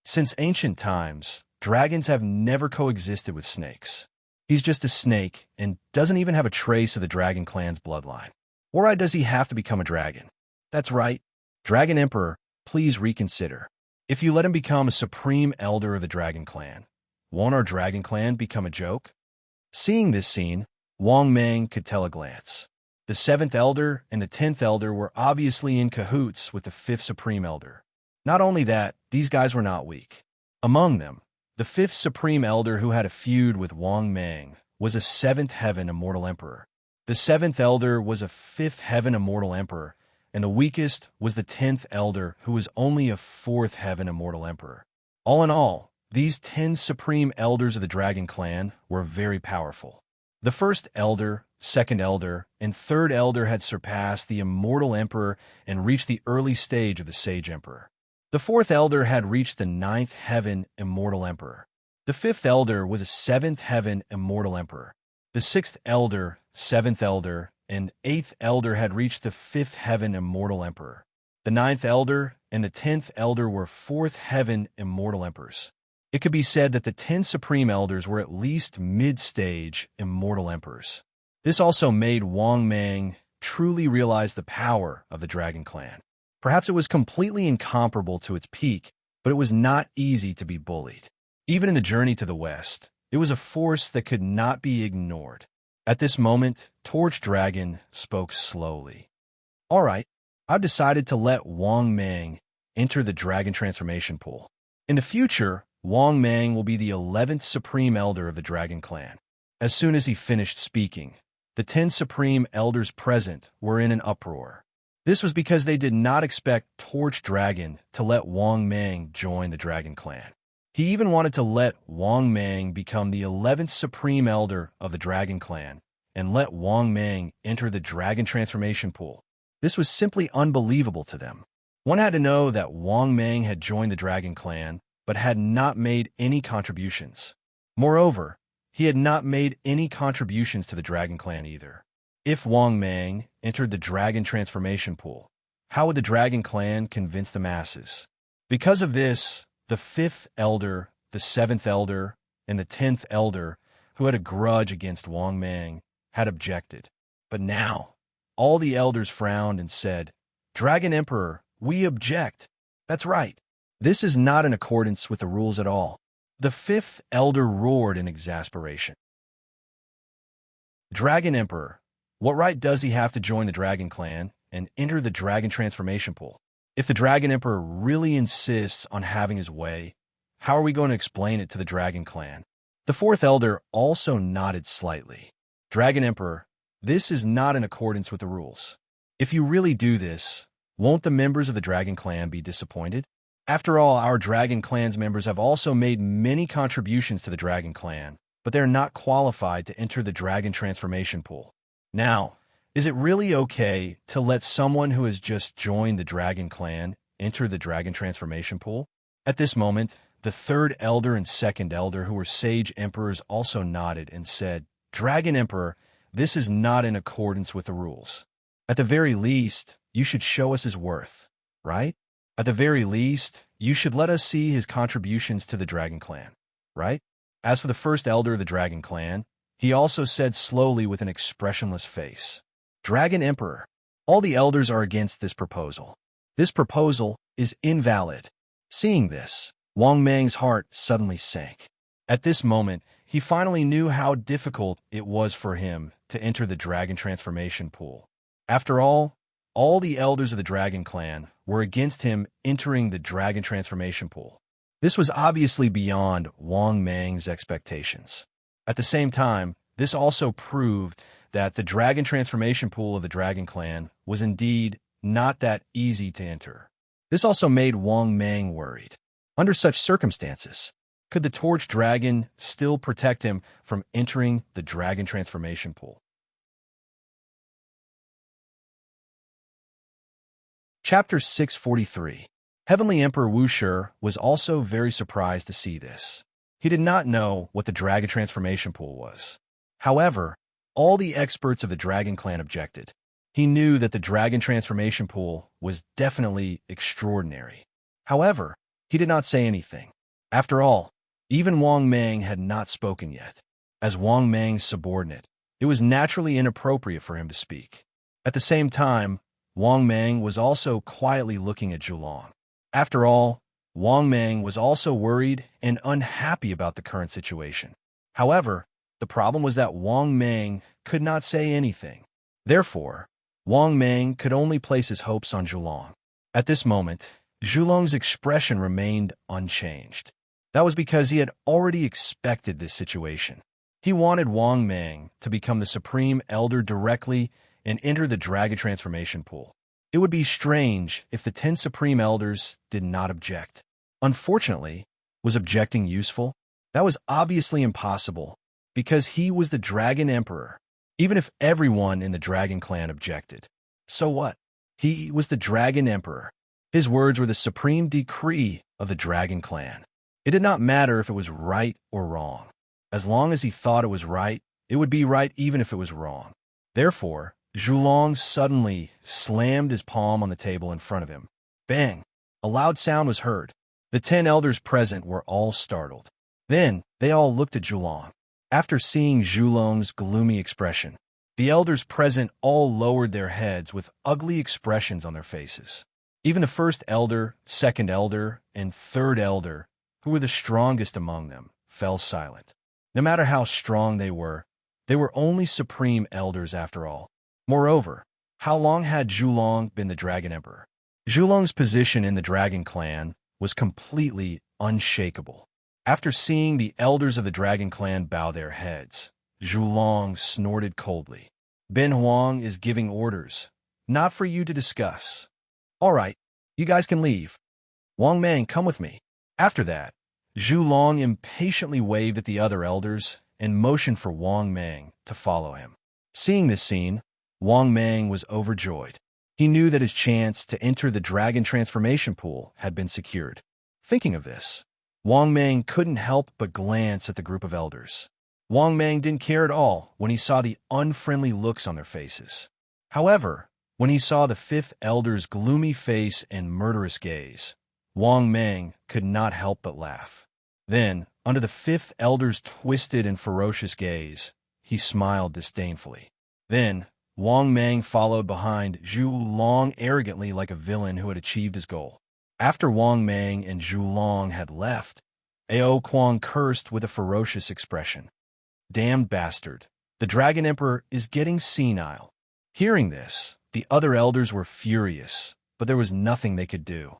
Since ancient times, dragons have never coexisted with snakes. He's just a snake and doesn't even have a trace of the Dragon Clan's bloodline. What right does he have to become a dragon? That's right. Dragon Emperor, please reconsider. If you let him become a Supreme Elder of the Dragon Clan, won't our Dragon Clan become a joke?" Seeing this scene, Wang Mang could tell a glance. The 7th Elder and the 10th Elder were obviously in cahoots with the 5th Supreme Elder. Not only that, these guys were not weak. Among them, the 5th Supreme Elder who had a feud with Wang Mang was a 7th Heaven Immortal Emperor. The 7th Elder was a 5th Heaven Immortal Emperor, and the weakest was the 10th Elder who was only a 4th Heaven Immortal Emperor. All in all, these 10 Supreme Elders of the Dragon Clan were very powerful. The 1st Elder, 2nd Elder, and 3rd Elder had surpassed the Immortal Emperor and reached the early stage of the Sage Emperor. The 4th Elder had reached the 9th Heaven Immortal Emperor. The 5th Elder was a 7th Heaven Immortal Emperor. The 6th Elder, 7th Elder, and 8th Elder had reached the 5th Heaven Immortal Emperor. The 9th Elder and the 10th Elder were 4th Heaven Immortal Emperors. It could be said that the 10 Supreme Elders were at least mid-stage Immortal Emperors. This also made Wang Mang truly realize the power of the Dragon Clan. Perhaps it was completely incomparable to its peak, but it was not easy to be bullied. Even in the journey to the west, it was a force that could not be ignored. At this moment, Torch Dragon spoke slowly. "All right, I've decided to let Wang Mang enter the Dragon Transformation Pool. In the future, Wang Mang will be the 11th Supreme Elder of the Dragon Clan." As soon as he finished speaking, the 10 Supreme Elders present were in an uproar. This was because they did not expect Torch Dragon to let Wang Mang join the Dragon Clan. He even wanted to let Wang Mang become the 11th Supreme Elder of the Dragon Clan and let Wang Mang enter the Dragon Transformation Pool. This was simply unbelievable to them. One had to know that Wang Mang had joined the Dragon Clan but had not made any contributions. Moreover, he had not made any contributions to the Dragon Clan either. If Wang Mang entered the Dragon Transformation Pool, how would the Dragon Clan convince the masses? Because of this, the 5th Elder, the 7th Elder, and the 10th Elder, who had a grudge against Wang Mang, had objected. But now, all the Elders frowned and said, "Dragon Emperor, we object. That's right. This is not in accordance with the rules at all." The 5th Elder roared in exasperation. "Dragon Emperor, what right does he have to join the Dragon Clan and enter the Dragon Transformation Pool? If the Dragon Emperor really insists on having his way, how are we going to explain it to the Dragon Clan?" The 4th Elder also nodded slightly. "Dragon Emperor, this is not in accordance with the rules. If you really do this, won't the members of the Dragon Clan be disappointed? After all, our Dragon Clan's members have also made many contributions to the Dragon Clan, but they're not qualified to enter the Dragon Transformation Pool. Now, is it really okay to let someone who has just joined the Dragon Clan enter the Dragon Transformation Pool? At this moment, the third elder and second elder, who were sage emperors, also nodded and said, "Dragon Emperor, this is not in accordance with the rules. At the very least, you should show us his worth, right? At the very least, you should let us see his contributions to the Dragon Clan, right?" As for the first elder of the Dragon Clan, he also said slowly with an expressionless face, "Dragon Emperor, all the elders are against this proposal. This proposal is invalid." Seeing this, Wang Mang's heart suddenly sank. At this moment, he finally knew how difficult it was for him to enter the Dragon Transformation Pool. After all the elders of the Dragon Clan were against him entering the Dragon Transformation Pool. This was obviously beyond Wang Mang's expectations. At the same time, this also proved that the Dragon Transformation Pool of the Dragon Clan was indeed not that easy to enter. This also made Wang Mang worried. Under such circumstances, could the Torch Dragon still protect him from entering the Dragon Transformation Pool? Chapter 643. Heavenly Emperor Wushi was also very surprised to see this. He did not know what the Dragon Transformation Pool was. However, all the experts of the Dragon Clan objected. He knew that the Dragon Transformation Pool was definitely extraordinary. However, he did not say anything. After all, even Wang Mang had not spoken yet. As Wang Mang's subordinate, it was naturally inappropriate for him to speak. At the same time, Wang Mang was also quietly looking at Zhulong. After all, Wang Mang was also worried and unhappy about the current situation. However, the problem was that Wang Mang could not say anything. Therefore, Wang Mang could only place his hopes on Zhulong. At this moment, Zhulong's expression remained unchanged. That was because he had already expected this situation. He wanted Wang Mang to become the Supreme Elder directly and enter the Dragon Transformation Pool. It would be strange if the 10 Supreme Elders did not object. Unfortunately, was objecting useful? That was obviously impossible, because he was the Dragon Emperor, even if everyone in the Dragon Clan objected. So what? He was the Dragon Emperor. His words were the supreme decree of the Dragon Clan. It did not matter if it was right or wrong. As long as he thought it was right, it would be right even if it was wrong. Therefore, Zhulong suddenly slammed his palm on the table in front of him. Bang! A loud sound was heard. The 10 elders present were all startled. Then, they all looked at Zhulong. After seeing Zhulong's gloomy expression, the elders present all lowered their heads with ugly expressions on their faces. Even the first elder, second elder, and third elder, who were the strongest among them, fell silent. No matter how strong they were only supreme elders after all. Moreover, how long had Zhulong been the Dragon Emperor? Zhulong's position in the Dragon Clan was completely unshakable. After seeing the elders of the Dragon Clan bow their heads, Zhulong snorted coldly. Ben Huang is giving orders, not for you to discuss. All right, you guys can leave. Wang Mang, come with me. After that, Zhulong impatiently waved at the other elders and motioned for Wang Mang to follow him. Seeing this scene, Wang Mang was overjoyed. He knew that his chance to enter the Dragon Transformation Pool had been secured. Thinking of this, Wang Mang couldn't help but glance at the group of elders. Wang Mang didn't care at all when he saw the unfriendly looks on their faces. However, when he saw the fifth elder's gloomy face and murderous gaze, Wang Mang could not help but laugh. Then, under the fifth elder's twisted and ferocious gaze, he smiled disdainfully. Then, Wang Mang followed behind Zhulong arrogantly like a villain who had achieved his goal. After Wang Mang and Zhulong had left, Ao Kuang cursed with a ferocious expression. Damned bastard, the Dragon Emperor is getting senile. Hearing this, the other elders were furious, but there was nothing they could do.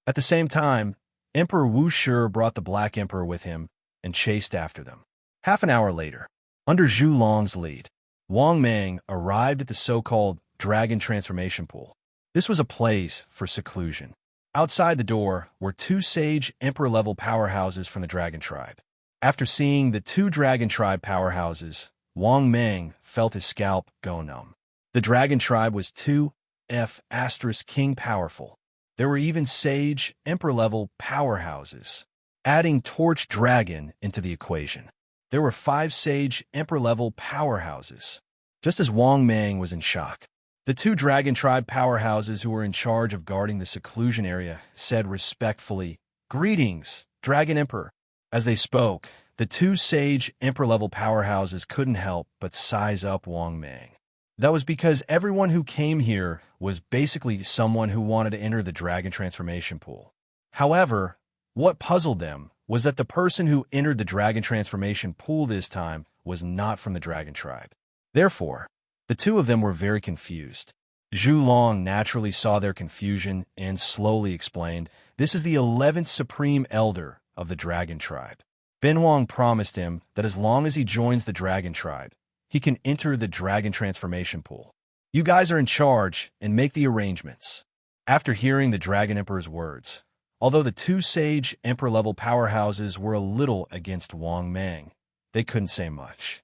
At the same time, Emperor Wushi brought the Black Emperor with him and chased after them. Half an hour later, under Zhulong's lead, Wang Mang arrived at the so-called Dragon Transformation Pool. This was a place for seclusion. Outside the door were 2 sage emperor-level powerhouses from the Dragon Tribe. After seeing the 2 Dragon Tribe powerhouses, Wang Mang felt his scalp go numb. The Dragon Tribe was 2F** king powerful. There were even Sage, Emperor-level powerhouses. Adding Torch Dragon into the equation, there were 5 Sage, Emperor-level powerhouses. Just as Wang Mang was in shock, the 2 Dragon Tribe powerhouses who were in charge of guarding the seclusion area said respectfully, "Greetings, Dragon Emperor." As they spoke, the 2 Sage, Emperor-level powerhouses couldn't help but size up Wang Mang. That was because everyone who came here was basically someone who wanted to enter the Dragon Transformation Pool. However, what puzzled them was that the person who entered the Dragon Transformation Pool this time was not from the Dragon Tribe. Therefore, the 2 of them were very confused. Zhu Long naturally saw their confusion and slowly explained, "This is the 11th Supreme Elder of the Dragon Tribe." Ben Wang promised him that as long as he joins the Dragon Tribe, he can enter the Dragon Transformation Pool. "You guys are in charge and make the arrangements." After hearing the Dragon Emperor's words, although the 2 Sage Emperor-level powerhouses were a little against Wang Mang, they couldn't say much.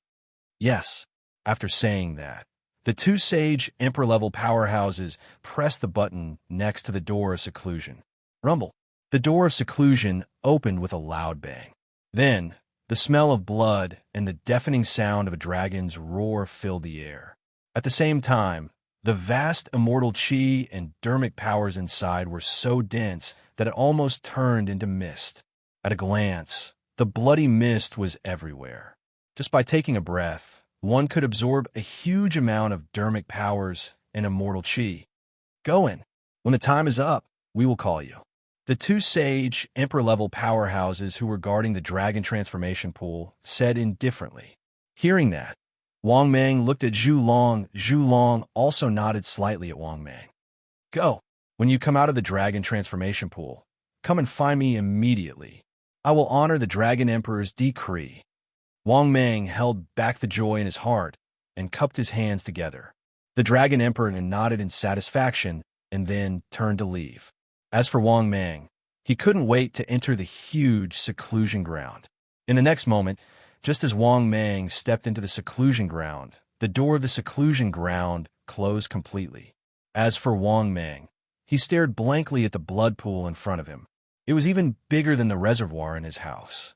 Yes, after saying that, the 2 Sage Emperor-level powerhouses pressed the button next to the door of seclusion. Rumble. The door of seclusion opened with a loud bang. Then, the smell of blood and the deafening sound of a dragon's roar filled the air. At the same time, the vast immortal chi and dermic powers inside were so dense that it almost turned into mist. At a glance, the bloody mist was everywhere. Just by taking a breath, one could absorb a huge amount of dermic powers and immortal chi. "Go in. When the time is up, we will call you." The 2 Sage, Emperor-level powerhouses who were guarding the Dragon Transformation Pool said indifferently. Hearing that, Wang Mang looked at Zhu Long. Zhu Long also nodded slightly at Wang Mang. "Go. When you come out of the Dragon Transformation Pool, come and find me immediately. I will honor the Dragon Emperor's decree." Wang Mang held back the joy in his heart and cupped his hands together. The Dragon Emperor nodded in satisfaction and then turned to leave. As for Wang Mang, he couldn't wait to enter the huge seclusion ground. In the next moment, just as Wang Mang stepped into the seclusion ground, the door of the seclusion ground closed completely. As for Wang Mang, he stared blankly at the blood pool in front of him. It was even bigger than the reservoir in his house.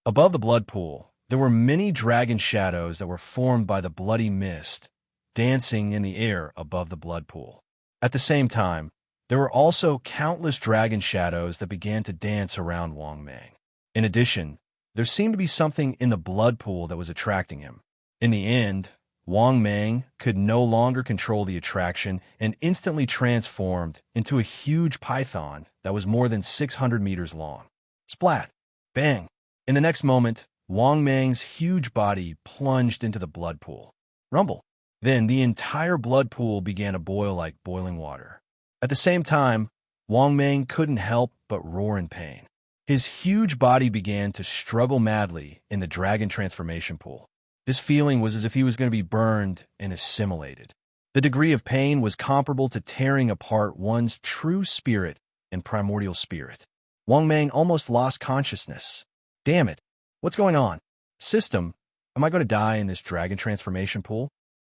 Above the blood pool, there were many dragon shadows that were formed by the bloody mist, dancing in the air above the blood pool. At the same time, there were also countless dragon shadows that began to dance around Wang Mang. In addition, there seemed to be something in the blood pool that was attracting him. In the end, Wang Mang could no longer control the attraction and instantly transformed into a huge python that was more than 600 meters long. Splat! Bang! In the next moment, Wang Mang's huge body plunged into the blood pool. Rumble! Then the entire blood pool began to boil like boiling water. At the same time, Wang Mang couldn't help but roar in pain. His huge body began to struggle madly in the Dragon Transformation Pool. This feeling was as if he was going to be burned and assimilated. The degree of pain was comparable to tearing apart one's true spirit and primordial spirit. Wang Mang almost lost consciousness. Damn it! What's going on? System, am I going to die in this Dragon Transformation Pool?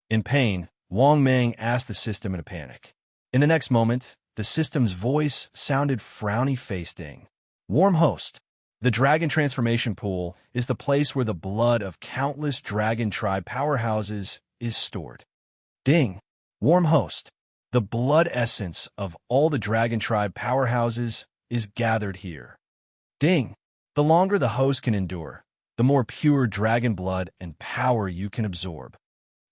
In pain, Wang Mang asked the system in a panic. In the next moment, the system's voice sounded frowny-faced. Warm host. The Dragon Transformation Pool is the place where the blood of countless Dragon Tribe powerhouses is stored. Ding. Warm host. The blood essence of all the Dragon Tribe powerhouses is gathered here. Ding. The longer the host can endure, the more pure dragon blood and power you can absorb.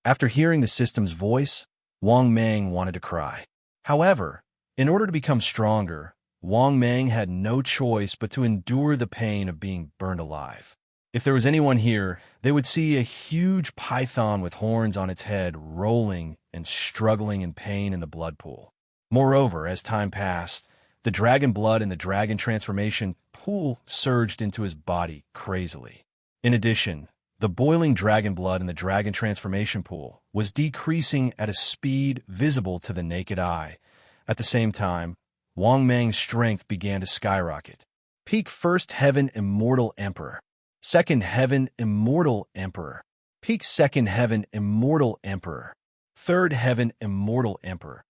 After hearing the system's voice, Wang Mang wanted to cry. However, in order to become stronger, Wang Mang had no choice but to endure the pain of being burned alive. If there was anyone here, they would see a huge python with horns on its head rolling and struggling in pain in the blood pool. Moreover, as time passed, the dragon blood in the Dragon Transformation Pool surged into his body crazily. In addition, the boiling dragon blood in the Dragon Transformation Pool was decreasing at a speed visible to the naked eye. At the same time, Wang Mang's strength began to skyrocket. Peak First Heaven Immortal Emperor. Second Heaven Immortal Emperor. Peak Second Heaven Immortal Emperor. Third Heaven Immortal Emperor.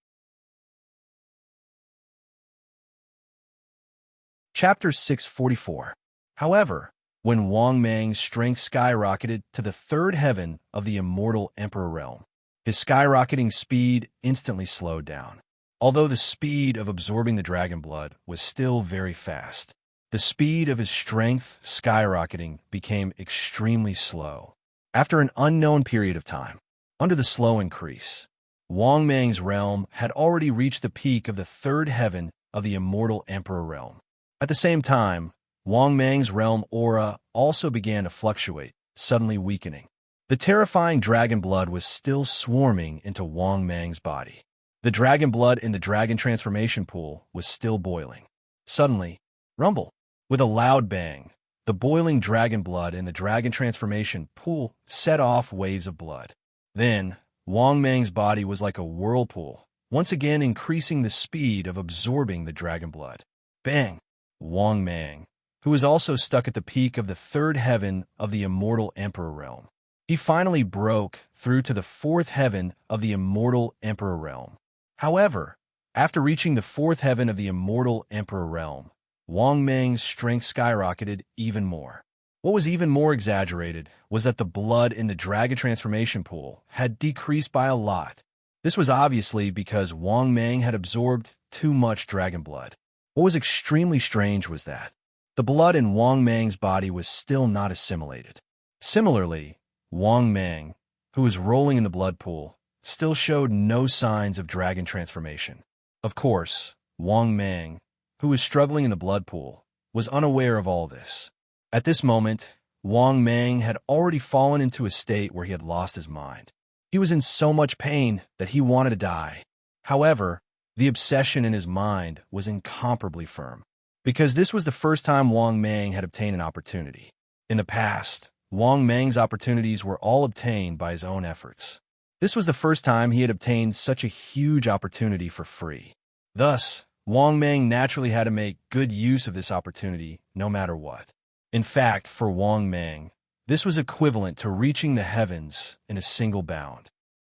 Chapter 644. However, when Wang Mang's strength skyrocketed to the third heaven of the immortal Emperor realm, his skyrocketing speed instantly slowed down. Although the speed of absorbing the dragon blood was still very fast, the speed of his strength skyrocketing became extremely slow. After an unknown period of time, under the slow increase, Wang Mang's realm had already reached the peak of the third heaven of the immortal Emperor realm. At the same time, Wang Mang's realm aura also began to fluctuate, suddenly weakening. The terrifying dragon blood was still swarming into Wang Mang's body. The dragon blood in the dragon transformation pool was still boiling. Suddenly, rumble. With a loud bang, the boiling dragon blood in the dragon transformation pool set off waves of blood. Then, Wang Mang's body was like a whirlpool, once again increasing the speed of absorbing the dragon blood. Bang! Wang Mang, who was also stuck at the peak of the third heaven of the immortal Emperor realm. He finally broke through to the fourth heaven of the immortal Emperor realm. However, after reaching the fourth heaven of the immortal Emperor realm, Wang Mang's strength skyrocketed even more. What was even more exaggerated was that the blood in the dragon transformation pool had decreased by a lot. This was obviously because Wang Mang had absorbed too much dragon blood. What was extremely strange was that the blood in Wang Mang's body was still not assimilated. Similarly, Wang Mang, who was rolling in the blood pool, still showed no signs of dragon transformation. Of course, Wang Mang, who was struggling in the blood pool, was unaware of all this. At this moment, Wang Mang had already fallen into a state where he had lost his mind. He was in so much pain that he wanted to die. However, the obsession in his mind was incomparably firm, because this was the first time Wang Mang had obtained an opportunity. In the past, Wang Mang's opportunities were all obtained by his own efforts. This was the first time he had obtained such a huge opportunity for free. Thus, Wang Mang naturally had to make good use of this opportunity no matter what. In fact, for Wang Mang, this was equivalent to reaching the heavens in a single bound.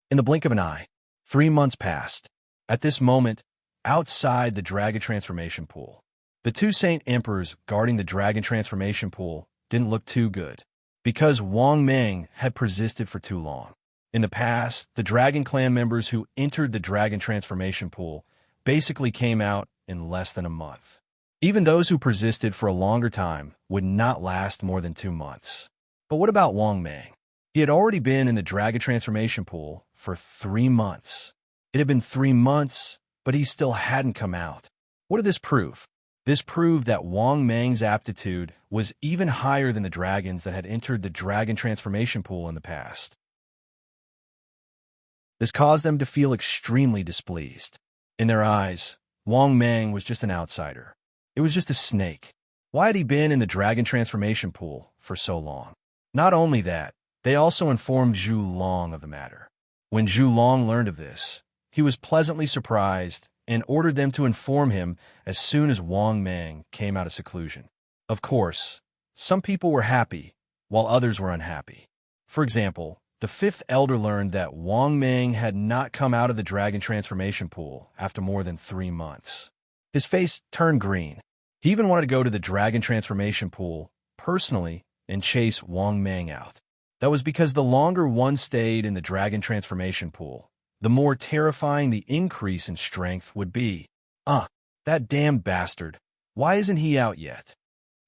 In the blink of an eye, 3 months passed. At this moment, outside the dragon transformation pool, the two Saint Emperors guarding the dragon transformation pool didn't look too good, because Wang Mang had persisted for too long. In the past, the Dragon Clan members who entered the dragon transformation pool basically came out in less than a month. Even those who persisted for a longer time would not last more than 2 months. But what about Wang Mang? He had already been in the dragon transformation pool for 3 months. It had been 3 months, but he still hadn't come out. What did this prove? This proved that Wang Mang's aptitude was even higher than the dragons that had entered the dragon transformation pool in the past. This caused them to feel extremely displeased. In their eyes, Wang Mang was just an outsider. It was just a snake. Why had he been in the dragon transformation pool for so long? Not only that, they also informed Zhu Long of the matter. When Zhu Long learned of this, he was pleasantly surprised and ordered them to inform him as soon as Wang Mang came out of seclusion. Of course, some people were happy, while others were unhappy. For example, the fifth elder learned that Wang Mang had not come out of the dragon transformation pool after more than 3 months. His face turned green. He even wanted to go to the dragon transformation pool personally and chase Wang Mang out. That was because the longer one stayed in the dragon transformation pool, the more terrifying the increase in strength would be. That damn bastard. Why isn't he out yet?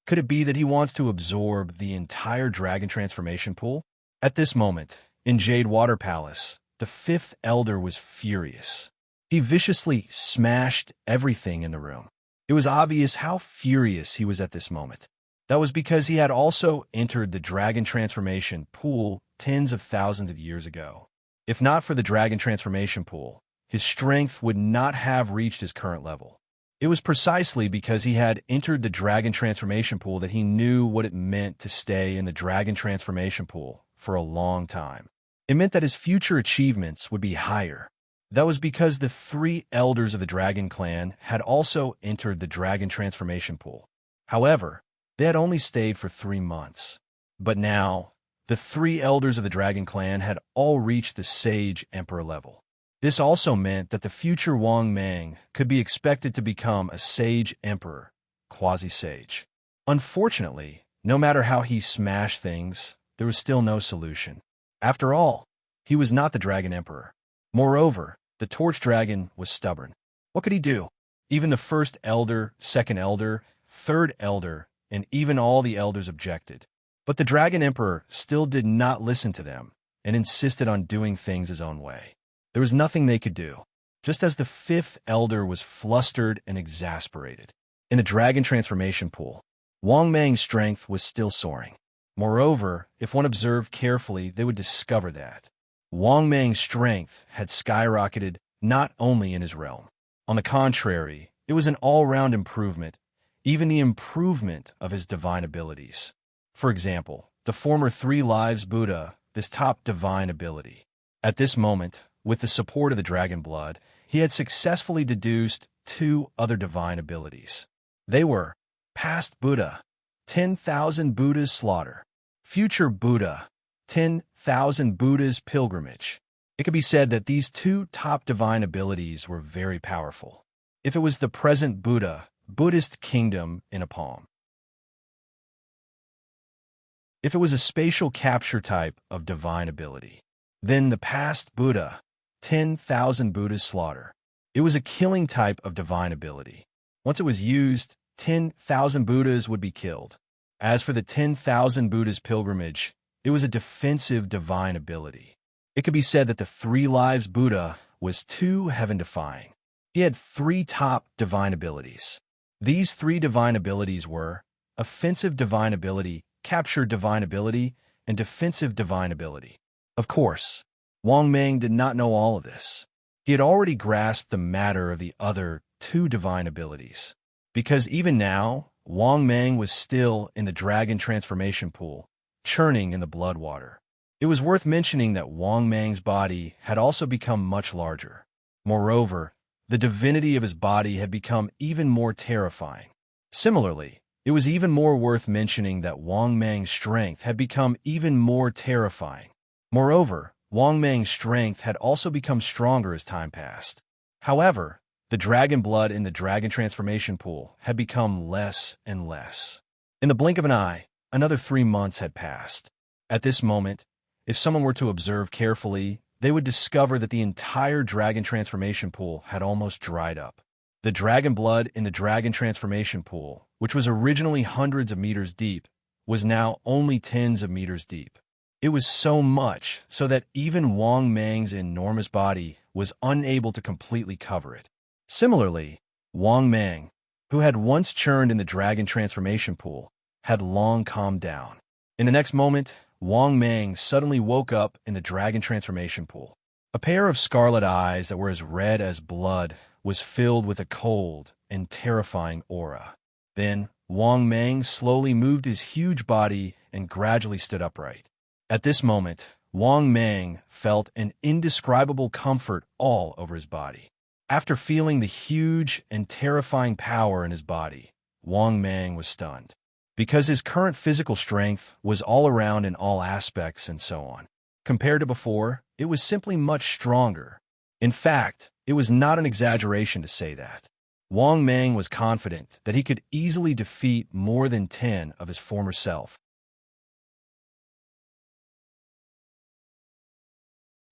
Could it be that he wants to absorb the entire dragon transformation pool? At this moment, in Jade Water Palace, the fifth elder was furious. He viciously smashed everything in the room. It was obvious how furious he was at this moment. That was because he had also entered the dragon transformation pool tens of thousands of years ago. If not for the dragon transformation pool, his strength would not have reached his current level. It was precisely because he had entered the dragon transformation pool that he knew what it meant to stay in the dragon transformation pool for a long time. It meant that his future achievements would be higher. That was because the 3 elders of the Dragon Clan had also entered the dragon transformation pool. However, they had only stayed for 3 months. But now, the 3 elders of the Dragon Clan had all reached the Sage Emperor level. This also meant that the future Wang Mang could be expected to become a Sage Emperor quasi-sage. Unfortunately, no matter how he smashed things, there was still no solution. After all, he was not the Dragon Emperor. Moreover, the Torch Dragon was stubborn. What could he do? Even the first elder, second elder, third elder, and even all the elders objected. But the Dragon Emperor still did not listen to them and insisted on doing things his own way. There was nothing they could do, just as the fifth elder was flustered and exasperated. In the dragon transformation pool, Wang Mang's strength was still soaring. Moreover, if one observed carefully, they would discover that Wang Mang's strength had skyrocketed not only in his realm. On the contrary, it was an all-round improvement, even the improvement of his divine abilities. For example, the former 3 lives Buddha, this top divine ability. At this moment, with the support of the dragon blood, he had successfully deduced 2 other divine abilities. They were Past Buddha, 10,000 Buddhas slaughter. Future Buddha, 10,000 Buddhas pilgrimage. It could be said that these 2 top divine abilities were very powerful. If it was the present Buddha, Buddhist kingdom in a palm. If it was a spatial capture type of divine ability, then the past Buddha, 10,000 Buddhas slaughter. It was a killing type of divine ability. Once it was used, 10,000 Buddhas would be killed. As for the 10,000 Buddhas pilgrimage, it was a defensive divine ability. It could be said that the 3 lives Buddha was too heaven-defying. He had 3 top divine abilities. These 3 divine abilities were offensive divine ability, capture divine ability, and defensive divine ability. Of course, Wang Mang did not know all of this. He had already grasped the matter of the other 2 divine abilities. Because even now, Wang Mang was still in the dragon transformation pool, churning in the blood water. It was worth mentioning that Wang Mang's body had also become much larger. Moreover, the divinity of his body had become even more terrifying. Similarly, it was even more worth mentioning that Wang Mang's strength had become even more terrifying. Moreover, Wang Mang's strength had also become stronger as time passed. However, the dragon blood in the dragon transformation pool had become less and less. In the blink of an eye, another 3 months had passed. At this moment, if someone were to observe carefully, they would discover that the entire dragon transformation pool had almost dried up. The dragon blood in the dragon transformation pool, which was originally hundreds of meters deep, was now only tens of meters deep. It was so much so that even Wang Mang's enormous body was unable to completely cover it. Similarly, Wang Mang, who had once churned in the dragon transformation pool, had long calmed down. In the next moment, Wang Mang suddenly woke up in the dragon transformation pool. A pair of scarlet eyes that were as red as blood was filled with a cold and terrifying aura. Then, Wang Mang slowly moved his huge body and gradually stood upright. At this moment, Wang Mang felt an indescribable comfort all over his body. After feeling the huge and terrifying power in his body, Wang Mang was stunned. Because his current physical strength was all around in all aspects and so on. Compared to before, it was simply much stronger. In fact, it was not an exaggeration to say that. Wang Mang was confident that he could easily defeat more than 10 of his former self.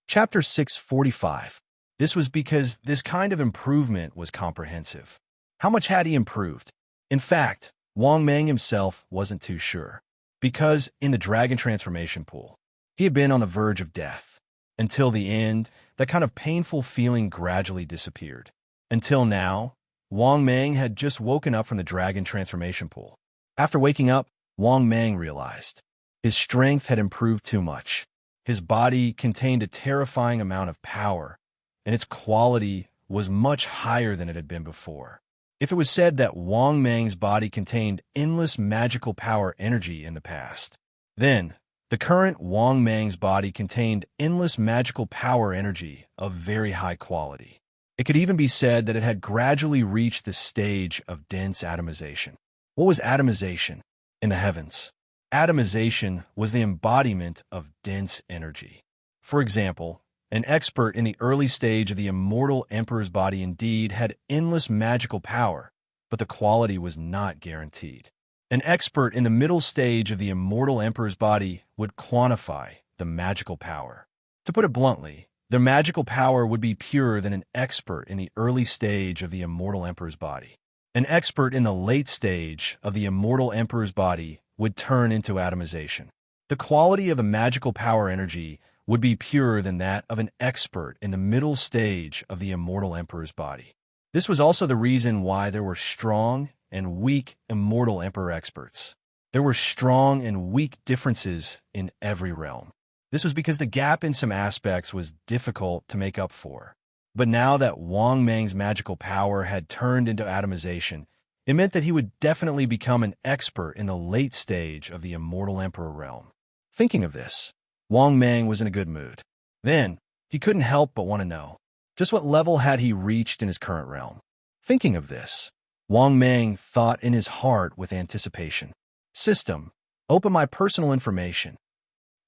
Chapter 645. This was because this kind of improvement was comprehensive. How much had he improved? In fact, Wang Mang himself wasn't too sure. Because in the dragon transformation pool, he had been on the verge of death. Until the end, that kind of painful feeling gradually disappeared. Until now, Wang Mang had just woken up from the dragon transformation pool. After waking up, Wang Mang realized his strength had improved too much. His body contained a terrifying amount of power, and its quality was much higher than it had been before. If it was said that Wang Mang's body contained endless magical power energy in the past, then the current Wang Mang's body contained endless magical power energy of very high quality. It could even be said that it had gradually reached the stage of dense atomization. What was atomization in the heavens? Atomization was the embodiment of dense energy. For example, an expert in the early stage of the immortal emperor's body indeed had endless magical power, but the quality was not guaranteed. An expert in the middle stage of the immortal emperor's body would quantify the magical power. To put it bluntly, the magical power would be purer than an expert in the early stage of the immortal emperor's body. An expert in the late stage of the immortal emperor's body would turn into atomization. The quality of a magical power energy would be purer than that of an expert in the middle stage of the immortal emperor's body. This was also the reason why there were strong and weak immortal emperor experts. There were strong and weak differences in every realm. This was because the gap in some aspects was difficult to make up for. But now that Wang Meng's magical power had turned into atomization, it meant that he would definitely become an expert in the late stage of the immortal emperor realm. Thinking of this, Wang Meng was in a good mood. Then, he couldn't help but want to know, just what level had he reached in his current realm? Thinking of this, Wang Meng thought in his heart with anticipation. System, open my personal information.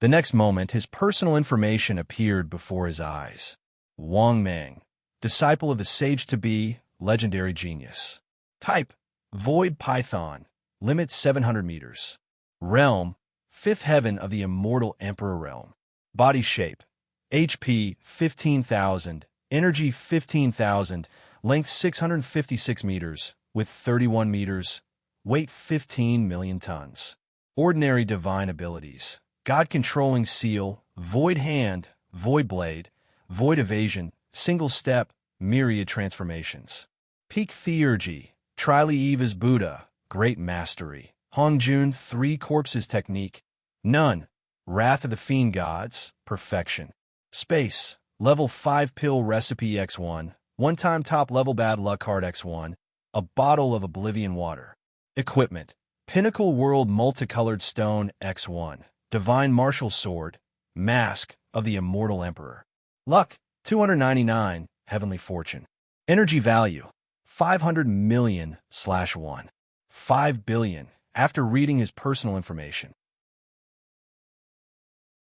The next moment, his personal information appeared before his eyes. Wang Meng, disciple of the sage-to-be, legendary genius. Type, Void Python, limit 700 meters. Realm, fifth heaven of the immortal emperor realm. Body shape, HP 15,000, energy 15,000, length 656 meters, width 31 meters, weight 15 million tons. Ordinary divine abilities, God-controlling seal, void hand, void blade, void evasion, single step, myriad transformations. Peak theurgy, Trilieva's Buddha, great mastery. Hongjun 3 corpses technique, none. Wrath of the fiend gods, perfection. Space, level 5 pill recipe X1, one-time top level bad luck card X1, a bottle of oblivion water. Equipment, pinnacle world multicolored stone X1, divine martial sword, mask of the immortal emperor. Luck, 299, heavenly fortune. Energy value, 500 million/1. 5 billion, after reading his personal information.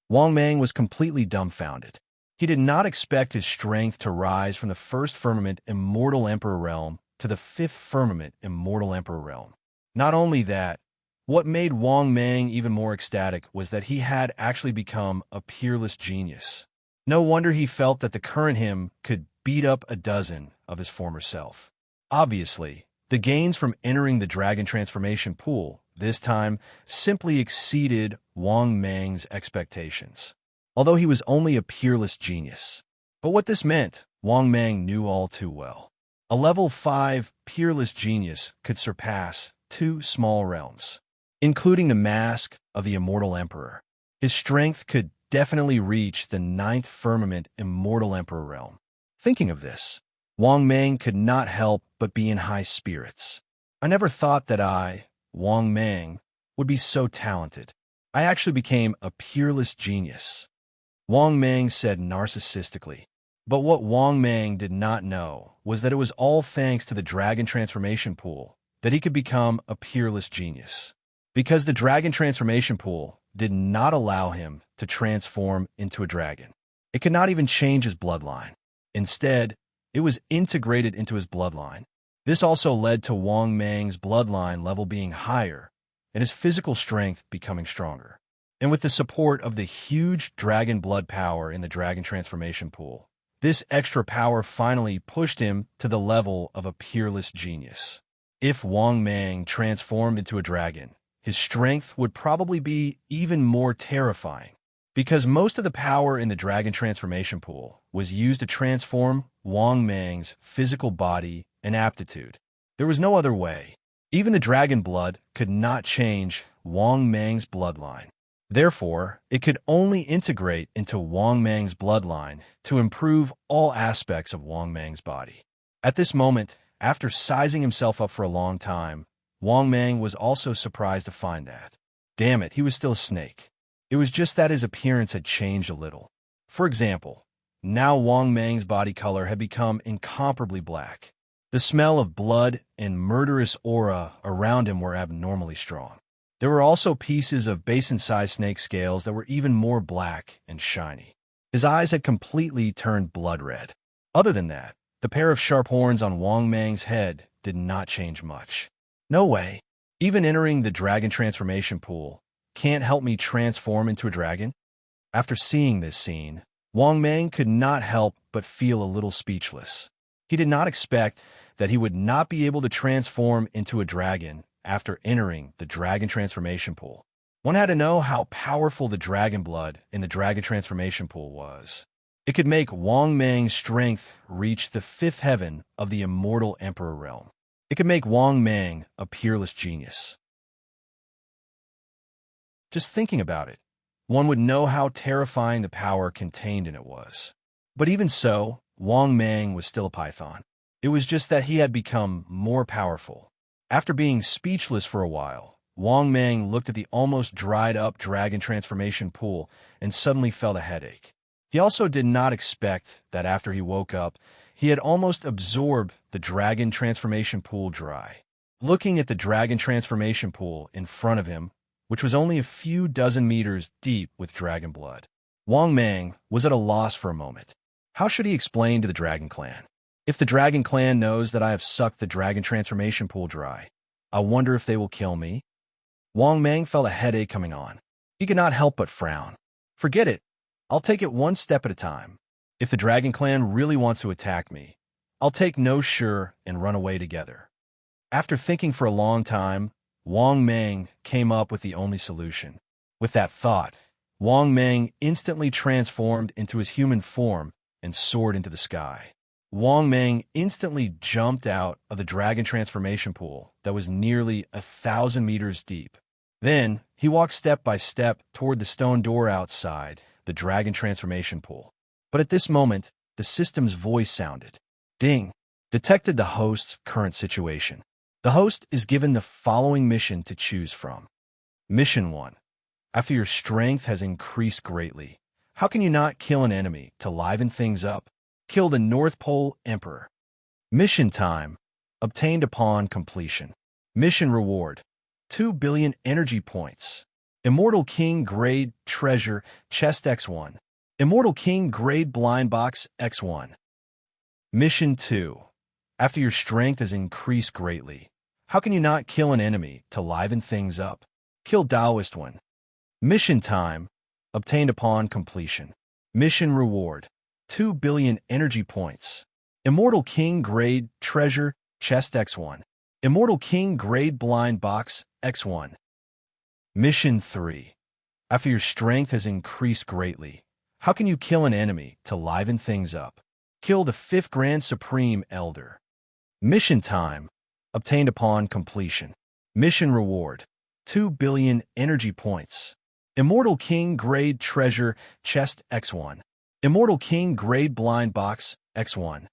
Wang Meng was completely dumbfounded. He did not expect his strength to rise from the first firmament immortal emperor realm to the fifth firmament immortal emperor realm. Not only that, what made Wang Meng even more ecstatic was that he had actually become a peerless genius. No wonder he felt that the current him could beat up a dozen of his former self. Obviously, the gains from entering the dragon transformation pool this time simply exceeded Wang Meng's expectations, although he was only a peerless genius. But what this meant, Wang Meng knew all too well. A level 5 peerless genius could surpass 2 small realms, including the mask of the immortal emperor. His strength could definitely reach the 9th firmament immortal emperor realm. Thinking of this, Wang Meng could not help but be in high spirits. I never thought that I, Wang Meng, would be so talented. I actually became a peerless genius, Wang Meng said narcissistically. But what Wang Meng did not know was that it was all thanks to the dragon transformation pool that he could become a peerless genius. Because the dragon transformation pool did not allow him to transform into a dragon. It could not even change his bloodline. Instead, it was integrated into his bloodline. This also led to Wang Meng's bloodline level being higher and his physical strength becoming stronger. And with the support of the huge dragon blood power in the dragon transformation pool, this extra power finally pushed him to the level of a peerless genius. If Wang Meng transformed into a dragon, his strength would probably be even more terrifying, because most of the power in the dragon transformation pool was used to transform Wang Meng's physical body and aptitude. There was no other way. Even the dragon blood could not change Wang Meng's bloodline. Therefore, it could only integrate into Wang Meng's bloodline to improve all aspects of Wang Meng's body. At this moment, after sizing himself up for a long time, Wang Meng was also surprised to find that, damn it, he was still a snake. It was just that his appearance had changed a little. For example, now Wang Meng's body color had become incomparably black. The smell of blood and murderous aura around him were abnormally strong. There were also pieces of basin-sized snake scales that were even more black and shiny. His eyes had completely turned blood red. Other than that, The pair of sharp horns on Wang Mang's head did not change much. No way. Even entering the dragon transformation pool can't help me transform into a dragon? After seeing this scene, Wang Mang could not help but feel a little speechless. He did not expect that he would not be able to transform into a dragon after entering the dragon transformation pool. One had to know how powerful the dragon blood in the dragon transformation pool was. It could make Wang Mang's strength reach the fifth heaven of the immortal emperor realm. It could make Wang Mang a peerless genius. Just thinking about it, one would know how terrifying the power contained in it was. But even so, Wang Mang was still a python. It was just that he had become more powerful. After being speechless for a while, Wang Mang looked at the almost dried-up dragon transformation pool and suddenly felt a headache. He also did not expect that after he woke up, he had almost absorbed the dragon transformation pool dry. Looking at the dragon transformation pool in front of him, which was only a few dozen meters deep with dragon blood, Wang Mang was at a loss for a moment. How should he explain to the Dragon Clan? If the Dragon Clan knows that I have sucked the dragon transformation pool dry, I wonder if they will kill me? Wang Mang felt a headache coming on. He could not help but frown. Forget it. I'll take it one step at a time. If the Dragon Clan really wants to attack me, I'll take no sure and run away together. After thinking for a long time, Wang Mang came up with the only solution. With that thought, Wang Mang instantly transformed into his human form and soared into the sky. Wang Mang instantly jumped out of the dragon transformation pool that was nearly 1,000 meters deep. Then, he walked step by step toward the stone door outside the dragon transformation pool. But at this moment, the system's voice sounded. Ding! Detected the host's current situation. The host is given the following mission to choose from. Mission 1. After your strength has increased greatly, how can you not kill an enemy to liven things up? Kill the North Pole Emperor. Mission time. Obtained upon completion. Mission reward. 2 billion energy points. Immortal King Grade Treasure Chest X1. Immortal King Grade Blind Box X1. Mission 2. After your strength has increased greatly, how can you not kill an enemy to liven things up? Kill Taoist one. Mission time. Obtained upon completion. Mission reward. 2 billion energy points. Immortal King Grade Treasure Chest X1. Immortal King Grade Blind Box X1. Mission 3. After your strength has increased greatly, how can you kill an enemy to liven things up? Kill the 5th Grand Supreme Elder. Mission time. Obtained upon completion. Mission reward. 2 billion energy points. Immortal King Grade Treasure Chest X1. Immortal King Grade Blind Box X1.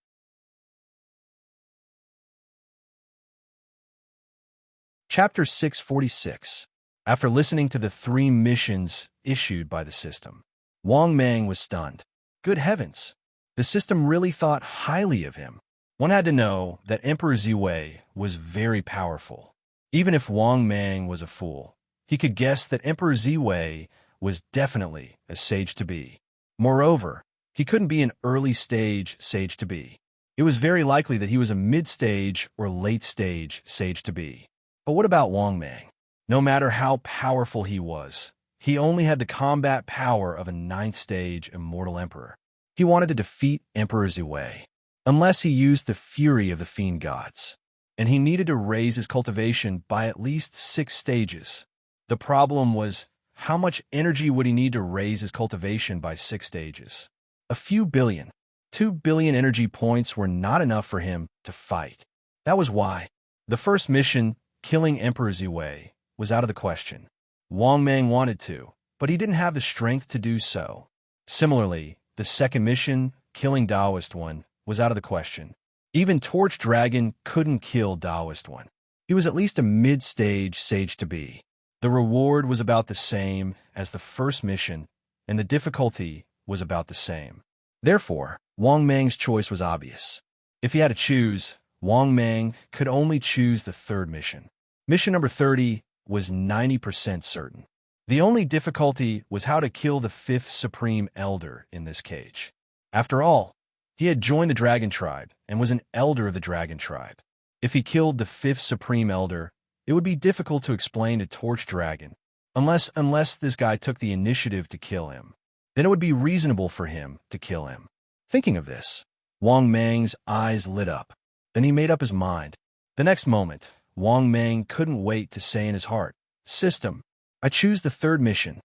Chapter 646. After listening to the 3 missions issued by the system, Wang Mang was stunned. Good heavens! The system really thought highly of him. One had to know that Emperor Ziwei was very powerful. Even if Wang Mang was a fool, he could guess that Emperor Ziwei was definitely a sage-to-be. Moreover, he couldn't be an early-stage sage-to-be. It was very likely that he was a mid-stage or late-stage sage-to-be. But what about Wang Mang? No matter how powerful he was, he only had the combat power of a 9th-stage immortal emperor. He wanted to defeat Emperor Ziwei, unless he used the fury of the fiend gods, and he needed to raise his cultivation by at least 6 stages. The problem was, how much energy would he need to raise his cultivation by 6 stages? A few billion. 2 billion energy points were not enough for him to fight. That was why the first mission, killing Emperor Ziwei, was out of the question. Wang Mang wanted to, but he didn't have the strength to do so. Similarly, the second mission, killing Taoist one, was out of the question. Even Torch Dragon couldn't kill Taoist one. He was at least a mid-stage sage-to-be. The reward was about the same as the first mission, and the difficulty was about the same. Therefore, Wang Mang's choice was obvious. If he had to choose, Wang Mang could only choose the third mission. Mission number 30 was 90% certain. The only difficulty was how to kill the 5th Supreme Elder in this cage. After all, He had joined the dragon tribe and was an elder of the dragon tribe. If he killed the fifth supreme elder, it would be difficult to explain to Torch Dragon, unless this guy took the initiative to kill him. Then it would be reasonable for him to kill him. Thinking of this, Wang Mang's eyes lit up. Then he made up his mind. The next moment, Wang Mang couldn't wait to say in his heart, "System, I choose the third mission."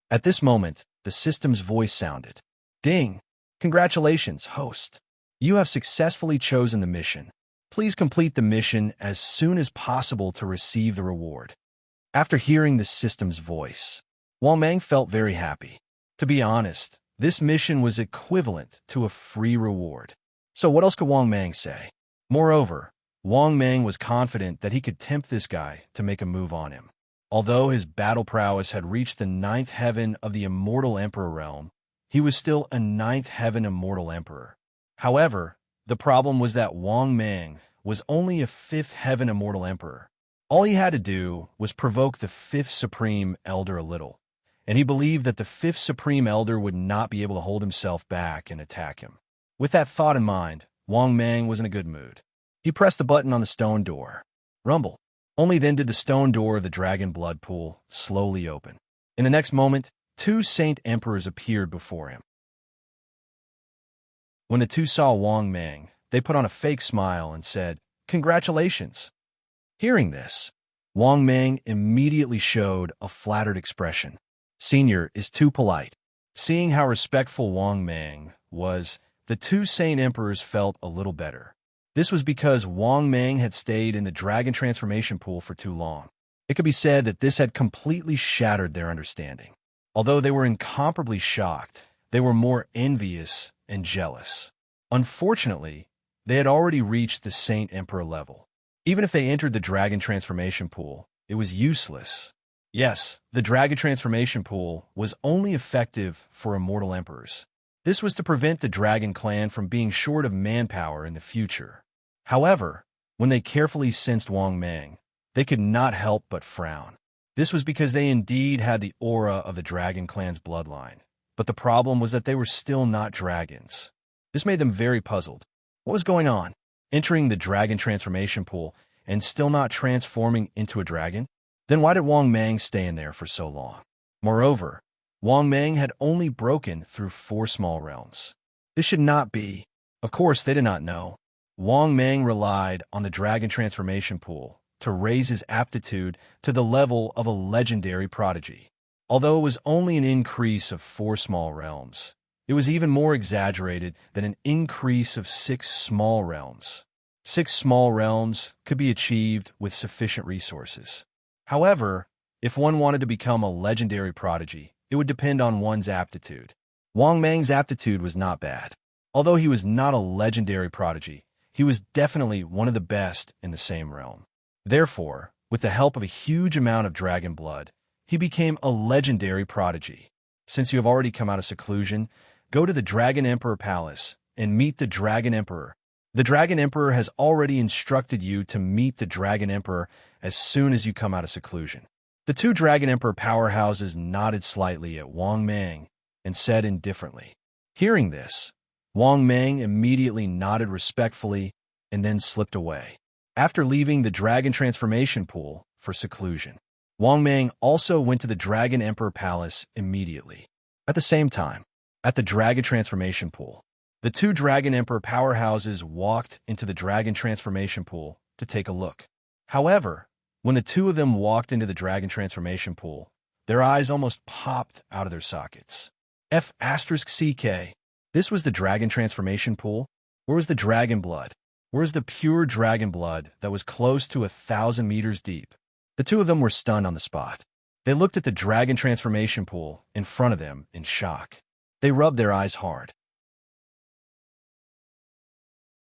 At this moment, the system's voice sounded. "Ding! Congratulations, host. You have successfully chosen the mission. Please complete the mission as soon as possible to receive the reward." After hearing the system's voice, Wang Mang felt very happy. To be honest, this mission was equivalent to a free reward. So what else could Wang Mang say? Moreover, Wang Mang was confident that he could tempt this guy to make a move on him. Although his battle prowess had reached the ninth heaven of the Immortal Emperor realm, he was still a ninth heaven Immortal Emperor. However, the problem was that Wang Mang was only a fifth heaven Immortal Emperor. All he had to do was provoke the fifth Supreme Elder a little, and he believed that the fifth Supreme Elder would not be able to hold himself back and attack him. With that thought in mind, Wang Mang was in a good mood. He pressed the button on the stone door. Rumble. Only then did the stone door of the dragon blood pool slowly open. In the next moment, two Saint Emperors appeared before him. When the two saw Wang Mang, they put on a fake smile and said, "Congratulations." Hearing this, Wang Mang immediately showed a flattered expression. "Senior is too polite." Seeing how respectful Wang Mang was, the two Saint Emperors felt a little better. This was because Wang Mang had stayed in the dragon transformation pool for too long. It could be said that this had completely shattered their understanding. Although they were incomparably shocked, they were more envious and jealous. Unfortunately, they had already reached the Saint Emperor level. Even if they entered the dragon transformation pool, it was useless. Yes, the dragon transformation pool was only effective for immortal emperors. This was to prevent the dragon clan from being short of manpower in the future. However, when they carefully sensed Wang Mang, they could not help but frown. This was because they indeed had the aura of the dragon clan's bloodline, but the problem was that they were still not dragons. This made them very puzzled. What was going on? Entering the dragon transformation pool and still not transforming into a dragon? Then why did Wang Mang stay in there for so long? Moreover, Wang Mang had only broken through 4 small realms. This should not be. Of course, they did not know. Wang Mang relied on the dragon transformation pool to raise his aptitude to the level of a legendary prodigy. Although it was only an increase of 4 small realms, it was even more exaggerated than an increase of 6 small realms. 6 small realms could be achieved with sufficient resources. However, if one wanted to become a legendary prodigy, it would depend on one's aptitude. Wang Mang's aptitude was not bad. Although he was not a legendary prodigy, he was definitely one of the best in the same realm. Therefore, with the help of a huge amount of dragon blood, he became a legendary prodigy. Since you have already come out of seclusion, go to the Dragon Emperor Palace and meet the Dragon Emperor. The Dragon Emperor has already instructed you to meet the Dragon Emperor as soon as you come out of seclusion. The 2 Dragon Emperor powerhouses nodded slightly at Wang Mang and said indifferently. Hearing this, Wang Mang immediately nodded respectfully and then slipped away. After leaving the Dragon Transformation Pool for seclusion, Wang Mang also went to the Dragon Emperor Palace immediately. At the same time, at the Dragon Transformation Pool, the 2 Dragon Emperor powerhouses walked into the Dragon Transformation Pool to take a look. However, when the 2 of them walked into the Dragon Transformation Pool, their eyes almost popped out of their sockets. F***CK. This was the Dragon Transformation Pool? Where was the dragon blood? Where was the pure dragon blood that was close to 1,000 meters deep? The 2 of them were stunned on the spot. They looked at the Dragon Transformation Pool in front of them in shock. They rubbed their eyes hard.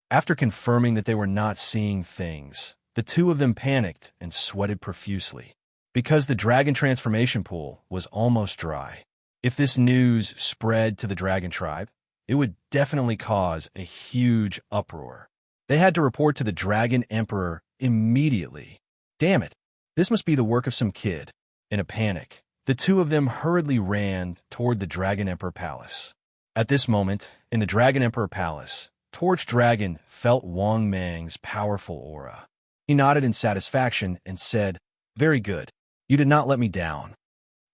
After confirming that they were not seeing things, the 2 of them panicked and sweated profusely, because the Dragon Transformation Pool was almost dry. If this news spread to the Dragon Tribe, it would definitely cause a huge uproar. They had to report to the Dragon Emperor immediately. Damn it, this must be the work of some kid. In a panic, the 2 of them hurriedly ran toward the Dragon Emperor Palace. At this moment, in the Dragon Emperor Palace, Torch Dragon felt Wang Mang's powerful aura. He nodded in satisfaction and said, "Very good. You did not let me down.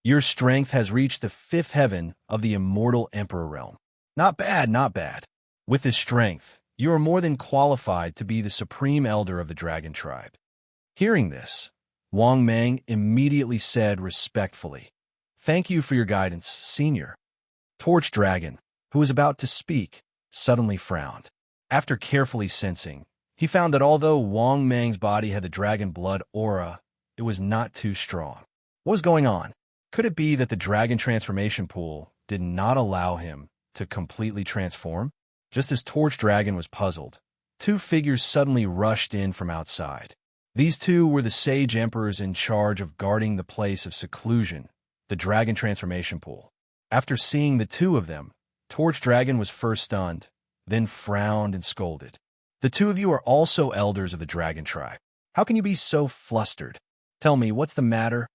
Your strength has reached the fifth heaven of the immortal Emperor realm. Not bad, not bad. With this strength, you are more than qualified to be the supreme elder of the Dragon Tribe." Hearing this, Wang Mang immediately said respectfully, "Thank you for your guidance, Senior." Torch Dragon, who was about to speak, suddenly frowned. After carefully sensing, he found that although Wang Mang's body had the dragon blood aura, it was not too strong. What was going on? Could it be that the dragon transformation pool did not allow him to completely transform? Just as Torch Dragon was puzzled, two figures suddenly rushed in from outside. These two were the sage emperors in charge of guarding the place of seclusion, the dragon transformation pool. After seeing the two of them, Torch Dragon was first stunned, then frowned and scolded. "The two of you are also elders of the Dragon Tribe. How can you be so flustered? Tell me, what's the matter?"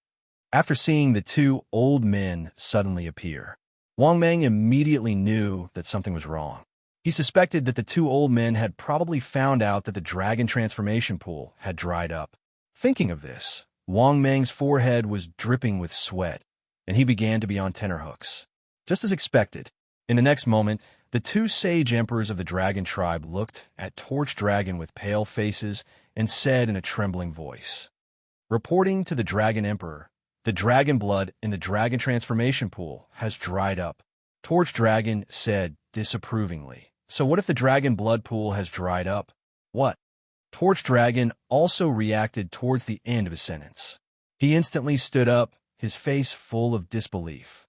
After seeing the two old men suddenly appear, Wang Mang immediately knew that something was wrong. He suspected that the two old men had probably found out that the dragon transformation pool had dried up. Thinking of this, Wang Mang's forehead was dripping with sweat, and he began to be on tenterhooks. Just as expected, in the next moment, the two sage emperors of the Dragon Tribe looked at Torch Dragon with pale faces and said in a trembling voice, "Reporting to the Dragon Emperor, the dragon blood in the dragon transformation pool has dried up." Torch Dragon said disapprovingly, "So what if the dragon blood pool has dried up? What?" Torch Dragon also reacted towards the end of his sentence. He instantly stood up, his face full of disbelief.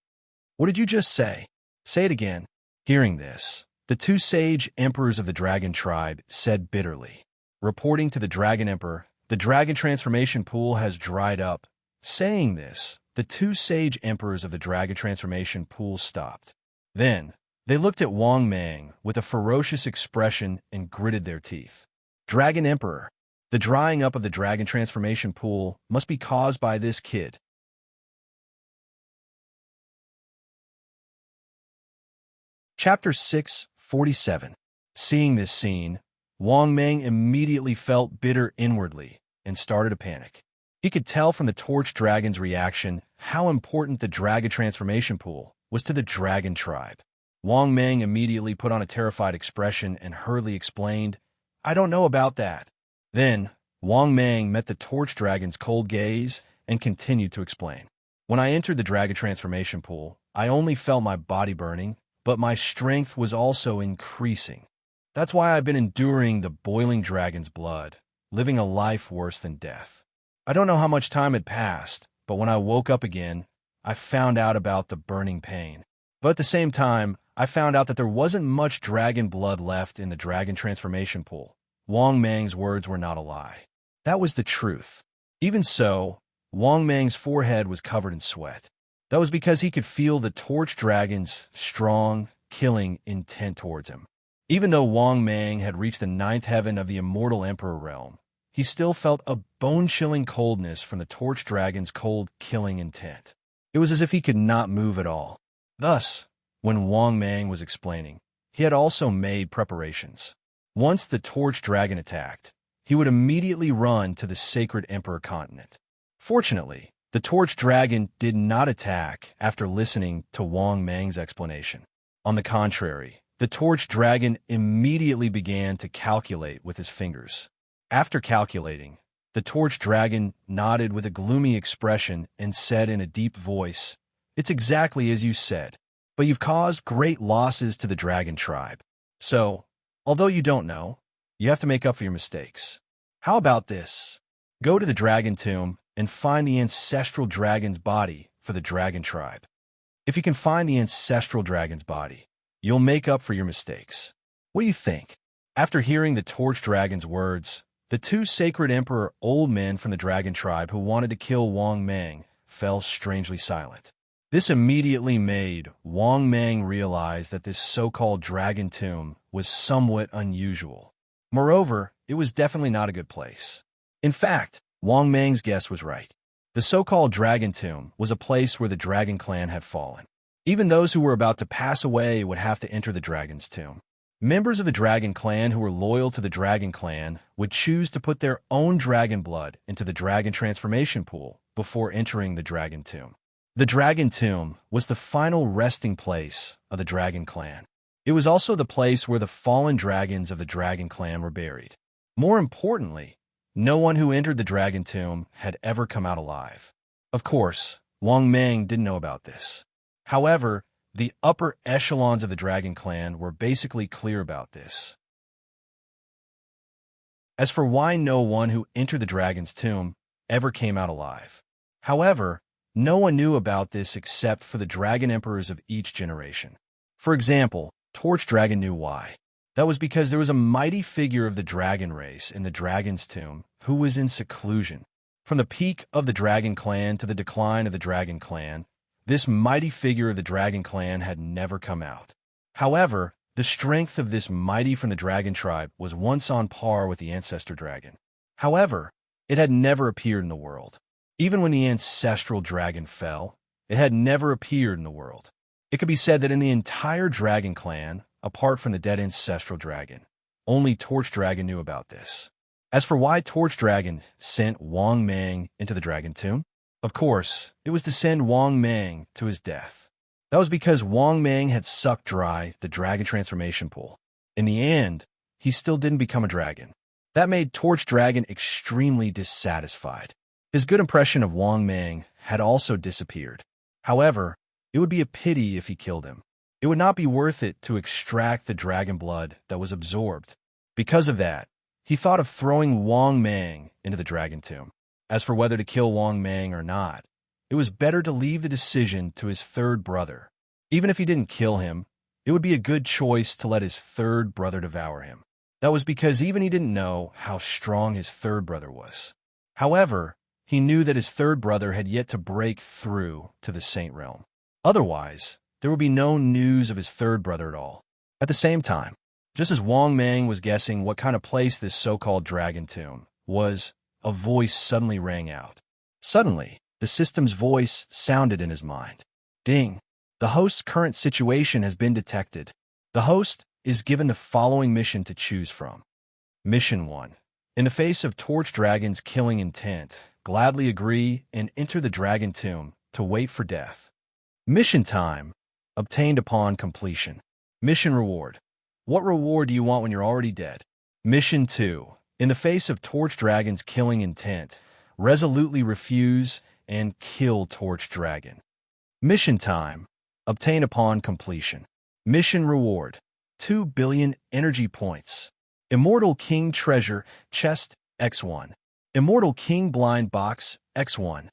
"What did you just say? Say it again." Hearing this, the two sage emperors of the Dragon Tribe said bitterly, "Reporting to the Dragon Emperor, the dragon transformation pool has dried up." Saying this, the two sage emperors of the dragon transformation pool stopped. Then, they looked at Wang Mang with a ferocious expression and gritted their teeth. "Dragon Emperor, the drying up of the dragon transformation pool must be caused by this kid." Chapter 647. Seeing this scene, Wang Mang immediately felt bitter inwardly and started to panic. He could tell from the Torch Dragon's reaction how important the dragon transformation pool was to the Dragon Tribe. Wang Mang immediately put on a terrified expression and hurriedly explained, "I don't know about that." Then, Wang Mang met the Torch Dragon's cold gaze and continued to explain. "When I entered the dragon transformation pool, I only felt my body burning, but my strength was also increasing. That's why I've been enduring the boiling dragon's blood, living a life worse than death. I don't know how much time had passed, but when I woke up again, I found out about the burning pain. But at the same time, I found out that there wasn't much dragon blood left in the dragon transformation pool." Wang Mang's words were not a lie. That was the truth. Even so, Wang Mang's forehead was covered in sweat. That was because he could feel the Torch Dragon's strong, killing intent towards him. Even though Wang Mang had reached the ninth heaven of the immortal Emperor realm, he still felt a bone-chilling coldness from the Torch Dragon's cold, killing intent. It was as if he could not move at all. Thus, when Wang Mang was explaining, he had also made preparations. Once the Torch Dragon attacked, he would immediately run to the sacred Emperor continent. Fortunately, the Torch Dragon did not attack after listening to Wang Mang's explanation. On the contrary, the Torch Dragon immediately began to calculate with his fingers. After calculating, the Torch Dragon nodded with a gloomy expression and said in a deep voice, "It's exactly as you said, but you've caused great losses to the Dragon Tribe. So, although you don't know, you have to make up for your mistakes. How about this? Go to the Dragon Tomb and find the ancestral dragon's body for the Dragon Tribe. If you can find the ancestral dragon's body, you'll make up for your mistakes. What do you think?" After hearing the Torch Dragon's words, the two sacred emperor old men from the Dragon Tribe who wanted to kill Wang Mang fell strangely silent. This immediately made Wang Mang realize that this so-called Dragon Tomb was somewhat unusual. Moreover, it was definitely not a good place. In fact, Wang Mang's guess was right. The so-called Dragon Tomb was a place where the Dragon Clan had fallen. Even those who were about to pass away would have to enter the dragon's tomb. Members of the dragon clan who were loyal to the dragon clan would choose to put their own dragon blood into the dragon transformation pool before entering the dragon tomb. The dragon tomb was the final resting place of the dragon clan. It was also the place where the fallen dragons of the dragon clan were buried. More importantly, no one who entered the dragon tomb had ever come out alive. Of course, Wang Meng didn't know about this. However, the upper echelons of the dragon clan were basically clear about this. As for why no one who entered the dragon's tomb ever came out alive. However, no one knew about this except for the dragon emperors of each generation. For example, Torch Dragon knew why. That was because there was a mighty figure of the dragon race in the dragon's tomb who was in seclusion. From the peak of the dragon clan to the decline of the dragon clan, this mighty figure of the dragon clan had never come out. However, the strength of this mighty from the dragon tribe was once on par with the ancestor dragon. However, it had never appeared in the world. Even when the ancestral dragon fell, it had never appeared in the world. It could be said that in the entire dragon clan, apart from the dead ancestral dragon, only Torch Dragon knew about this. As for why Torch Dragon sent Wang Meng into the dragon tomb, of course, it was to send Wang Meng to his death. That was because Wang Meng had sucked dry the dragon transformation pool. In the end, he still didn't become a dragon. That made Torch Dragon extremely dissatisfied. His good impression of Wang Meng had also disappeared. However, it would be a pity if he killed him. It would not be worth it to extract the dragon blood that was absorbed. Because of that, he thought of throwing Wang Meng into the dragon tomb. As for whether to kill Wang Meng or not, it was better to leave the decision to his third brother. Even if he didn't kill him, it would be a good choice to let his third brother devour him. That was because even he didn't know how strong his third brother was. However, he knew that his third brother had yet to break through to the Saint Realm. Otherwise, there would be no news of his third brother at all. At the same time, just as Wang Meng was guessing what kind of place this so-called dragon tomb was, a voice suddenly rang out. Suddenly, the system's voice sounded in his mind. Ding! The host's current situation has been detected. The host is given the following mission to choose from. Mission 1. In the face of Torch Dragon's killing intent, gladly agree and enter the dragon tomb to wait for death. Mission time. Obtained upon completion. Mission reward. What reward do you want when you're already dead? Mission 2. In the face of Torch Dragon's killing intent, resolutely refuse and kill Torch Dragon. Mission time. Obtain upon completion. Mission reward. 2 billion energy points. Immortal King Treasure Chest X1. Immortal King Blind Box X1.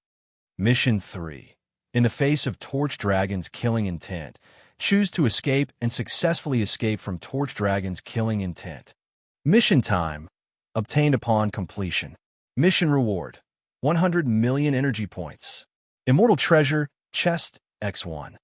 Mission 3. In the face of Torch Dragon's killing intent, choose to escape and successfully escape from Torch Dragon's killing intent. Mission time. Obtained upon completion. Mission reward. 100 million energy points. Immortal Treasure Chest X1.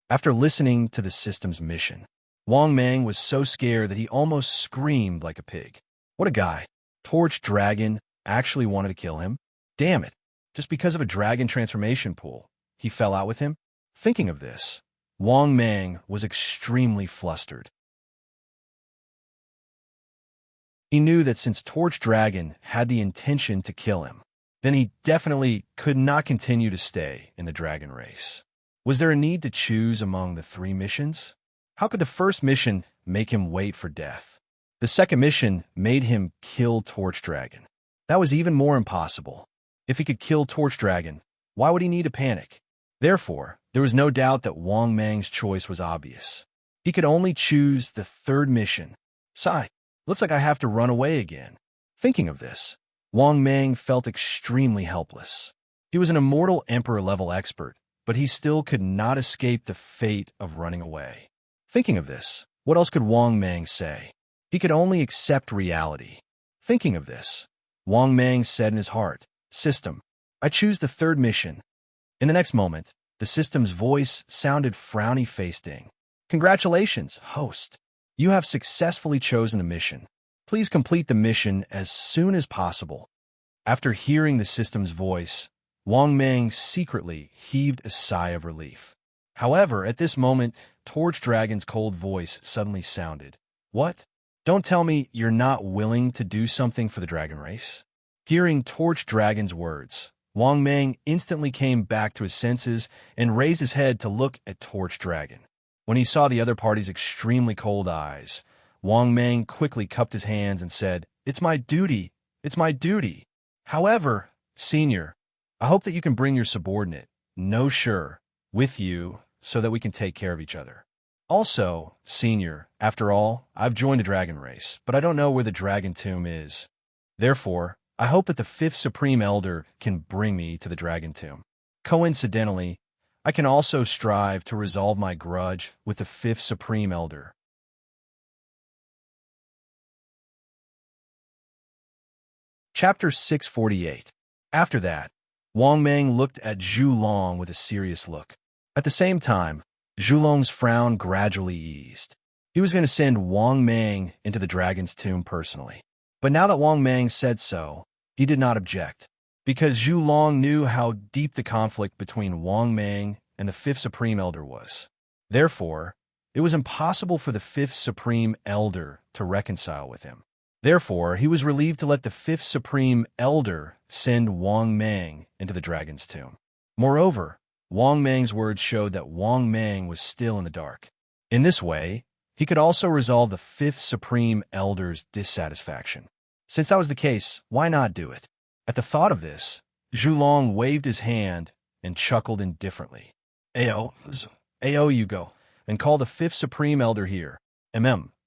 After listening to the system's mission, Wang Meng was so scared that he almost screamed like a pig. What a guy. Torch Dragon actually wanted to kill him? Damn it. Just because of a dragon transformation pool, he fell out with him? Thinking of this, Wang Meng was extremely flustered. He knew that since Torch Dragon had the intention to kill him, then he definitely could not continue to stay in the dragon race. Was there a need to choose among the 3 missions? How could the first mission make him wait for death? The second mission made him kill Torch Dragon. That was even more impossible. If he could kill Torch Dragon, why would he need to panic? Therefore, there was no doubt that Wang Meng's choice was obvious. He could only choose the third mission. Sigh, looks like I have to run away again. Thinking of this, Wang Meng felt extremely helpless. He was an immortal emperor-level expert, but he still could not escape the fate of running away. Thinking of this, what else could Wang Meng say? He could only accept reality. Thinking of this, Wang Meng said in his heart, System, I choose the third mission. In the next moment, the system's voice sounded frowny-faced. Congratulations, host. You have successfully chosen a mission. Please complete the mission as soon as possible. After hearing the system's voice, Wang Meng secretly heaved a sigh of relief. However, at this moment, Torch Dragon's cold voice suddenly sounded. What? Don't tell me you're not willing to do something for the dragon race? Hearing Torch Dragon's words, Wang Mang instantly came back to his senses and raised his head to look at Torch Dragon. When he saw the other party's extremely cold eyes, Wang Mang quickly cupped his hands and said, "It's my duty. It's my duty. However, Senior, I hope that you can bring your subordinate, No Sure, with you so that we can take care of each other. Also, Senior, after all, I've joined a dragon race, but I don't know where the dragon tomb is. Therefore, I hope that the fifth Supreme Elder can bring me to the dragon tomb. Coincidentally, I can also strive to resolve my grudge with the fifth Supreme Elder." Chapter 648. After that, Wang Mang looked at Zhu Long with a serious look. At the same time, Zhu Long's frown gradually eased. He was going to send Wang Mang into the dragon's tomb personally. But now that Wang Mang said so, he did not object, because Zhu Long knew how deep the conflict between Wang Mang and the fifth Supreme Elder was. Therefore, it was impossible for the fifth Supreme Elder to reconcile with him. Therefore, he was relieved to let the fifth Supreme Elder send Wang Mang into the dragon's tomb. Moreover, Wang Mang's words showed that Wang Mang was still in the dark. In this way, he could also resolve the fifth Supreme Elder's dissatisfaction. Since that was the case, why not do it? At the thought of this, Zhu Long waved his hand and chuckled indifferently. "Ao, you go, and call the fifth Supreme Elder here.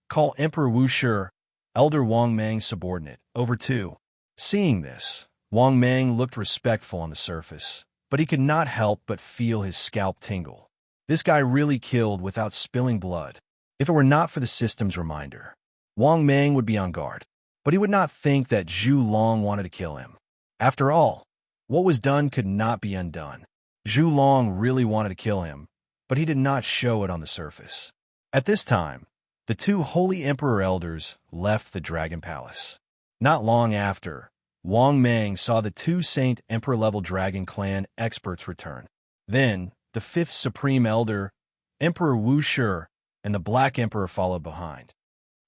Call Emperor Wu Shi, Elder Wang Mang's subordinate, over too." Seeing this, Wang Mang looked respectful on the surface, but he could not help but feel his scalp tingle. This guy really killed without spilling blood. If it were not for the system's reminder, Wang Mang would be on guard, but he would not think that Zhu Long wanted to kill him. After all, what was done could not be undone. Zhu Long really wanted to kill him, but he did not show it on the surface. At this time, the two Holy Emperor Elders left the Dragon Palace. Not long after, Wang Mang saw the two Saint Emperor-level Dragon Clan experts return. Then, the fifth Supreme Elder, Emperor Wu Shi, and the Black Emperor followed behind.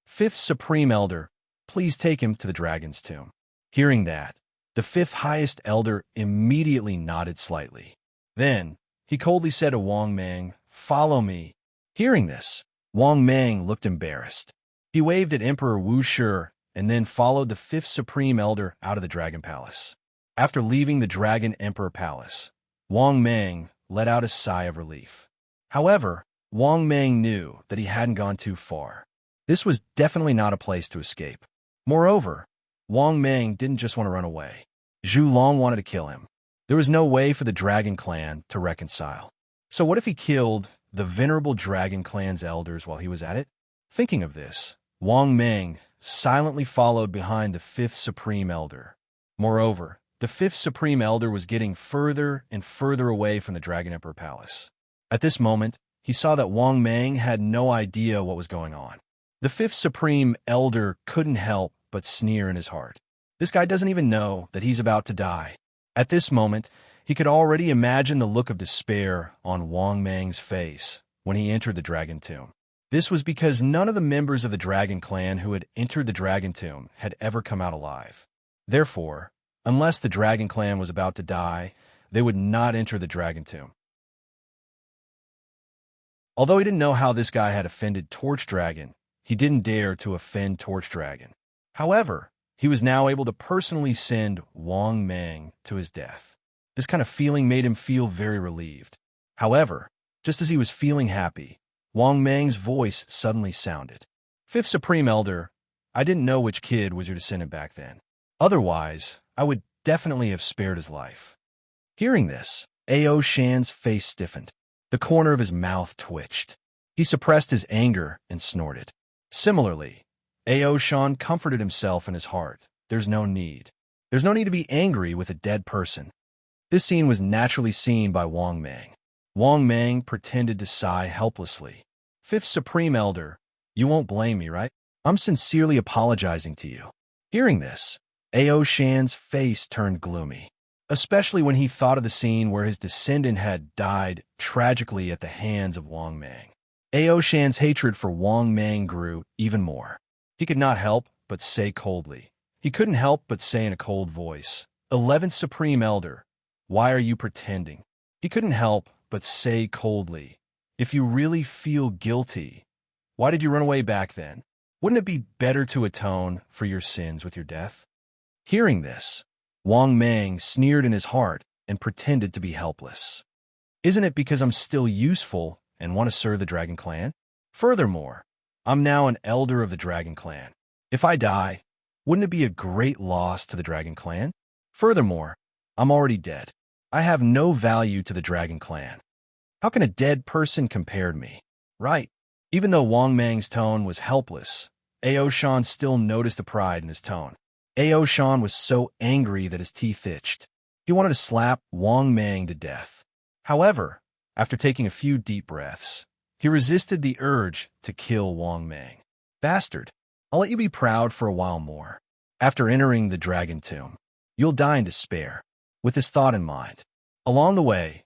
"Fifth Supreme Elder, please take him to the dragon's tomb." Hearing that, the fifth highest elder immediately nodded slightly. Then, he coldly said to Wang Mang, "Follow me." Hearing this, Wang Mang looked embarrassed. He waved at Emperor Wu Shi and then followed the fifth Supreme Elder out of the Dragon Palace. After leaving the Dragon Emperor Palace, Wang Mang let out a sigh of relief. However, Wang Mang knew that he hadn't gone too far. This was definitely not a place to escape. Moreover, Wang Mang didn't just want to run away. Zhu Long wanted to kill him. There was no way for the Dragon Clan to reconcile. So what if he killed the venerable Dragon Clan's elders while he was at it? Thinking of this, Wang Mang silently followed behind the fifth Supreme Elder. Moreover, the fifth Supreme Elder was getting further and further away from the Dragon Emperor Palace. At this moment, he saw that Wang Mang had no idea what was going on. The fifth Supreme Elder couldn't help but sneer in his heart. This guy doesn't even know that he's about to die. At this moment, he could already imagine the look of despair on Wang Mang's face when he entered the Dragon Tomb. This was because none of the members of the Dragon Clan who had entered the Dragon Tomb had ever come out alive. Therefore, unless the Dragon Clan was about to die, they would not enter the Dragon Tomb. Although he didn't know how this guy had offended Torch Dragon, he didn't dare to offend Torch Dragon. However, he was now able to personally send Wang Mang to his death. This kind of feeling made him feel very relieved. However, just as he was feeling happy, Wang Mang's voice suddenly sounded. "Fifth Supreme Elder, I didn't know which kid was your descendant back then. Otherwise, I would definitely have spared his life." Hearing this, Ao Shan's face stiffened. The corner of his mouth twitched. He suppressed his anger and snorted. Similarly, Ao Shan comforted himself in his heart. There's no need. There's no need to be angry with a dead person. This scene was naturally seen by Wang Mang. Wang Mang pretended to sigh helplessly. "Fifth Supreme Elder, you won't blame me, right? I'm sincerely apologizing to you." Hearing this, Ao Shan's face turned gloomy. especially when he thought of the scene where his descendant had died tragically at the hands of Wang Mang. Ao Shan's hatred for Wang Mang grew even more. He could not help but say coldly. He couldn't help but say in a cold voice, 11th Supreme Elder, why are you pretending? He couldn't help but say coldly, if you really feel guilty, why did you run away back then? Wouldn't it be better to atone for your sins with your death? Hearing this, Wang Mang sneered in his heart and pretended to be helpless. Isn't it because I'm still useful and want to serve the Dragon Clan? Furthermore, I'm now an elder of the Dragon Clan. If I die, wouldn't it be a great loss to the Dragon Clan? Furthermore, I'm already dead. I have no value to the Dragon Clan. How can a dead person compare to me? Right. Even though Wang Mang's tone was helpless, Ao Shan still noticed the pride in his tone. Ao Shan was so angry that his teeth itched. He wanted to slap Wang Mang to death. However, after taking a few deep breaths, he resisted the urge to kill Wang Mang. Bastard, I'll let you be proud for a while more. After entering the Dragon Tomb, you'll die in despair. With this thought in mind, along the way,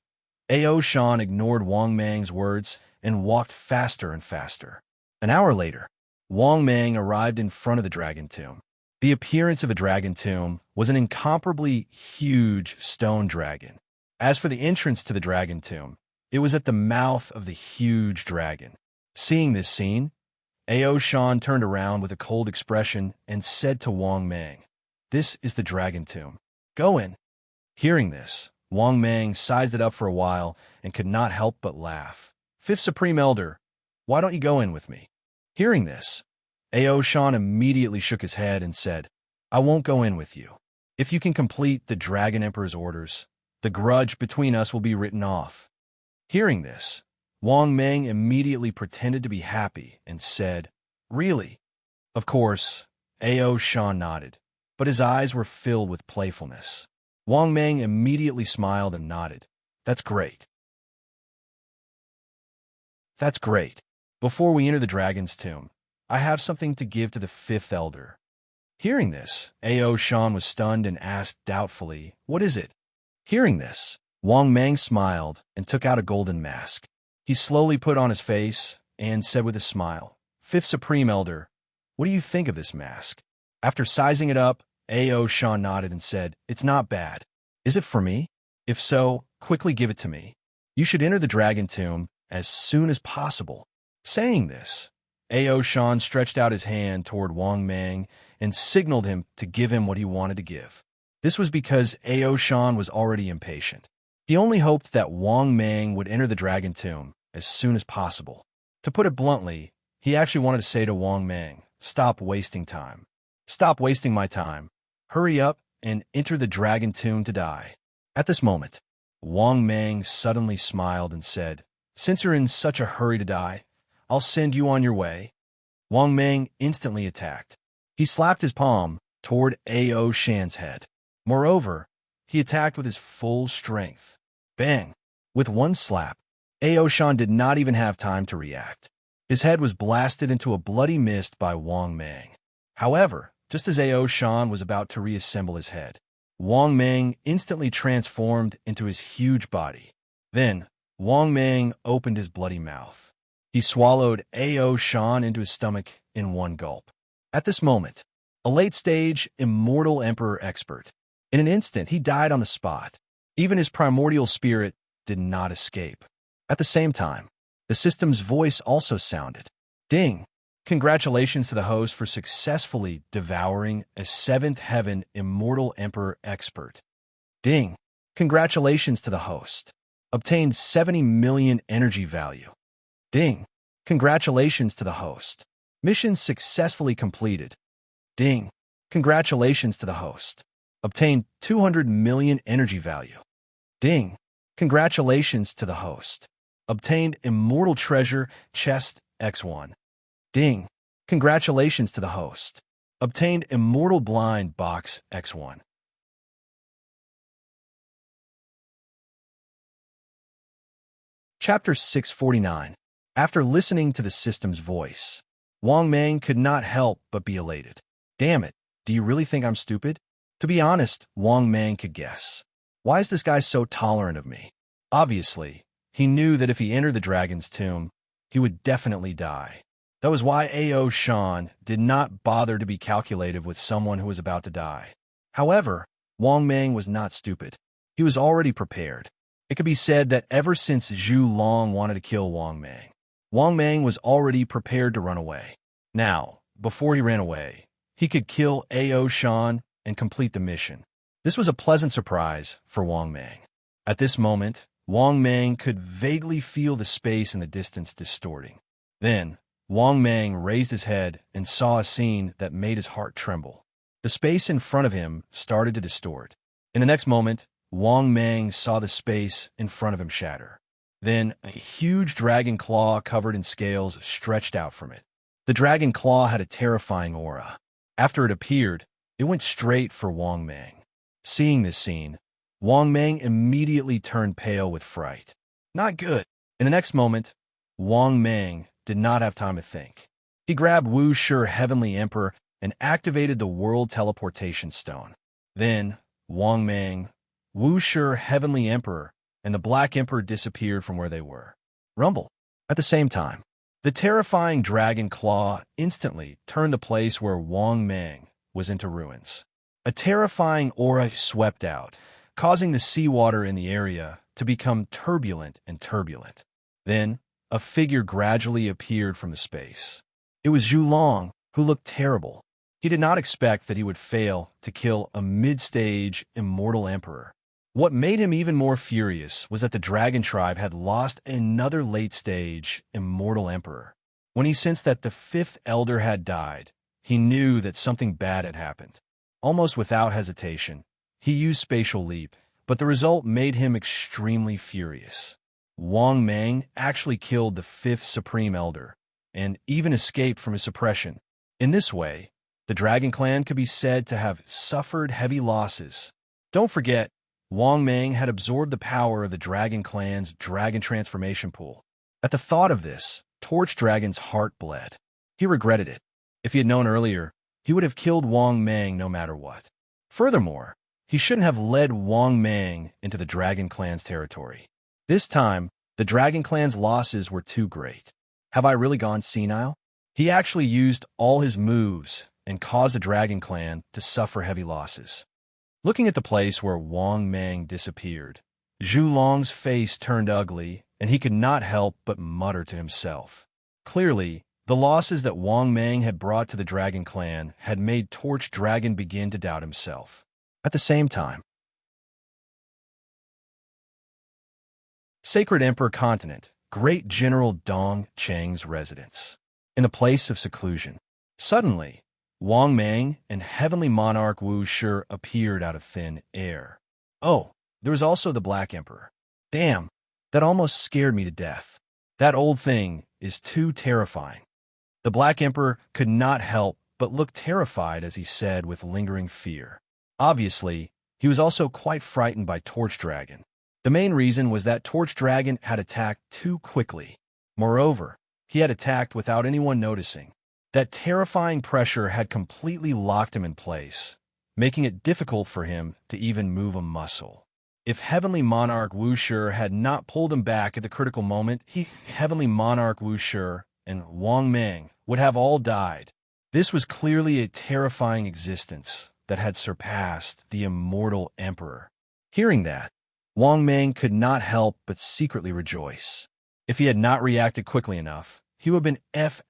Ao Shan ignored Wang Mang's words and walked faster and faster. An hour later, Wang Mang arrived in front of the Dragon Tomb. The appearance of a dragon tomb was an incomparably huge stone dragon. As for the entrance to the dragon tomb, it was at the mouth of the huge dragon. Seeing this scene, Ao Shan turned around with a cold expression and said to Wang Mang, "This is the dragon tomb. Go in." Hearing this, Wang Mang sized it up for a while and could not help but laugh. "Fifth Supreme Elder, why don't you go in with me?" Hearing this, Ao Shan immediately shook his head and said, "I won't go in with you. If you can complete the Dragon Emperor's orders, the grudge between us will be written off." Hearing this, Wang Mang immediately pretended to be happy and said, "Really?" Of course, Ao Shan nodded, but his eyes were filled with playfulness. Wang Mang immediately smiled and nodded. "That's great. That's great. Before we enter the dragon's tomb, I have something to give to the fifth elder." Hearing this, Ao Shan was stunned and asked doubtfully, "What is it?" Hearing this, Wang Mang smiled and took out a golden mask. He slowly put on his face and said with a smile, "Fifth Supreme Elder, what do you think of this mask?" After sizing it up, Ao Shan nodded and said, "It's not bad. Is it for me? If so, quickly give it to me. You should enter the dragon tomb as soon as possible." Saying this, Ao Shan stretched out his hand toward Wang Mang and signaled him to give him what he wanted to give. This was because Ao Shan was already impatient. He only hoped that Wang Mang would enter the dragon tomb as soon as possible. To put it bluntly, he actually wanted to say to Wang Mang, "Stop wasting time. Stop wasting my time. Hurry up and enter the dragon tomb to die." At this moment, Wang Mang suddenly smiled and said, "Since you're in such a hurry to die, I'll send you on your way." Wang Mang instantly attacked. He slapped his palm toward Ao Shan's head. Moreover, he attacked with his full strength. Bang! With one slap, Ao Shan did not even have time to react. His head was blasted into a bloody mist by Wang Mang. However, just as Ao Shan was about to reassemble his head, Wang Mang instantly transformed into his huge body. Then, Wang Mang opened his bloody mouth. He swallowed Ao Shan into his stomach in one gulp. At this moment, a late-stage immortal emperor expert. In an instant, he died on the spot. Even his primordial spirit did not escape. At the same time, the system's voice also sounded. "Ding! Congratulations to the host for successfully devouring a seventh heaven immortal emperor expert. Ding! Congratulations to the host. Obtained 70 million energy value. Ding! Congratulations to the host. Mission successfully completed. Ding! Congratulations to the host. Obtained 200 million energy value. Ding! Congratulations to the host. Obtained immortal treasure chest X1. Ding! Congratulations to the host. Obtained immortal blind box X1. Chapter 649. After listening to the system's voice, Wang Mang could not help but be elated. "Damn it, do you really think I'm stupid?" To be honest, Wang Mang could guess. Why is this guy so tolerant of me? Obviously, he knew that if he entered the dragon's tomb, he would definitely die. That was why A.O. Shan did not bother to be calculative with someone who was about to die. However, Wang Mang was not stupid. He was already prepared. It could be said that ever since Zhu Long wanted to kill Wang Mang was already prepared to run away. Now, before he ran away, he could kill A.O. Shan and complete the mission. This was a pleasant surprise for Wang Mang. At this moment, Wang Mang could vaguely feel the space in the distance distorting. Then, Wang Mang raised his head and saw a scene that made his heart tremble. The space in front of him started to distort. In the next moment, Wang Mang saw the space in front of him shatter. Then, a huge dragon claw covered in scales stretched out from it. The dragon claw had a terrifying aura. After it appeared, it went straight for Wang Mang. Seeing this scene, Wang Mang immediately turned pale with fright. Not good. In the next moment, Wang Mang did not have time to think. He grabbed Wu Shi Heavenly Emperor and activated the World Teleportation Stone. Then, Wang Mang, Wu Shi Heavenly Emperor, and the Black Emperor disappeared from where they were. Rumble. At the same time, the terrifying dragon claw instantly turned the place where Wang Mang was into ruins. A terrifying aura swept out, causing the seawater in the area to become turbulent and turbulent. Then, a figure gradually appeared from the space. It was Zhu Long, who looked terrible. He did not expect that he would fail to kill a mid-stage immortal emperor. What made him even more furious was that the dragon tribe had lost another late-stage immortal emperor. When he sensed that the fifth elder had died, he knew that something bad had happened. Almost without hesitation, he used Spatial Leap, but the result made him extremely furious. Wang Mang actually killed the fifth Supreme Elder, and even escaped from his suppression. In this way, the Dragon Clan could be said to have suffered heavy losses. Don't forget, Wang Mang had absorbed the power of the Dragon Clan's Dragon Transformation Pool. At the thought of this, Torch Dragon's heart bled. He regretted it. If he had known earlier, he would have killed Wang Mang no matter what. Furthermore, he shouldn't have led Wang Mang into the Dragon Clan's territory. This time, the Dragon Clan's losses were too great. Have I really gone senile? He actually used all his moves and caused the Dragon Clan to suffer heavy losses. Looking at the place where Wang Mang disappeared, Zhu Long's face turned ugly, and he could not help but mutter to himself. Clearly, the losses that Wang Mang had brought to the Dragon Clan had made Torch Dragon begin to doubt himself. At the same time, Sacred Emperor Continent, Great General Dong Cheng's residence. In the place of seclusion, suddenly, Wang Mang and Heavenly Monarch Wu Shi appeared out of thin air. Oh, there was also the Black Emperor. Damn, that almost scared me to death. That old thing is too terrifying. The Black Emperor could not help but look terrified as he said with lingering fear. Obviously, he was also quite frightened by Torch Dragon. The main reason was that Torch Dragon had attacked too quickly. Moreover, he had attacked without anyone noticing. That terrifying pressure had completely locked him in place, making it difficult for him to even move a muscle. If Heavenly Monarch Wu Shi had not pulled him back at the critical moment, Heavenly Monarch Wu Shi and Wang Mang would have all died. This was clearly a terrifying existence that had surpassed the immortal emperor. Hearing that, Wang Mang could not help but secretly rejoice. If he had not reacted quickly enough, he would have been F***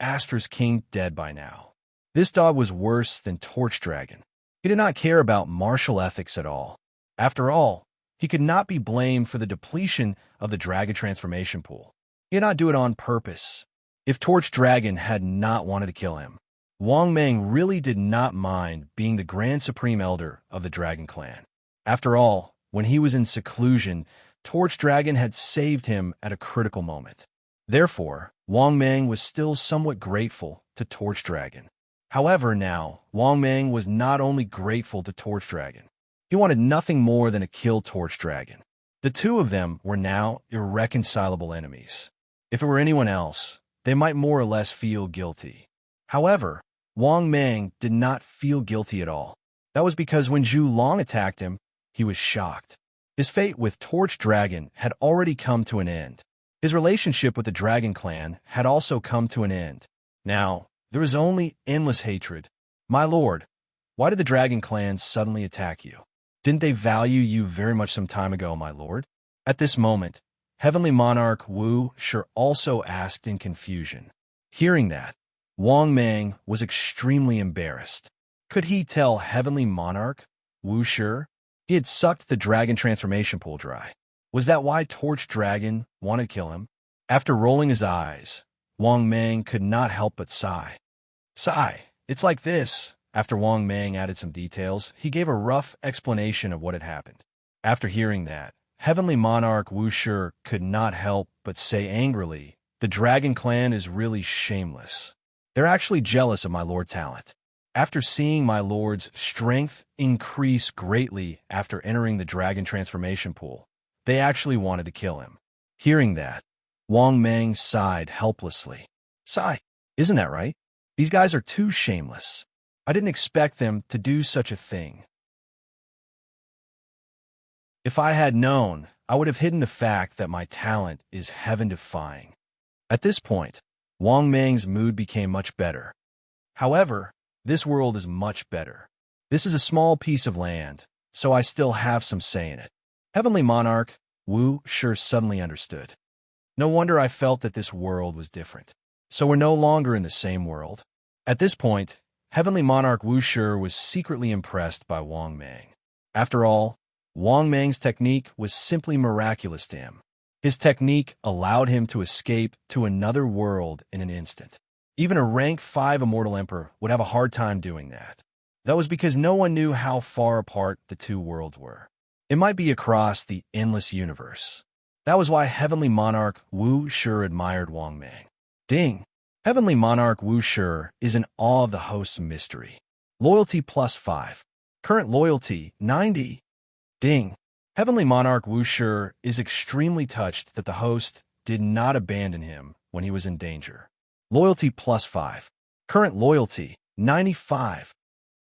King dead by now. This dog was worse than Torch Dragon. He did not care about martial ethics at all. After all, he could not be blamed for the depletion of the Dragon Transformation Pool. He did not do it on purpose. If Torch Dragon had not wanted to kill him, Wang Mang really did not mind being the Grand Supreme Elder of the Dragon Clan. After all, when he was in seclusion, Torch Dragon had saved him at a critical moment. Therefore, Wang Mang was still somewhat grateful to Torch Dragon. However, now, Wang Mang was not only grateful to Torch Dragon. He wanted nothing more than to kill Torch Dragon. The two of them were now irreconcilable enemies. If it were anyone else, they might more or less feel guilty. However, Wang Mang did not feel guilty at all. That was because when Zhu Long attacked him, he was shocked. His fate with Torch Dragon had already come to an end. His relationship with the Dragon Clan had also come to an end. Now, there was only endless hatred. My lord, why did the Dragon Clan suddenly attack you? Didn't they value you very much some time ago, my lord? At this moment, Heavenly Monarch Wu Shi also asked in confusion. Hearing that, Wang Mang was extremely embarrassed. Could he tell Heavenly Monarch Wu Shi he had sucked the dragon transformation pool dry? Was that why Torch Dragon wanted to kill him? After rolling his eyes, Wang Mang could not help but sigh. Sigh, it's like this. After Wang Mang added some details, he gave a rough explanation of what had happened. After hearing that, Heavenly Monarch Wu Shi could not help but say angrily, the Dragon Clan is really shameless. They're actually jealous of my lord's talent. After seeing my lord's strength increase greatly after entering the dragon transformation pool, they actually wanted to kill him. Hearing that, Wang Mang sighed helplessly. Sigh, isn't that right? These guys are too shameless. I didn't expect them to do such a thing. If I had known, I would have hidden the fact that my talent is heaven-defying. At this point, Wang Mang's mood became much better. However, this world is much better. This is a small piece of land, so I still have some say in it. Heavenly Monarch Wu Shi suddenly understood. No wonder I felt that this world was different. So we're no longer in the same world. At this point, Heavenly Monarch Wu Shi was secretly impressed by Wang Mang. After all, Wang Mang's technique was simply miraculous to him. His technique allowed him to escape to another world in an instant. Even a rank 5 Immortal Emperor would have a hard time doing that. That was because no one knew how far apart the two worlds were. It might be across the endless universe. That was why Heavenly Monarch Wu Shi admired Wang Mang. Ding! Heavenly Monarch Wu Shi is in awe of the host's mystery. Loyalty +5. Current loyalty 90. Ding! Heavenly Monarch Wu Shi is extremely touched that the host did not abandon him when he was in danger. Loyalty +5. Current loyalty 95.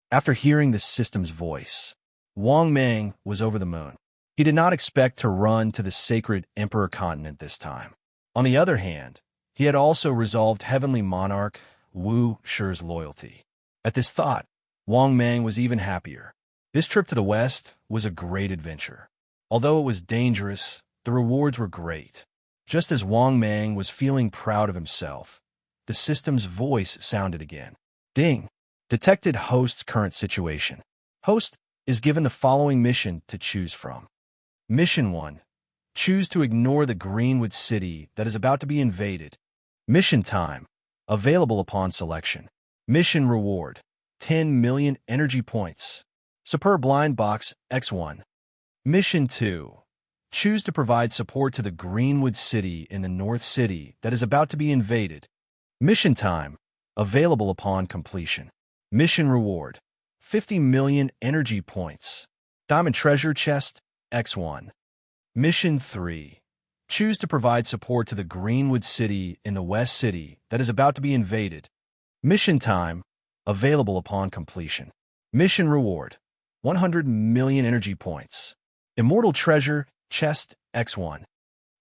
After hearing the system's voice, Wang Mang was over the moon. He did not expect to run to the sacred Emperor continent this time. On the other hand, he had also resolved Heavenly Monarch Wu Shi's loyalty. At this thought, Wang Mang was even happier. This trip to the west was a great adventure. Although it was dangerous, the rewards were great. Just as Wang Mang was feeling proud of himself, the system's voice sounded again. Ding! Detected host's current situation. Host is given the following mission to choose from. Mission 1. Choose to ignore the Greenwood City that is about to be invaded. Mission time. Available upon selection. Mission reward. 10 million energy points. Superb blind box X1. Mission 2. Choose to provide support to the Greenwood City in the North City that is about to be invaded. Mission time. Available upon completion. Mission reward. 50 million energy points. Diamond treasure chest X1. Mission 3. Choose to provide support to the Greenwood City in the West City that is about to be invaded. Mission time. Available upon completion. Mission reward. 100 million energy points. Immortal treasure chest X1.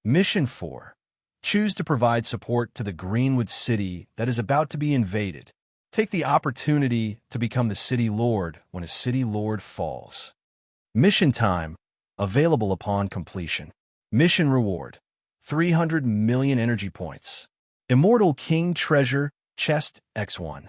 Mission 4. Choose to provide support to the Greenwood City that is about to be invaded. Take the opportunity to become the city lord when a city lord falls. Mission time. Available upon completion. Mission reward. 300 million energy points. Immortal King Treasure Chest X1.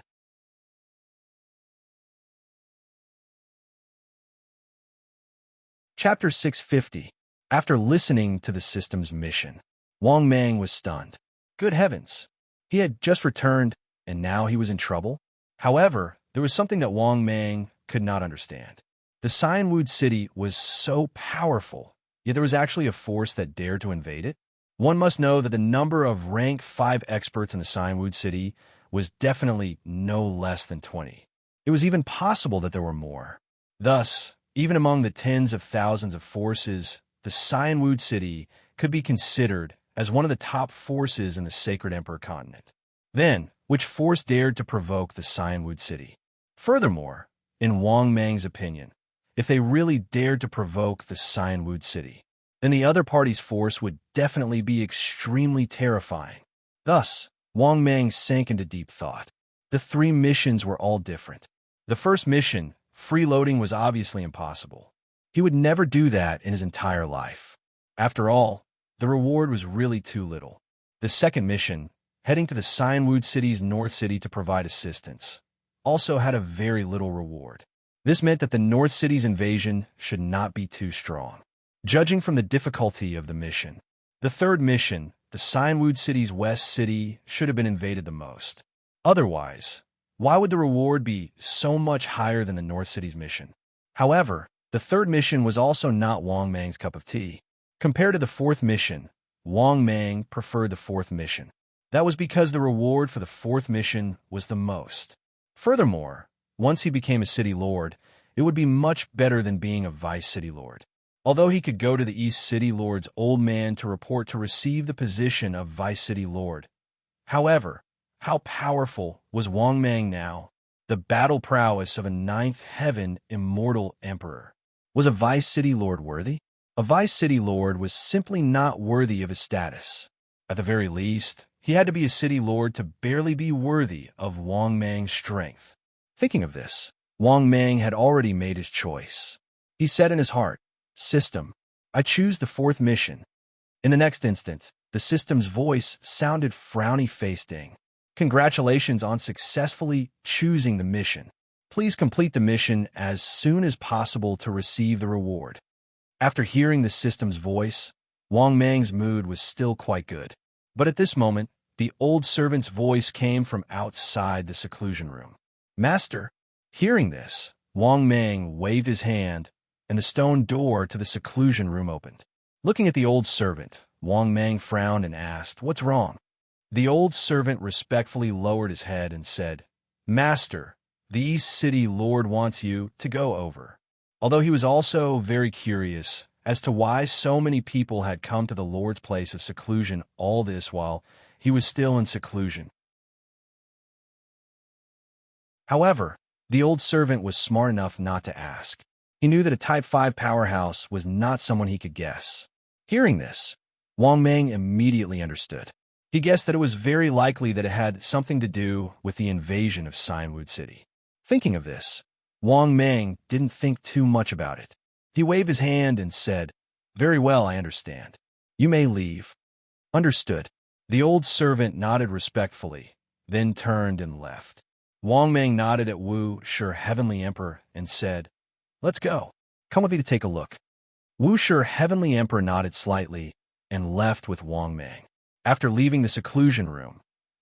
Chapter 650. After listening to the system's mission, Wang Mang was stunned. Good heavens! He had just returned, and now he was in trouble? However, there was something that Wang Mang could not understand. The Cyanwood City was so powerful, yet there was actually a force that dared to invade it. One must know that the number of rank 5 experts in the Cyanwood City was definitely no less than 20. It was even possible that there were more. Thus, even among the tens of thousands of forces, the Cyanwood City could be considered as one of the top forces in the Sacred Emperor continent. Then, which force dared to provoke the Cyanwood City? Furthermore, in Wang Mang's opinion, if they really dared to provoke the Cyanwood City, then the other party's force would definitely be extremely terrifying. Thus, Wang Mang sank into deep thought. The 3 missions were all different. The first mission, freeloading, was obviously impossible. He would never do that in his entire life. After all, the reward was really too little. The second mission, heading to the Cyanwood City's North City to provide assistance, also had a very little reward. This meant that the North City's invasion should not be too strong, judging from the difficulty of the mission. The third mission, the Cyanwood City's West City, should have been invaded the most. Otherwise, why would the reward be so much higher than the North City's mission? However, the third mission was also not Wang Mang's cup of tea. Compared to the fourth mission, Wang Mang preferred the fourth mission. That was because the reward for the fourth mission was the most. Furthermore, once he became a city lord, it would be much better than being a vice city lord. Although he could go to the East City Lord's old man to report to receive the position of vice city lord. However, how powerful was Wang Mang now? The battle prowess of a ninth heaven immortal emperor. Was a vice city lord worthy? A vice city lord was simply not worthy of his status. At the very least, he had to be a city lord to barely be worthy of Wang Mang's strength. Thinking of this, Wang Mang had already made his choice. He said in his heart, "System, I choose the fourth mission." In the next instant, the system's voice sounded frowny-facing. "Congratulations on successfully choosing the mission. Please complete the mission as soon as possible to receive the reward." After hearing the system's voice, Wang Mang's mood was still quite good. But at this moment, the old servant's voice came from outside the seclusion room. "Master." Hearing this, Wang Mang waved his hand, and the stone door to the seclusion room opened. Looking at the old servant, Wang Mang frowned and asked, "What's wrong?" The old servant respectfully lowered his head and said, "Master, the East City Lord wants you to go over." Although he was also very curious as to why so many people had come to the Lord's place of seclusion all this while he was still in seclusion. However, the old servant was smart enough not to ask. He knew that a Type 5 powerhouse was not someone he could guess. Hearing this, Wang Mang immediately understood. He guessed that it was very likely that it had something to do with the invasion of Cyanwood City. Thinking of this, Wang Mang didn't think too much about it. He waved his hand and said, "Very well, I understand. You may leave." "Understood." The old servant nodded respectfully, then turned and left. Wang Mang nodded at Wu Shi, Heavenly Emperor, and said, "Let's go. Come with me to take a look." Wu Shi, Heavenly Emperor, nodded slightly and left with Wang Mang. After leaving the seclusion room,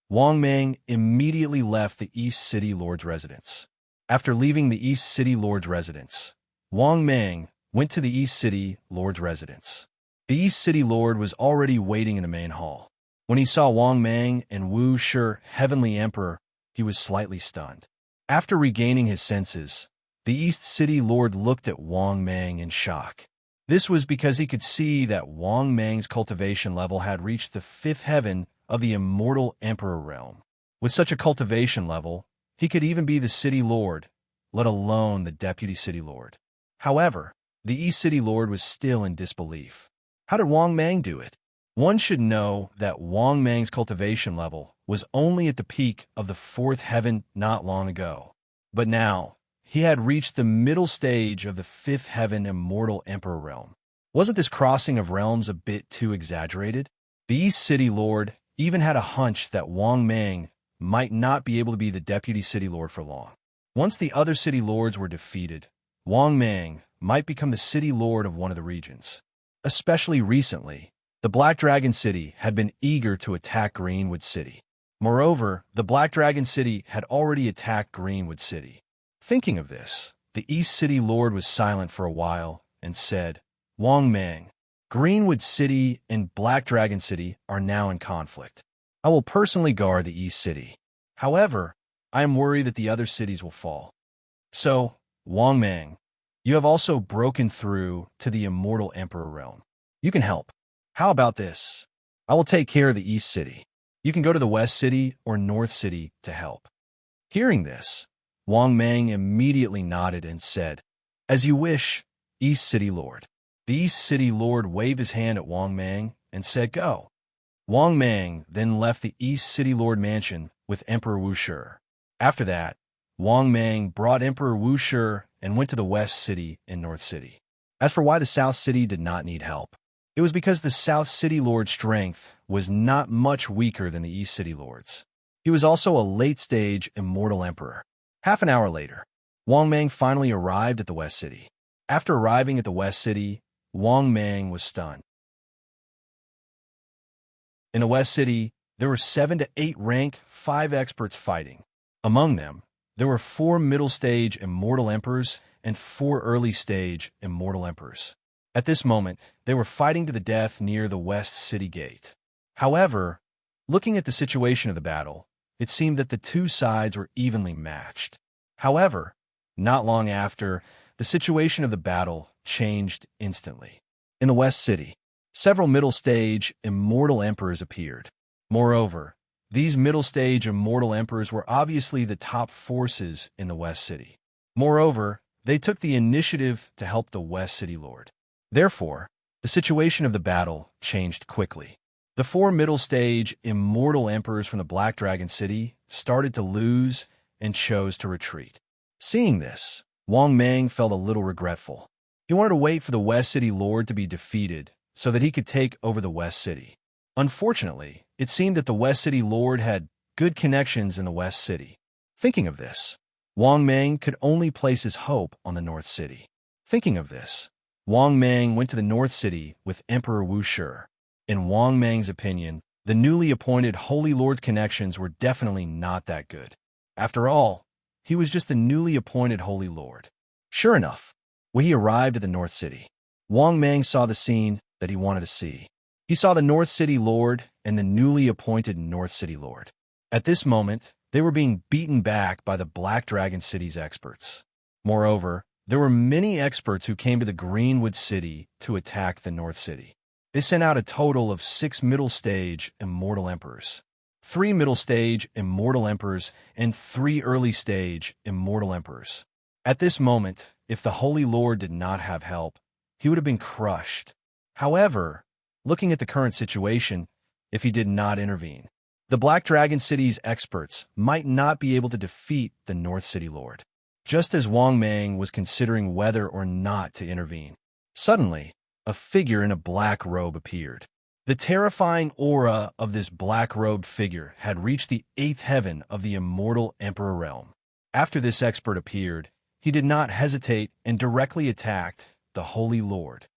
Wang Mang immediately left the East City Lord's residence. After leaving the East City Lord's residence, Wang Mang went to the East City Lord's residence. The East City Lord was already waiting in the main hall. When he saw Wang Mang and Wu Shi, Heavenly Emperor, he was slightly stunned. After regaining his senses, the East City Lord looked at Wang Mang in shock. This was because he could see that Wang Mang's cultivation level had reached the 5th heaven of the immortal Emperor realm. With such a cultivation level, he could even be the City Lord, let alone the Deputy City Lord. However, the East City Lord was still in disbelief. How did Wang Mang do it? One should know that Wang Mang's cultivation level was only at the peak of the 4th heaven not long ago. But now, he had reached the middle stage of the 5th heaven immortal Emperor realm. Wasn't this crossing of realms a bit too exaggerated? The East City Lord even had a hunch that Wang Mang might not be able to be the Deputy City Lord for long. Once the other City Lords were defeated, Wang Mang might become the City Lord of one of the regions. Especially recently, the Black Dragon City had been eager to attack Greenwood City. Moreover, the Black Dragon City had already attacked Greenwood City. Thinking of this, the East City Lord was silent for a while and said, "Wang Mang, Greenwood City and Black Dragon City are now in conflict. I will personally guard the East City. However, I am worried that the other cities will fall. So, Wang Mang, you have also broken through to the immortal Emperor realm. You can help. How about this? I will take care of the East City. You can go to the West City or North City to help." Hearing this, Wang Mang immediately nodded and said, As you wish, East City Lord. The East City Lord waved his hand at Wang Mang and said, "Go." Wang Mang then left the East City Lord mansion with Emperor Wu Shi. After that, Wang Mang brought Emperor Wu Shi and went to the West City and North City. As for why the South City did not need help, it was because the South City Lord's strength was not much weaker than the East City Lord's. He was also a late-stage immortal emperor. Half an hour later, Wang Mang finally arrived at the West City. After arriving at the West City, Wang Mang was stunned. In the West City, there were 7 to 8 rank 5 experts fighting. Among them, there were 4 middle-stage immortal emperors and 4 early-stage immortal emperors. At this moment, they were fighting to the death near the West City Gate. However, looking at the situation of the battle, it seemed that the two sides were evenly matched. However, not long after, the situation of the battle changed instantly. In the West City, several middle-stage immortal emperors appeared. Moreover, these middle-stage immortal emperors were obviously the top forces in the West City. Moreover, they took the initiative to help the West City Lord. Therefore, the situation of the battle changed quickly. The 4 middle-stage immortal emperors from the Black Dragon City started to lose and chose to retreat. Seeing this, Wang Mang felt a little regretful. He wanted to wait for the West City Lord to be defeated so that he could take over the West City. Unfortunately, it seemed that the West City Lord had good connections in the West City. Thinking of this, Wang Mang could only place his hope on the North City. Thinking of this, Wang Mang went to the North City with Emperor Wu Shi. In Wang Mang's opinion, the newly appointed Holy Lord's connections were definitely not that good. After all, he was just the newly appointed Holy Lord. Sure enough, when he arrived at the North City, Wang Mang saw the scene that he wanted to see. He saw the North City Lord and the newly appointed North City Lord. At this moment, they were being beaten back by the Black Dragon City's experts. Moreover, there were many experts who came to the Greenwood City to attack the North City. They sent out a total of 6 middle-stage immortal emperors, 3 middle-stage immortal emperors, and 3 early-stage immortal emperors. At this moment, if the Holy Lord did not have help, he would have been crushed. However, looking at the current situation, if he did not intervene, the Black Dragon City's experts might not be able to defeat the North City Lord. Just as Wang Mang was considering whether or not to intervene, suddenly, a figure in a black robe appeared. The terrifying aura of this black-robed figure had reached the 8th heaven of the immortal Emperor realm. After this expert appeared, he did not hesitate and directly attacked the Holy Lord.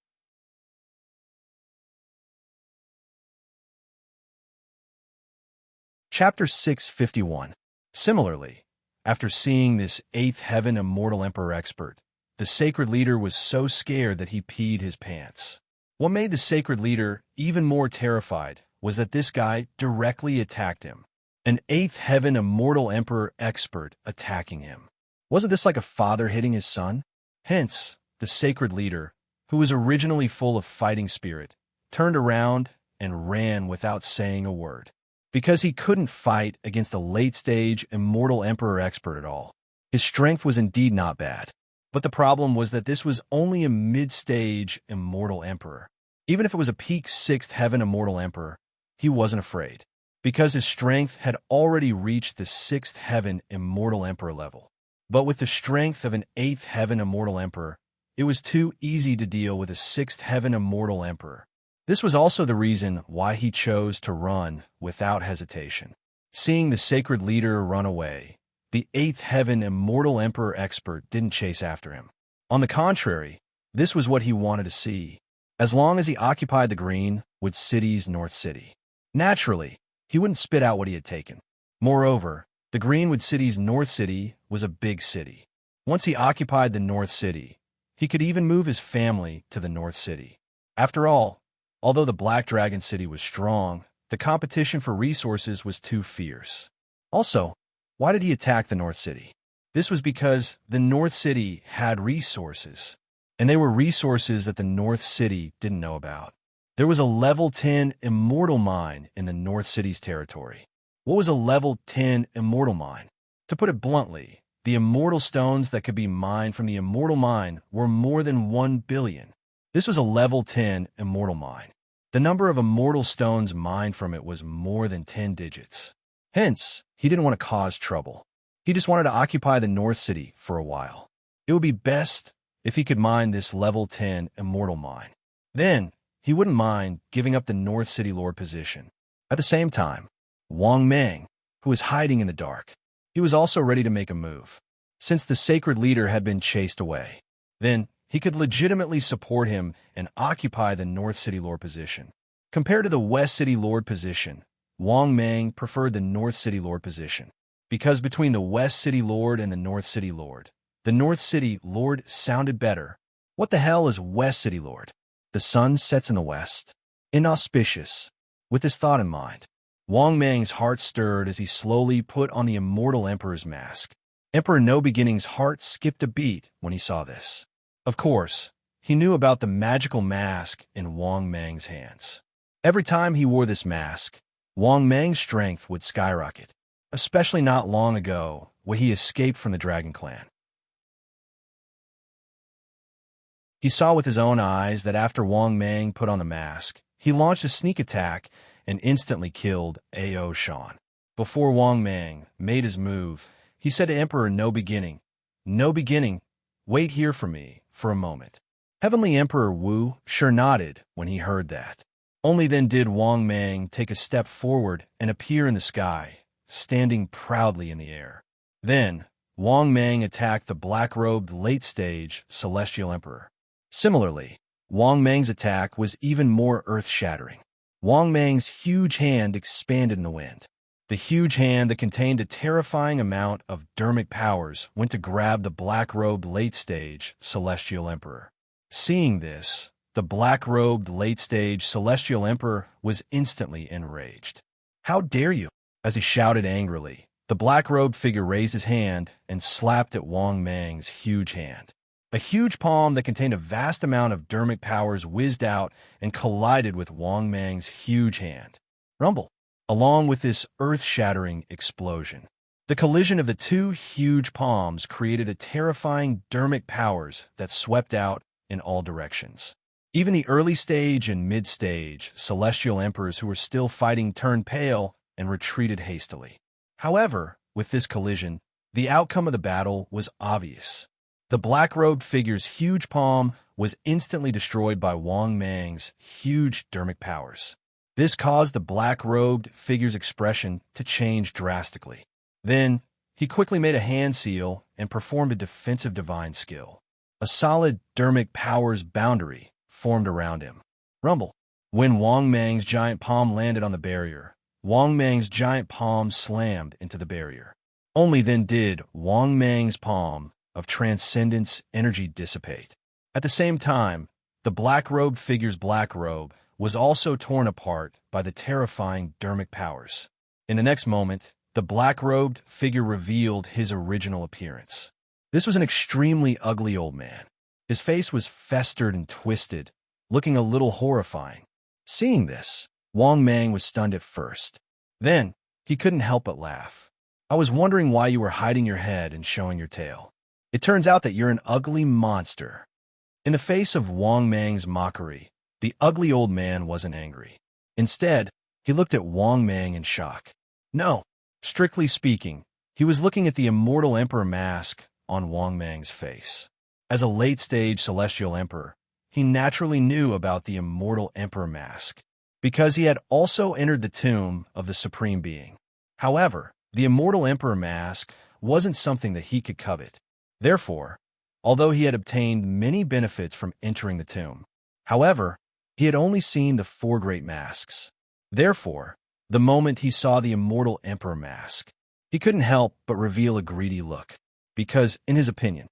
Chapter 651. Similarly, after seeing this 8th heaven immortal emperor expert, the sacred leader was so scared that he peed his pants. What made the sacred leader even more terrified was that this guy directly attacked him. An 8th heaven immortal emperor expert attacking him. Wasn't this like a father hitting his son? Hence, the sacred leader, who was originally full of fighting spirit, turned around and ran without saying a word. Because he couldn't fight against a late-stage immortal emperor expert at all. His strength was indeed not bad. But the problem was that this was only a mid-stage immortal emperor. Even if it was a peak 6th heaven immortal emperor, he wasn't afraid, because his strength had already reached the 6th heaven immortal emperor level. But with the strength of an 8th heaven immortal emperor, it was too easy to deal with a 6th heaven immortal emperor. This was also the reason why he chose to run without hesitation. Seeing the sacred leader run away, the 8th heaven immortal emperor expert didn't chase after him. On the contrary, this was what he wanted to see, as long as he occupied the Greenwood City's North City. Naturally, he wouldn't spit out what he had taken. Moreover, the Greenwood City's North City was a big city. Once he occupied the North City, he could even move his family to the North City. After all, although the Black Dragon City was strong, the competition for resources was too fierce. Also, why did he attack the North City? This was because the North City had resources, and they were resources that the North City didn't know about. There was a level 10 immortal mine in the North City's territory. What was a level 10 immortal mine? To put it bluntly, The immortal stones that could be mined from the immortal mine were more than 1 billion. This was a level 10 immortal mine. The number of immortal stones mined from it was more than 10 digits. Hence, he didn't want to cause trouble. He just wanted to occupy the North City for a while. It would be best if he could mine this level 10 immortal mine. Then, he wouldn't mind giving up the North City Lord position. At the same time, Wang Meng, who was hiding in the dark, he was also ready to make a move. Since the sacred leader had been chased away, then he could legitimately support him and occupy the North City Lord position. Compared to the West City Lord position, Wang Meng preferred the North City Lord position. Because between the West City Lord and the North City Lord, the North City Lord sounded better. What the hell is West City Lord? The sun sets in the west. Inauspicious. With this thought in mind, Wang Meng's heart stirred as he slowly put on the immortal emperor's mask. Emperor No Beginning's heart skipped a beat when he saw this. Of course, he knew about the magical mask in Wang Meng's hands. Every time he wore this mask, Wang Meng's strength would skyrocket, especially not long ago when he escaped from the Dragon Clan. He saw with his own eyes that after Wang Meng put on the mask, he launched a sneak attack and instantly killed A.O. Shan. Before Wang Meng made his move, he said to Emperor No Beginning, "No Beginning, wait here for me for a moment." Heavenly Emperor Wu sure nodded when he heard that. Only then did Wang Meng take a step forward and appear in the sky, standing proudly in the air. Then, Wang Meng attacked the black-robed late-stage Celestial Emperor. Similarly, Wang Meng's attack was even more earth-shattering. Wang Meng's huge hand expanded in the wind. The huge hand that contained a terrifying amount of dermic powers went to grab the black-robed late-stage Celestial Emperor. Seeing this, the black-robed late-stage Celestial Emperor was instantly enraged. "How dare you?" As he shouted angrily, the black-robed figure raised his hand and slapped at Wang Meng's huge hand. A huge palm that contained a vast amount of dermic powers whizzed out and collided with Wang Meng's huge hand. Rumble! Along with this earth-shattering explosion, the collision of the two huge palms created a terrifying dermic powers that swept out in all directions. Even the early stage and mid-stage Celestial Emperors who were still fighting turned pale and retreated hastily. However, with this collision, the outcome of the battle was obvious. The black-robed figure's huge palm was instantly destroyed by Wang Meng's huge dermic powers. This caused the black-robed figure's expression to change drastically. Then, he quickly made a hand seal and performed a defensive divine skill. A solid dermic powers boundary formed around him. Rumble! When Wang Meng's giant palm landed on the barrier, Wang Meng's giant palm slammed into the barrier. Only then did Wang Meng's palm of transcendence energy dissipate. At the same time, the black-robed figure's black robe was also torn apart by the terrifying dermic powers. In the next moment, the black-robed figure revealed his original appearance. This was an extremely ugly old man. His face was festered and twisted, looking a little horrifying. Seeing this, Wang Meng was stunned at first. Then, he couldn't help but laugh. "I was wondering why you were hiding your head and showing your tail. It turns out that you're an ugly monster." In the face of Wang Meng's mockery, the ugly old man wasn't angry. Instead, he looked at Wang Meng in shock. No, strictly speaking, he was looking at the immortal emperor mask on Wang Meng's face. As a late-stage Celestial Emperor, he naturally knew about the immortal emperor mask, because he had also entered the tomb of the Supreme Being. However, the immortal emperor mask wasn't something that he could covet. Therefore, although he had obtained many benefits from entering the tomb, however, he had only seen the four great masks. Therefore, the moment he saw the immortal emperor mask, he couldn't help but reveal a greedy look, because, in his opinion,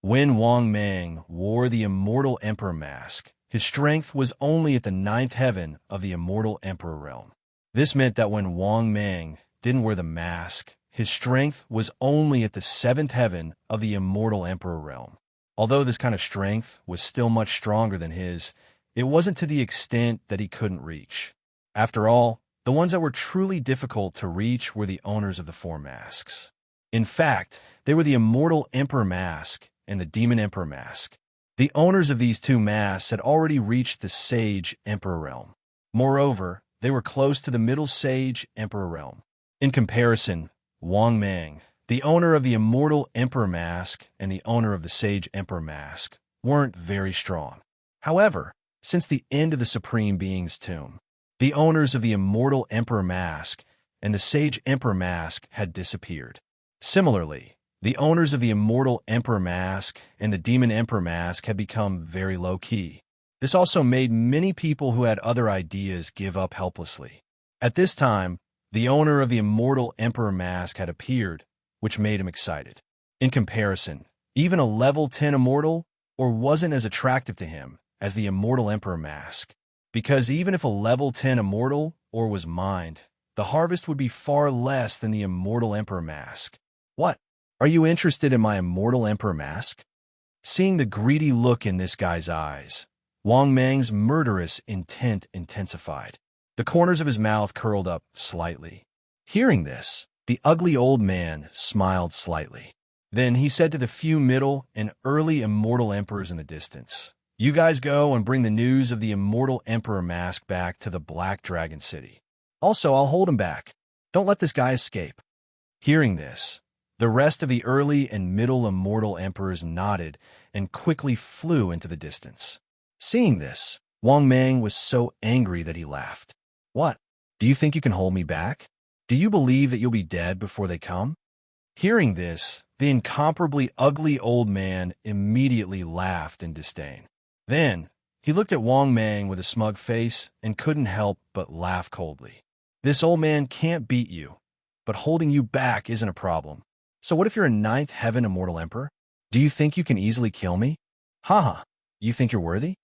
when Wang Meng wore the immortal emperor mask, his strength was only at the 9th heaven of the immortal emperor realm. This meant that when Wang Meng didn't wear the mask, his strength was only at the 7th heaven of the immortal emperor realm. Although this kind of strength was still much stronger than his, it wasn't to the extent that he couldn't reach. After all, The ones that were truly difficult to reach were the owners of the four masks. In fact, they were the immortal Emperor Mask and the Demon Emperor Mask. The owners of these two masks had already reached the Sage Emperor realm. Moreover, they were close to the Middle Sage Emperor realm. In comparison, Wang Mang, the owner of the immortal Emperor Mask and the owner of the Sage Emperor Mask, weren't very strong. However, since the end of the Supreme Being's tomb, the owners of the immortal Emperor Mask and the Sage Emperor Mask had disappeared. Similarly, the owners of the immortal Emperor Mask and the Demon Emperor Mask had become very low-key. This also made many people who had other ideas give up helplessly. At this time, the owner of the immortal Emperor Mask had appeared, which made him excited. In comparison, even a level 10 immortal wasn't as attractive to him as the immortal Emperor Mask, because even if a level 10 immortal was mined, the harvest would be far less than the immortal Emperor Mask. What? Are you interested in my immortal Emperor Mask? Seeing the greedy look in this guy's eyes, Wang Mang's murderous intent intensified. The corners of his mouth curled up slightly. Hearing this, the ugly old man smiled slightly. Then he said to the few middle and early immortal emperors in the distance, "You guys go and bring the news of the immortal Emperor Mask back to the Black Dragon City. Also, I'll hold him back. Don't let this guy escape." Hearing this, the rest of the early and middle immortal emperors nodded and quickly flew into the distance. Seeing this, Wang Mang was so angry that he laughed. "What? Do you think you can hold me back? Do you believe that you'll be dead before they come?" Hearing this, the incomparably ugly old man immediately laughed in disdain. Then, he looked at Wang Mang with a smug face and couldn't help but laugh coldly. "This old man can't beat you, but holding you back isn't a problem. So what if you're a ninth heaven immortal emperor? Do you think you can easily kill me? Haha, you think you're worthy?"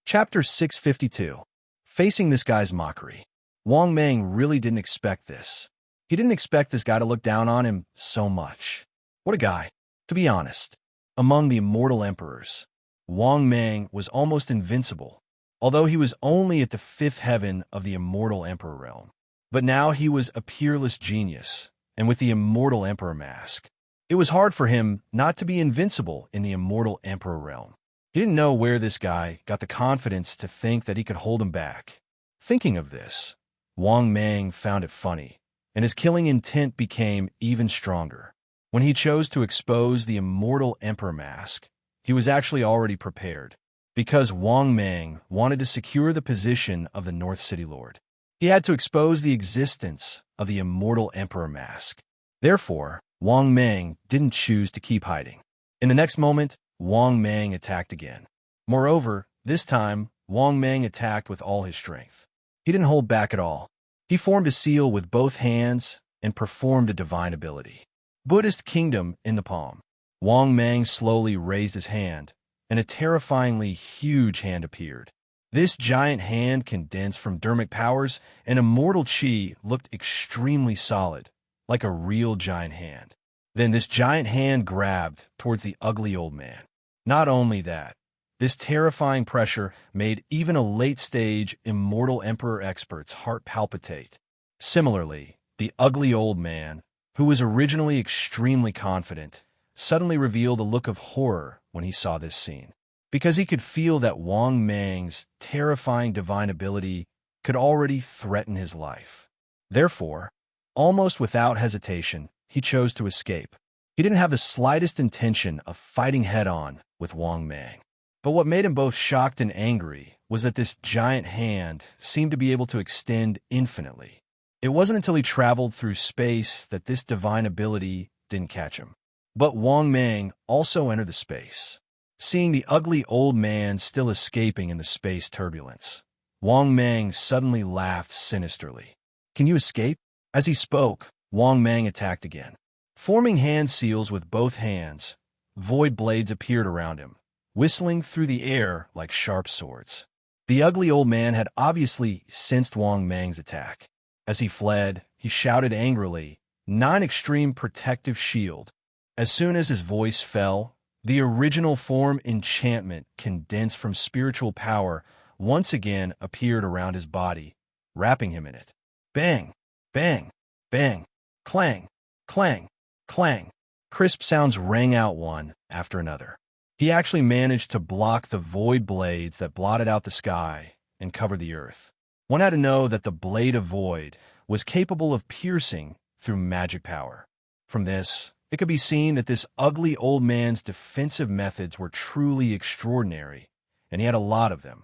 Chapter 652. Facing this guy's mockery. Wang Mang really didn't expect this. He didn't expect this guy to look down on him so much. What a guy. To be honest, among the immortal emperors, Wang Mang was almost invincible, although he was only at the fifth heaven of the immortal emperor realm. But now he was a peerless genius, and with the immortal Emperor Mask, it was hard for him not to be invincible in the immortal Emperor realm. He didn't know where this guy got the confidence to think that he could hold him back. Thinking of this, Wang Mang found it funny, and his killing intent became even stronger. When he chose to expose the immortal Emperor Mask, he was actually already prepared, because Wang Mang wanted to secure the position of the North City Lord. He had to expose the existence of the immortal Emperor Mask. Therefore, Wang Mang didn't choose to keep hiding. In the next moment, Wang Mang attacked again. Moreover, this time, Wang Mang attacked with all his strength. He didn't hold back at all. He formed a seal with both hands and performed a divine ability. Buddhist Kingdom in the palm. Wang Mang slowly raised his hand, and a terrifyingly huge hand appeared. This giant hand condensed from dermic powers, and immortal chi looked extremely solid, like a real giant hand. Then this giant hand grabbed towards the ugly old man. Not only that, this terrifying pressure made even a late-stage immortal emperor expert's heart palpitate. Similarly, the ugly old man, who was originally extremely confident, suddenly revealed a look of horror when he saw this scene, because he could feel that Wang Mang's terrifying divine ability could already threaten his life. Therefore, almost without hesitation, he chose to escape. He didn't have the slightest intention of fighting head-on with Wang Mang. But what made him both shocked and angry was that this giant hand seemed to be able to extend infinitely. It wasn't until he traveled through space that this divine ability didn't catch him. But Wang Mang also entered the space. Seeing the ugly old man still escaping in the space turbulence, Wang Mang suddenly laughed sinisterly. "Can you escape?" As he spoke, Wang Mang attacked again. Forming hand seals with both hands, void blades appeared around him, whistling through the air like sharp swords. The ugly old man had obviously sensed Wang Mang's attack. As he fled, he shouted angrily, "Nine extreme protective shield." As soon as his voice fell, The original form enchantment, condensed from spiritual power, once again appeared around his body, wrapping him in it. Bang, bang, bang, clang, clang, clang. Crisp sounds rang out one after another. He actually managed to block the void blades that blotted out the sky and covered the earth. One had to know that the blade of void was capable of piercing through magic power. From this, it could be seen that this ugly old man's defensive methods were truly extraordinary, and he had a lot of them.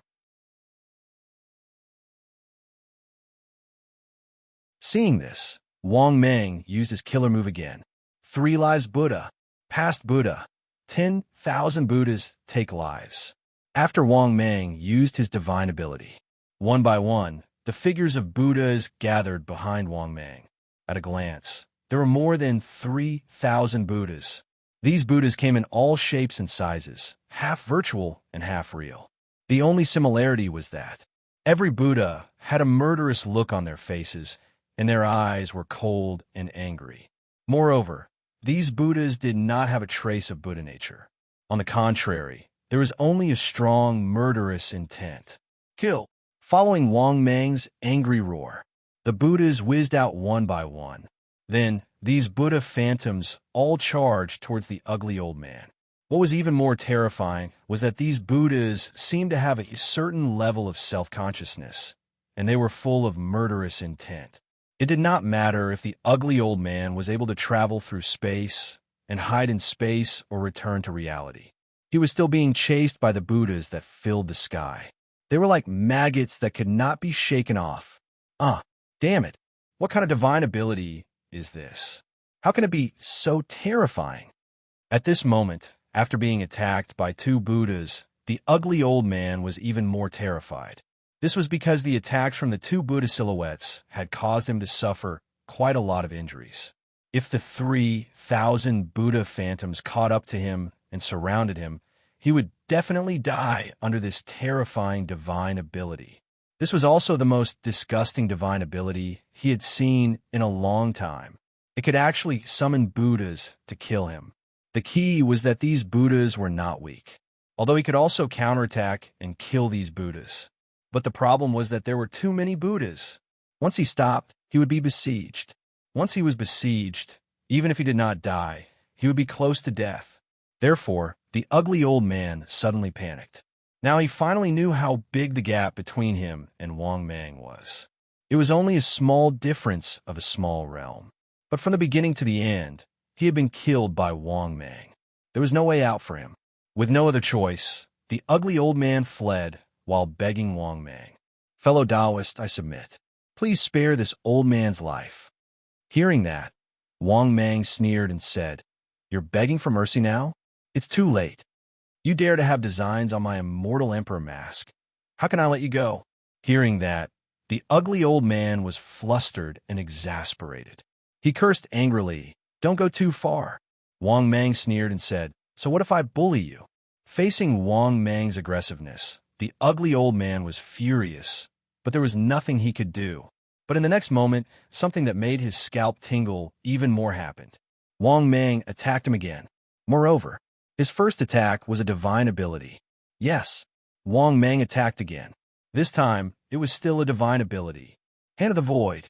Seeing this, Wang Mang used his killer move again. 3 lives Buddha. Past Buddha. 10,000 Buddhas take lives. After Wang Mang used his divine ability, one by one, the figures of Buddhas gathered behind Wang Mang. At a glance, there were more than 3,000 Buddhas. These Buddhas came in all shapes and sizes, half virtual and half real. The only similarity was that every Buddha had a murderous look on their faces, and their eyes were cold and angry. Moreover, these Buddhas did not have a trace of Buddha nature. On the contrary, there was only a strong, murderous intent. Kill! Following Wang Mang's angry roar, the Buddhas whizzed out one by one. Then, these Buddha phantoms all charged towards the ugly old man. What was even more terrifying was that these Buddhas seemed to have a certain level of self-consciousness, and they were full of murderous intent. It did not matter if the ugly old man was able to travel through space and hide in space or return to reality. He was still being chased by the Buddhas that filled the sky. They were like maggots that could not be shaken off. Damn it. What kind of divine ability is this? How can it be so terrifying? At this moment, after being attacked by 2 Buddhas, the ugly old man was even more terrified. This was because the attacks from the 2 Buddha silhouettes had caused him to suffer quite a lot of injuries. If the 3,000 Buddha phantoms caught up to him and surrounded him, he would definitely die under this terrifying divine ability. This was also the most disgusting divine ability he had seen in a long time. It could actually summon Buddhas to kill him. The key was that these Buddhas were not weak, although he could also counterattack and kill these Buddhas. But the problem was that there were too many Buddhas. Once he stopped, he would be besieged. Once he was besieged, even if he did not die, he would be close to death. Therefore, the ugly old man suddenly panicked. Now he finally knew how big the gap between him and Wang Mang was. It was only a small difference of a small realm. But from the beginning to the end, he had been killed by Wang Mang. There was no way out for him. With no other choice, the ugly old man fled while begging Wang Mang. Fellow Taoist, I submit. Please spare this old man's life. Hearing that, Wang Mang sneered and said, "You're begging for mercy now? It's too late. You dare to have designs on my immortal emperor mask. How can I let you go?" Hearing that, the ugly old man was flustered and exasperated. He cursed angrily, "Don't go too far." Wang Mang sneered and said, "So what if I bully you?" Facing Wang Mang's aggressiveness, the ugly old man was furious, but there was nothing he could do. But in the next moment, something that made his scalp tingle even more happened. Wang Mang attacked him again. Moreover, his first attack was a divine ability. Yes, Wang Mang attacked again. This time, it was still a divine ability. Hand of the Void.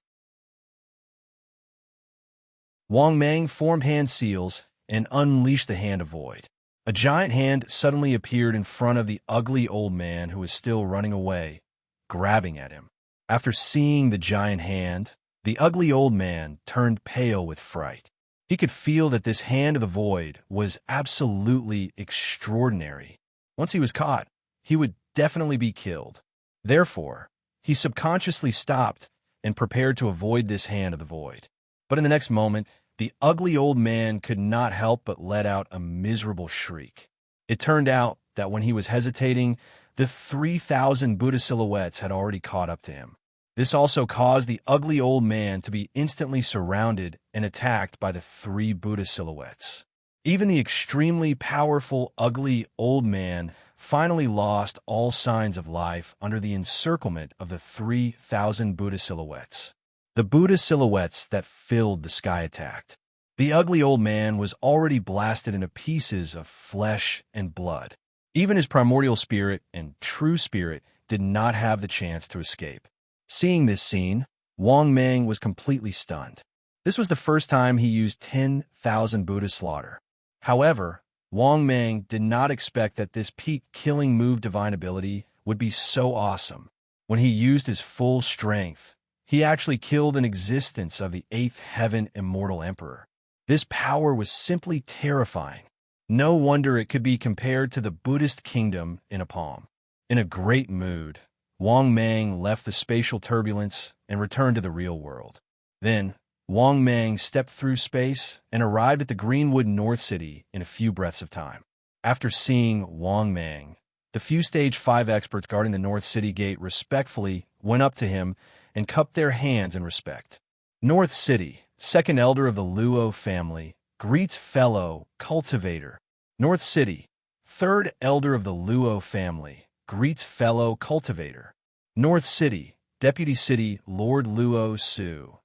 Wang Mang formed hand seals and unleashed the Hand of Void. A giant hand suddenly appeared in front of the ugly old man who was still running away, grabbing at him. After seeing the giant hand, the ugly old man turned pale with fright. He could feel that this Hand of the Void was absolutely extraordinary. Once he was caught, he would definitely be killed. Therefore, he subconsciously stopped and prepared to avoid this Hand of the Void. But in the next moment, the ugly old man could not help but let out a miserable shriek. It turned out that when he was hesitating, the 3,000 Buddha silhouettes had already caught up to him. This also caused the ugly old man to be instantly surrounded and attacked by the 3 Buddha silhouettes. Even the extremely powerful, ugly old man finally lost all signs of life under the encirclement of the 3,000 Buddha silhouettes. The Buddha silhouettes that filled the sky attacked. The ugly old man was already blasted into pieces of flesh and blood. Even his primordial spirit and true spirit did not have the chance to escape. Seeing this scene, Wang Mang was completely stunned. This was the first time he used 10,000 Buddha slaughter. However, Wang Mang did not expect that this peak killing move divine ability would be so awesome. When he used his full strength, he actually killed an existence of the 8th heaven immortal emperor. This power was simply terrifying. No wonder it could be compared to the Buddhist kingdom in a palm. In a great mood, Wang Mang left the spatial turbulence and returned to the real world. Then, Wang Mang stepped through space and arrived at the Greenwood North City in a few breaths of time. After seeing Wang Mang, the few Stage 5 experts guarding the North City gate respectfully went up to him and cupped their hands in respect. North City, second elder of the Luo family, greets fellow cultivator. North City, third elder of the Luo family, greets fellow cultivator. North City, Deputy City Lord Luo Su,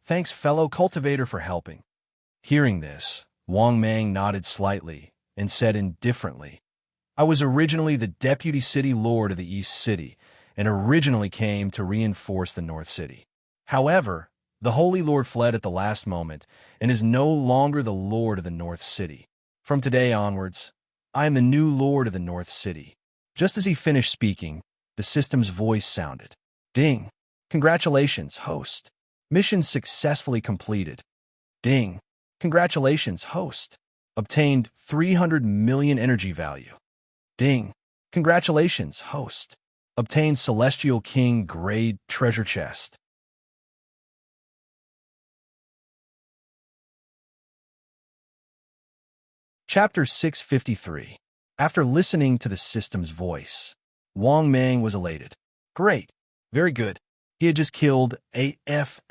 thanks fellow cultivator for helping. Hearing this, Wang Mang nodded slightly and said indifferently, I was originally the Deputy City Lord of the East City and originally came to reinforce the North City. However, the Holy Lord fled at the last moment and is no longer the Lord of the North City. From today onwards, I am the new Lord of the North City. Just as he finished speaking, the system's voice sounded. Ding! Congratulations, host. Mission successfully completed. Ding! Congratulations, host. Obtained 300 million energy value. Ding! Congratulations, host. Obtained Celestial King Grade Treasure Chest. Chapter 653. After listening to the system's voice, Wang Mang was elated. Great. Very good. He had just killed a F**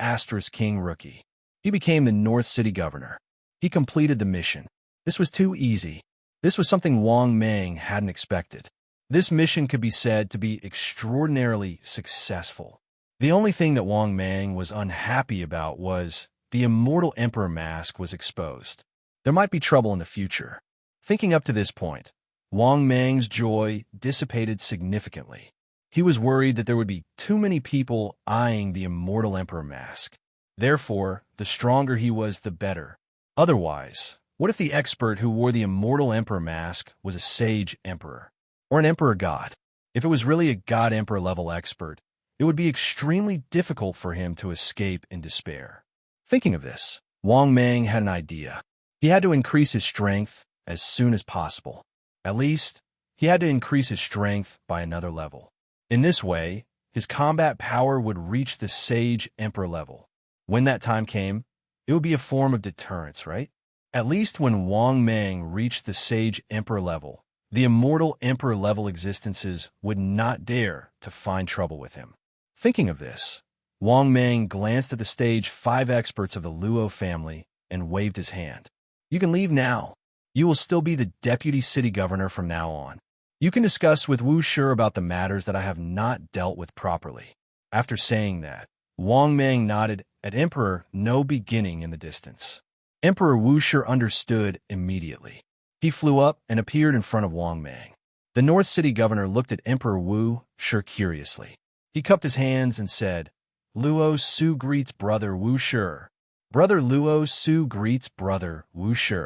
King rookie. He became the North City governor. He completed the mission. This was too easy. This was something Wang Mang hadn't expected. This mission could be said to be extraordinarily successful. The only thing that Wang Mang was unhappy about was the Immortal Emperor mask was exposed. There might be trouble in the future. Thinking up to this point, Wang Mang's joy dissipated significantly. He was worried that there would be too many people eyeing the Immortal Emperor mask. Therefore, the stronger he was, the better. Otherwise, what if the expert who wore the Immortal Emperor mask was a Sage Emperor? Or an Emperor God? If it was really a God Emperor level expert, it would be extremely difficult for him to escape in despair. Thinking of this, Wang Mang had an idea. He had to increase his strength as soon as possible. At least, he had to increase his strength by another level. In this way, his combat power would reach the Sage Emperor level. When that time came, it would be a form of deterrence, right? At least when Wang Mang reached the Sage Emperor level, the Immortal Emperor level existences would not dare to find trouble with him. Thinking of this, Wang Mang glanced at the Stage 5 experts of the Luo family and waved his hand. You can leave now. You will still be the Deputy City Governor from now on. You can discuss with Wu Shi about the matters that I have not dealt with properly. After saying that, Wang Mang nodded at Emperor No Beginning in the distance. Emperor Wu Shi understood immediately. He flew up and appeared in front of Wang Mang. The North City Governor looked at Emperor Wu Shi curiously. He cupped his hands and said, Luo Su greets brother Wu Shi. Brother Luo Su greets brother Wu Shi.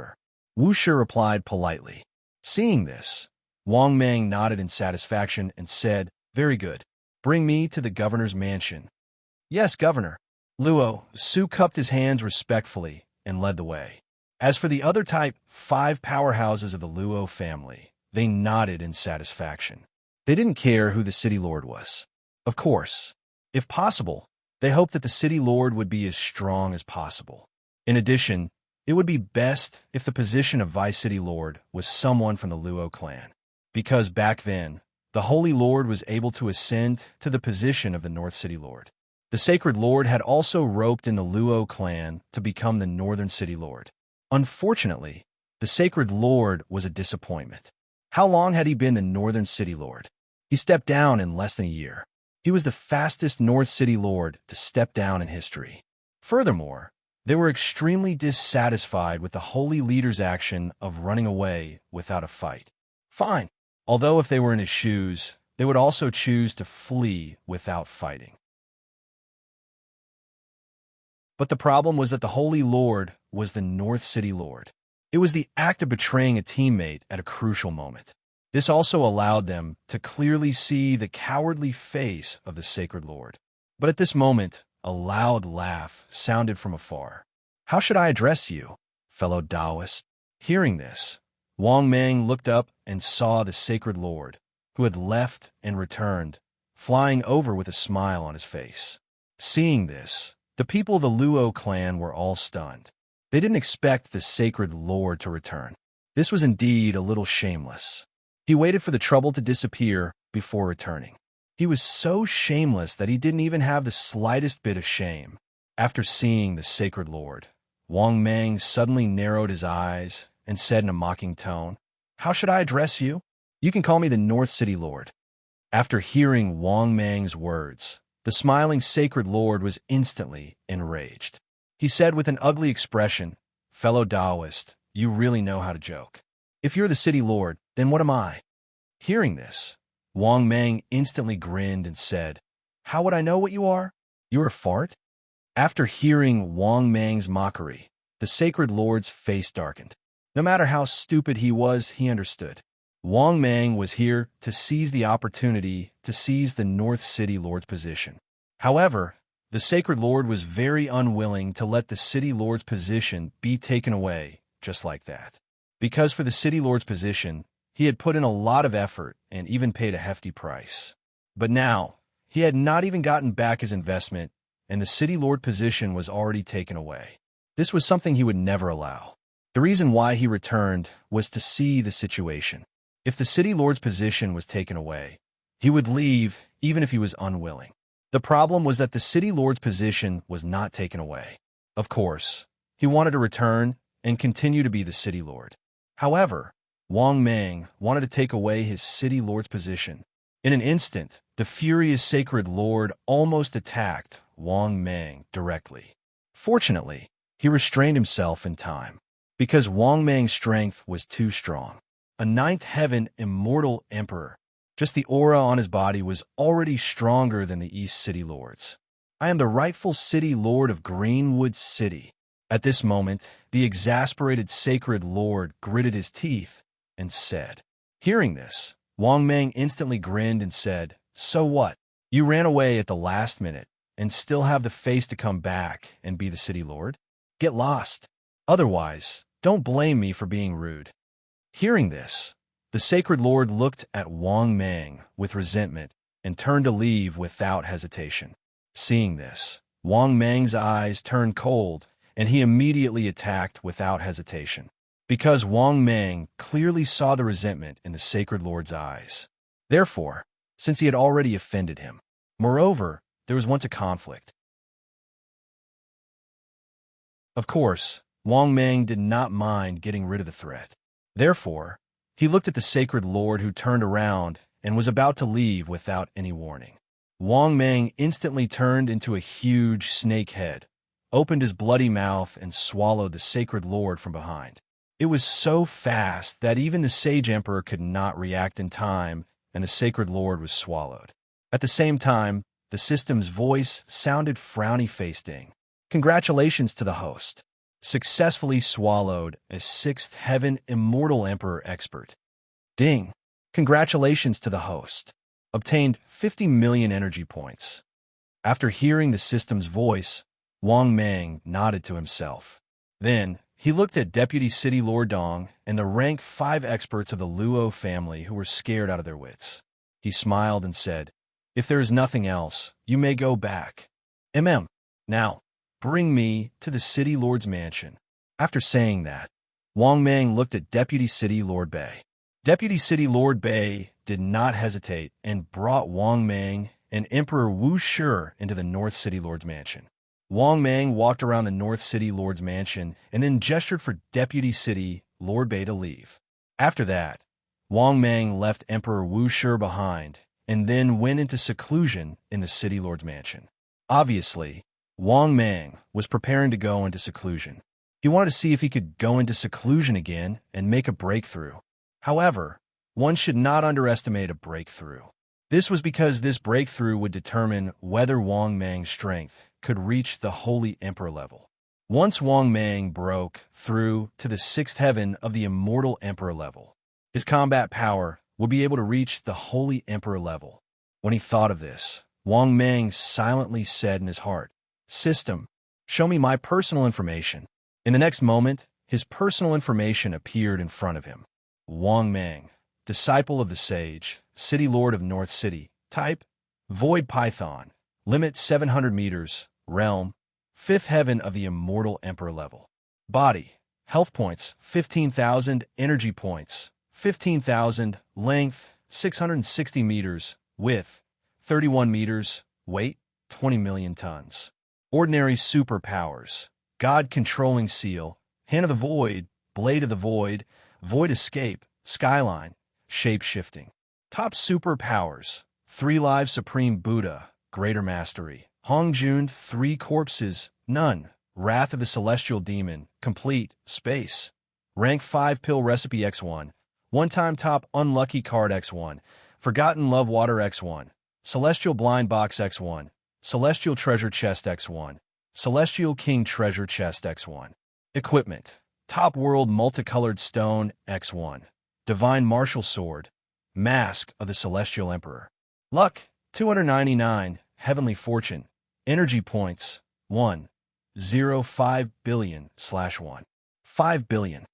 Wu Shi replied politely. Seeing this, Wang Mang nodded in satisfaction and said, Very good. Bring me to the governor's mansion. Yes, Governor. Luo Su cupped his hands respectfully and led the way. As for the other type 5 powerhouses of the Luo family, they nodded in satisfaction. They didn't care who the city lord was. Of course, if possible, they hoped that the city lord would be as strong as possible. In addition, it would be best if the position of Vice City Lord was someone from the Luo clan, because back then, the Holy Lord was able to ascend to the position of the North City Lord. The Sacred Lord had also roped in the Luo clan to become the Northern City Lord. Unfortunately, the Sacred Lord was a disappointment. How long had he been the Northern City Lord? He stepped down in less than a year. He was the fastest North City Lord to step down in history. Furthermore, They were extremely dissatisfied with the holy leader's action of running away without a fight. Fine. Although if they were in his shoes, they would also choose to flee without fighting. But the problem was that the Holy Lord was the North City Lord. It was the act of betraying a teammate at a crucial moment. This also allowed them to clearly see the cowardly face of the Sacred Lord. But at this moment, a loud laugh sounded from afar. "How should I address you, fellow Taoist?" Hearing this, Wang Mang looked up and saw the Sacred Lord, who had left and returned, flying over with a smile on his face. Seeing this, the people of the Luo clan were all stunned. They didn't expect the Sacred Lord to return. This was indeed a little shameless. He waited for the trouble to disappear before returning. He was so shameless that he didn't even have the slightest bit of shame. After seeing the Sacred Lord, Wang Mang suddenly narrowed his eyes and said in a mocking tone, "How should I address you? You can call me the North City Lord." After hearing Wang Mang's words, the smiling Sacred Lord was instantly enraged. He said with an ugly expression, "Fellow Taoist, you really know how to joke. If you're the City Lord, then what am I?" Hearing this, Wang Mang instantly grinned and said, "How would I know what you are? You're a fart?" After hearing Wang Mang's mockery, the Sacred Lord's face darkened. No matter how stupid he was, he understood. Wang Mang was here to seize the opportunity to seize the North City Lord's position. However, the Sacred Lord was very unwilling to let the City Lord's position be taken away just like that. Because for the City Lord's position, he had put in a lot of effort and even paid a hefty price. But now, he had not even gotten back his investment, and the City Lord position was already taken away. This was something he would never allow. The reason why he returned was to see the situation. If the City Lord's position was taken away, he would leave even if he was unwilling. The problem was that the City Lord's position was not taken away. Of course, he wanted to return and continue to be the City Lord. However, Wang Mang wanted to take away his City Lord's position. In an instant, the furious Sacred Lord almost attacked Wang Mang directly. Fortunately, he restrained himself in time, because Wang Mang's strength was too strong. A ninth heaven immortal emperor. Just the aura on his body was already stronger than the East City Lords. "I am the rightful City Lord of Greenwood City." At this moment, the exasperated Sacred Lord gritted his teeth and said. Hearing this, Wang Mang instantly grinned and said, "So what? You ran away at the last minute and still have the face to come back and be the City Lord? Get lost. Otherwise, don't blame me for being rude." Hearing this, the Sacred Lord looked at Wang Mang with resentment and turned to leave without hesitation. Seeing this, Wang Mang's eyes turned cold, and he immediately attacked without hesitation. Because Wang Mang clearly saw the resentment in the Sacred Lord's eyes. Therefore, since he had already offended him. Moreover, there was once a conflict. Of course, Wang Mang did not mind getting rid of the threat. Therefore, he looked at the Sacred Lord, who turned around and was about to leave without any warning. Wang Mang instantly turned into a huge snake head, opened his bloody mouth, and swallowed the Sacred Lord from behind. It was so fast that even the Sage Emperor could not react in time, and the Sacred Lord was swallowed. At the same time, the system's voice sounded frowny-facing. "Congratulations to the host. Successfully swallowed a sixth heaven immortal emperor expert. Ding. Congratulations to the host. Obtained 50 million energy points." After hearing the system's voice, Wang Mang nodded to himself. Then, he looked at Deputy City Lord Dong and the rank 5 experts of the Luo family who were scared out of their wits. He smiled and said, "If there is nothing else, you may go back. Now, bring me to the City Lord's mansion." After saying that, Wang Mang looked at Deputy City Lord Bei. Deputy City Lord Bei did not hesitate and brought Wang Mang and Emperor Wu Shi into the North City Lord's mansion. Wang Mang walked around the North City Lord's mansion and then gestured for Deputy City Lord Bei to leave. After that, Wang Mang left Emperor Wu Shi behind and then went into seclusion in the City Lord's mansion. Obviously, Wang Mang was preparing to go into seclusion. He wanted to see if he could go into seclusion again and make a breakthrough. However, one should not underestimate a breakthrough. This was because this breakthrough would determine whether Wang Mang's strength could reach the Holy Emperor level. Once Wang Mang broke through to the sixth heaven of the Immortal Emperor level, his combat power would be able to reach the Holy Emperor level. When he thought of this, Wang Mang silently said in his heart, "System, show me my personal information." In the next moment, his personal information appeared in front of him. Wang Mang, disciple of the sage, city lord of North City, type, void python, limit 700 meters, realm, fifth heaven of the Immortal Emperor level. Body, health points, 15,000, energy points, 15,000, length, 660 meters, width, 31 meters, weight, 20 million tons. Ordinary superpowers, God controlling seal, hand of the void, blade of the void, void escape, skyline, shape-shifting. Top superpowers, 3 lives supreme Buddha, greater mastery. Hongjun, 3 corpses, none. Wrath of the celestial demon, complete, space. Rank 5 pill recipe X1. One-time top unlucky card X1. Forgotten love water X1. Celestial blind box X1. Celestial treasure chest X1. Celestial king treasure chest X1. Equipment. Top world multicolored stone X1. Divine martial sword. Mask of the celestial emperor. Luck, 299. Heavenly fortune. Energy points, 1.05 billion/1. 5 billion.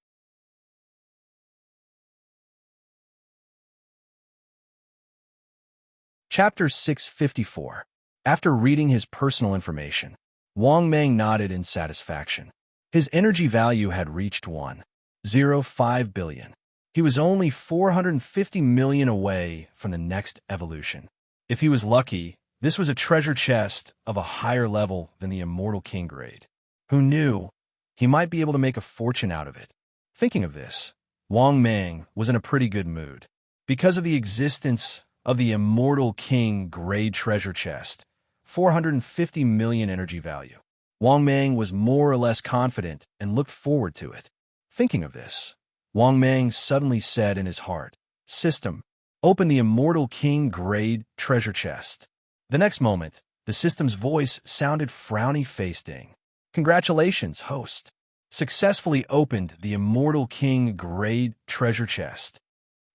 Chapter 654. After reading his personal information, Wang Mang nodded in satisfaction. His energy value had reached 1.05 billion. He was only 450 million away from the next evolution. If he was lucky, this was a treasure chest of a higher level than the Immortal King grade. Who knew? He might be able to make a fortune out of it. Thinking of this, Wang Mang was in a pretty good mood. Because of the existence of the Immortal King grade treasure chest, 450 million energy value, Wang Mang was more or less confident and looked forward to it. Thinking of this, Wang Mang suddenly said in his heart, "System, open the Immortal King grade treasure chest." The next moment, the system's voice sounded frowny-faced. Ding. "Congratulations, host. Successfully opened the Immortal King grade treasure chest."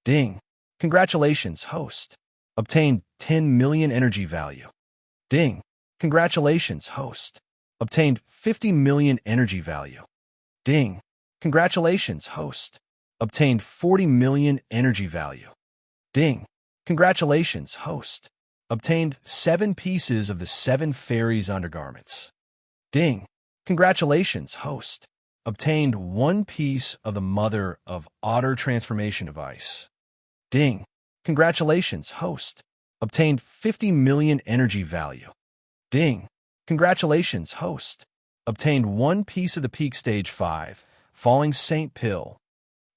Ding. "Congratulations, host. Obtained 10 million energy value." Ding. "Congratulations, host. Obtained 50 million energy value." Ding. "Congratulations, host. Obtained 40 million energy value." Ding. "Congratulations, host. Obtained 7 pieces of the 7 fairies undergarments." Ding. "Congratulations, host. Obtained 1 piece of the Mother of Otter transformation device." Ding. "Congratulations, host. Obtained 50 million energy value." Ding. "Congratulations, host. Obtained 1 piece of the Peak Stage 5 Falling Saint Pill."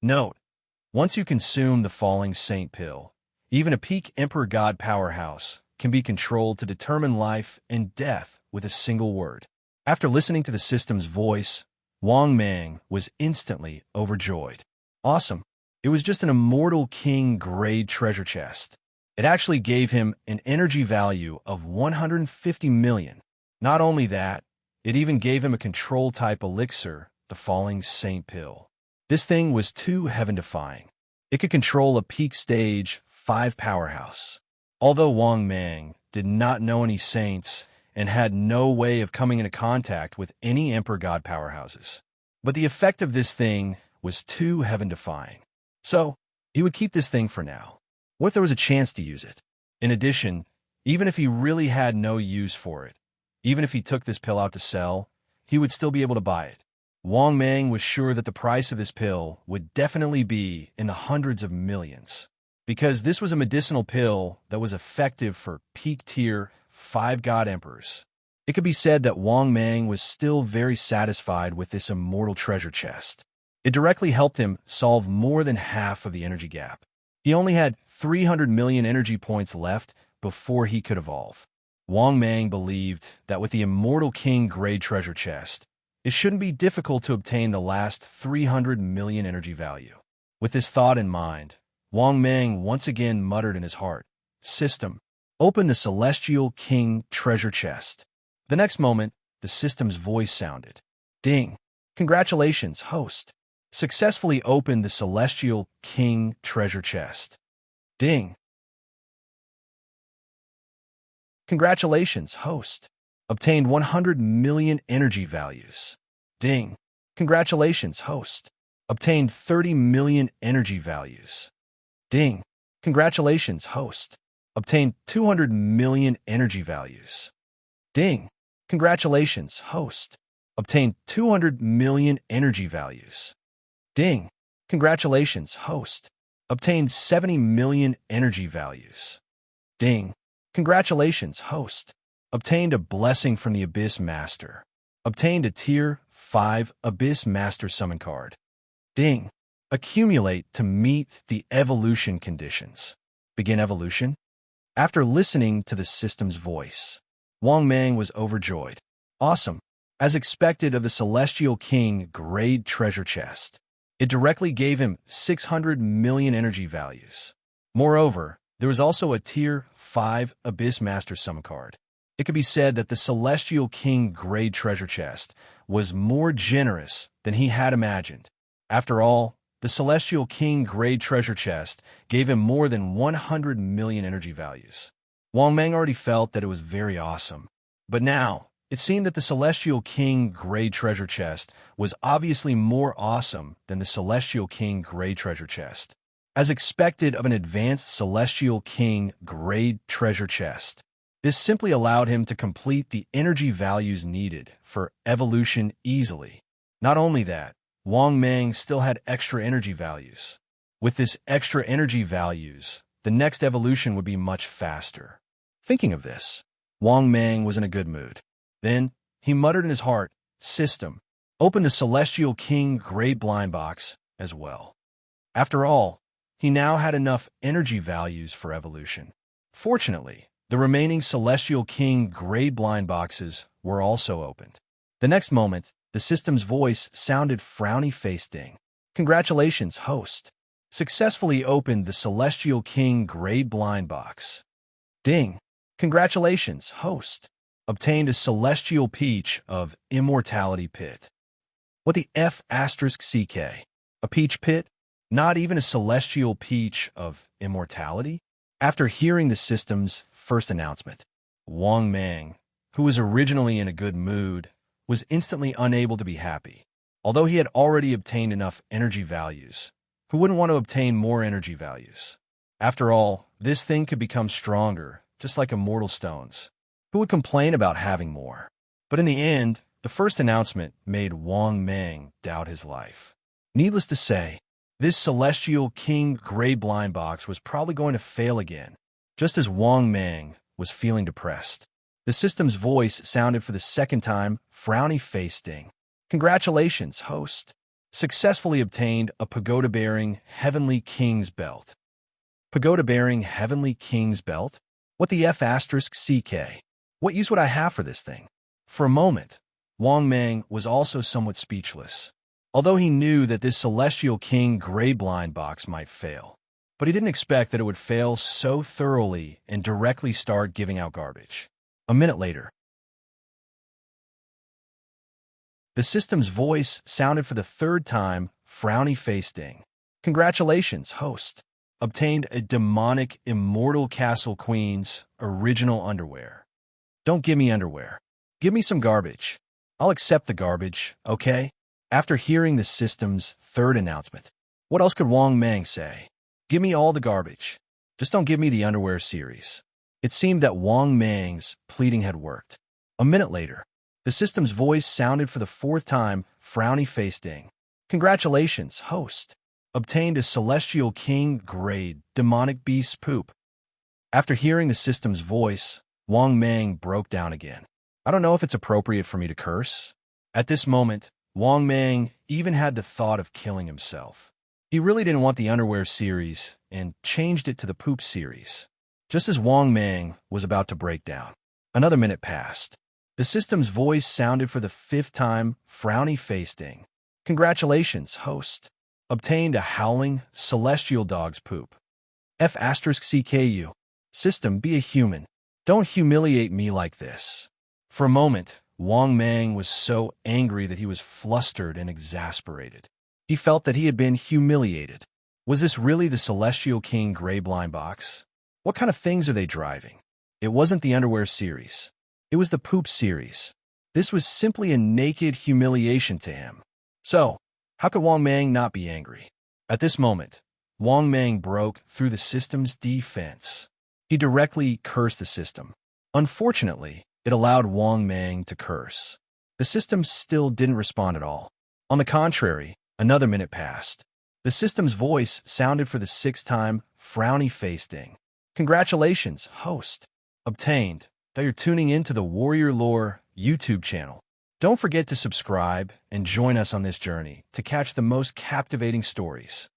Note: once you consume the Falling Saint Pill, even a peak Emperor God powerhouse can be controlled to determine life and death with a single word. After listening to the system's voice, Wang Mang was instantly overjoyed. Awesome. It was just an Immortal King grade treasure chest. It actually gave him an energy value of 150 million. Not only that, it even gave him a control-type elixir, the Falling Saint Pill. This thing was too heaven-defying. It could control a peak stage 5 powerhouse. Although Wang Mang did not know any saints and had no way of coming into contact with any Emperor God powerhouses, but the effect of this thing was too heaven-defying. So, he would keep this thing for now. What if there was a chance to use it? In addition, even if he really had no use for it, even if he took this pill out to sell, he would still be able to buy it. Wang Mang was sure that the price of this pill would definitely be in the hundreds of millions, because this was a medicinal pill that was effective for peak-tier 5 God Emperors. It could be said that Wang Mang was still very satisfied with this immortal treasure chest. It directly helped him solve more than half of the energy gap. He only had 300 million energy points left before he could evolve. Wang Mang believed that with the immortal king grade treasure chest, it shouldn't be difficult to obtain the last 300 million energy value. With this thought in mind, Wang Mang once again muttered in his heart, "System, open the celestial king treasure chest." The next moment, the system's voice sounded. "Ding! Congratulations, host. Successfully opened the celestial king treasure chest." Ding! Congratulations, host. Obtained 100 million energy values. Ding! Congratulations, host. Obtained 30 million energy values. Ding! Congratulations, host. Obtained 200 million energy values. Ding! Congratulations, host. Obtained 200 million energy values. Ding! Congratulations, host. Obtained 70 million energy values. Ding! Congratulations, host. Obtained a blessing from the Abyss Master. Obtained a Tier 5 Abyss Master Summon card. Ding! Accumulate to meet the evolution conditions. Begin evolution? After listening to the system's voice, Wang Mang was overjoyed. Awesome! As expected of the Celestial King grade treasure chest, it directly gave him 600 million energy values. Moreover, there was also a Tier 5 Abyss Master Summon card. It could be said that the Celestial King grade treasure chest was more generous than he had imagined. After all, the Celestial King grade treasure chest gave him more than 100 million energy values. Wang Mang already felt that it was very awesome. But now, it seemed that the Celestial King grade treasure chest was obviously more awesome than the Celestial King grade treasure chest. As expected of an advanced Celestial King grade treasure chest, this simply allowed him to complete the energy values needed for evolution easily. Not only that, Wang Mang still had extra energy values. With this extra energy values, the next evolution would be much faster. Thinking of this, Wang Mang was in a good mood. Then, he muttered in his heart, "System, open the Celestial King grade blind box as well." After all, he now had enough energy values for evolution. Fortunately, the remaining Celestial King grade blind boxes were also opened. The next moment, the system's voice sounded frowny-faced. Ding! Congratulations, host. Successfully opened the Celestial King grade blind box. Ding! Congratulations, host. Obtained a Celestial Peach of Immortality Pit. What the F***, CK? A peach pit? Not even a Celestial Peach of Immortality? After hearing the system's first announcement, Wang Mang, who was originally in a good mood, was instantly unable to be happy. Although he had already obtained enough energy values, who wouldn't want to obtain more energy values? After all, this thing could become stronger, just like immortal stones. Who would complain about having more? But in the end, the first announcement made Wang Mang doubt his life. Needless to say, this Celestial King grade blind box was probably going to fail again, just as Wang Mang was feeling depressed. The system's voice sounded for the second time, frowny-faced. Ding! Congratulations, host. Successfully obtained a pagoda-bearing Heavenly King's belt. Pagoda-bearing Heavenly King's belt? What the F*** CK? What use would I have for this thing? For a moment, Wang Mang was also somewhat speechless. Although he knew that this Celestial King grade blind box might fail, but he didn't expect that it would fail so thoroughly and directly start giving out garbage. A minute later, the system's voice sounded for the third time, frowny-faced. Ding! Congratulations, host. Obtained a demonic Immortal Castle Queen's original underwear. Don't give me underwear. Give me some garbage. I'll accept the garbage, okay? After hearing the system's third announcement, what else could Wang Mang say? Give me all the garbage. Just don't give me the underwear series. It seemed that Wang Mang's pleading had worked. A minute later, the system's voice sounded for the fourth time, frowny-faced. Ding! Congratulations, host. Obtained a Celestial King grade demonic beast poop. After hearing the system's voice, Wang Mang broke down again. I don't know if it's appropriate for me to curse. At this moment, Wang Mang even had the thought of killing himself. He really didn't want the underwear series and changed it to the poop series. Just as Wang Mang was about to break down, Another minute passed. The system's voice sounded for the fifth time, frowny-faced ding. Congratulations, host. Obtained a howling, celestial dog's poop. F*CKU. System, be a human. Don't humiliate me like this. For a moment, Wang Mang was so angry that he was flustered and exasperated. He felt that he had been humiliated. Was this really the Celestial King Gray Blind Box? What kind of things are they driving? It wasn't the underwear series. It was the poop series. This was simply a naked humiliation to him. So, how could Wang Mang not be angry? At this moment, Wang Mang broke through the system's defense. He directly cursed the system. Unfortunately, it allowed Wang Mang to curse. The system still didn't respond at all. On the contrary, another minute passed. The system's voice sounded for the sixth time, frowny-faced ding. Congratulations, host. Obtained. That you're tuning in to the Warrior Lore YouTube channel. Don't forget to subscribe and join us on this journey to catch the most captivating stories.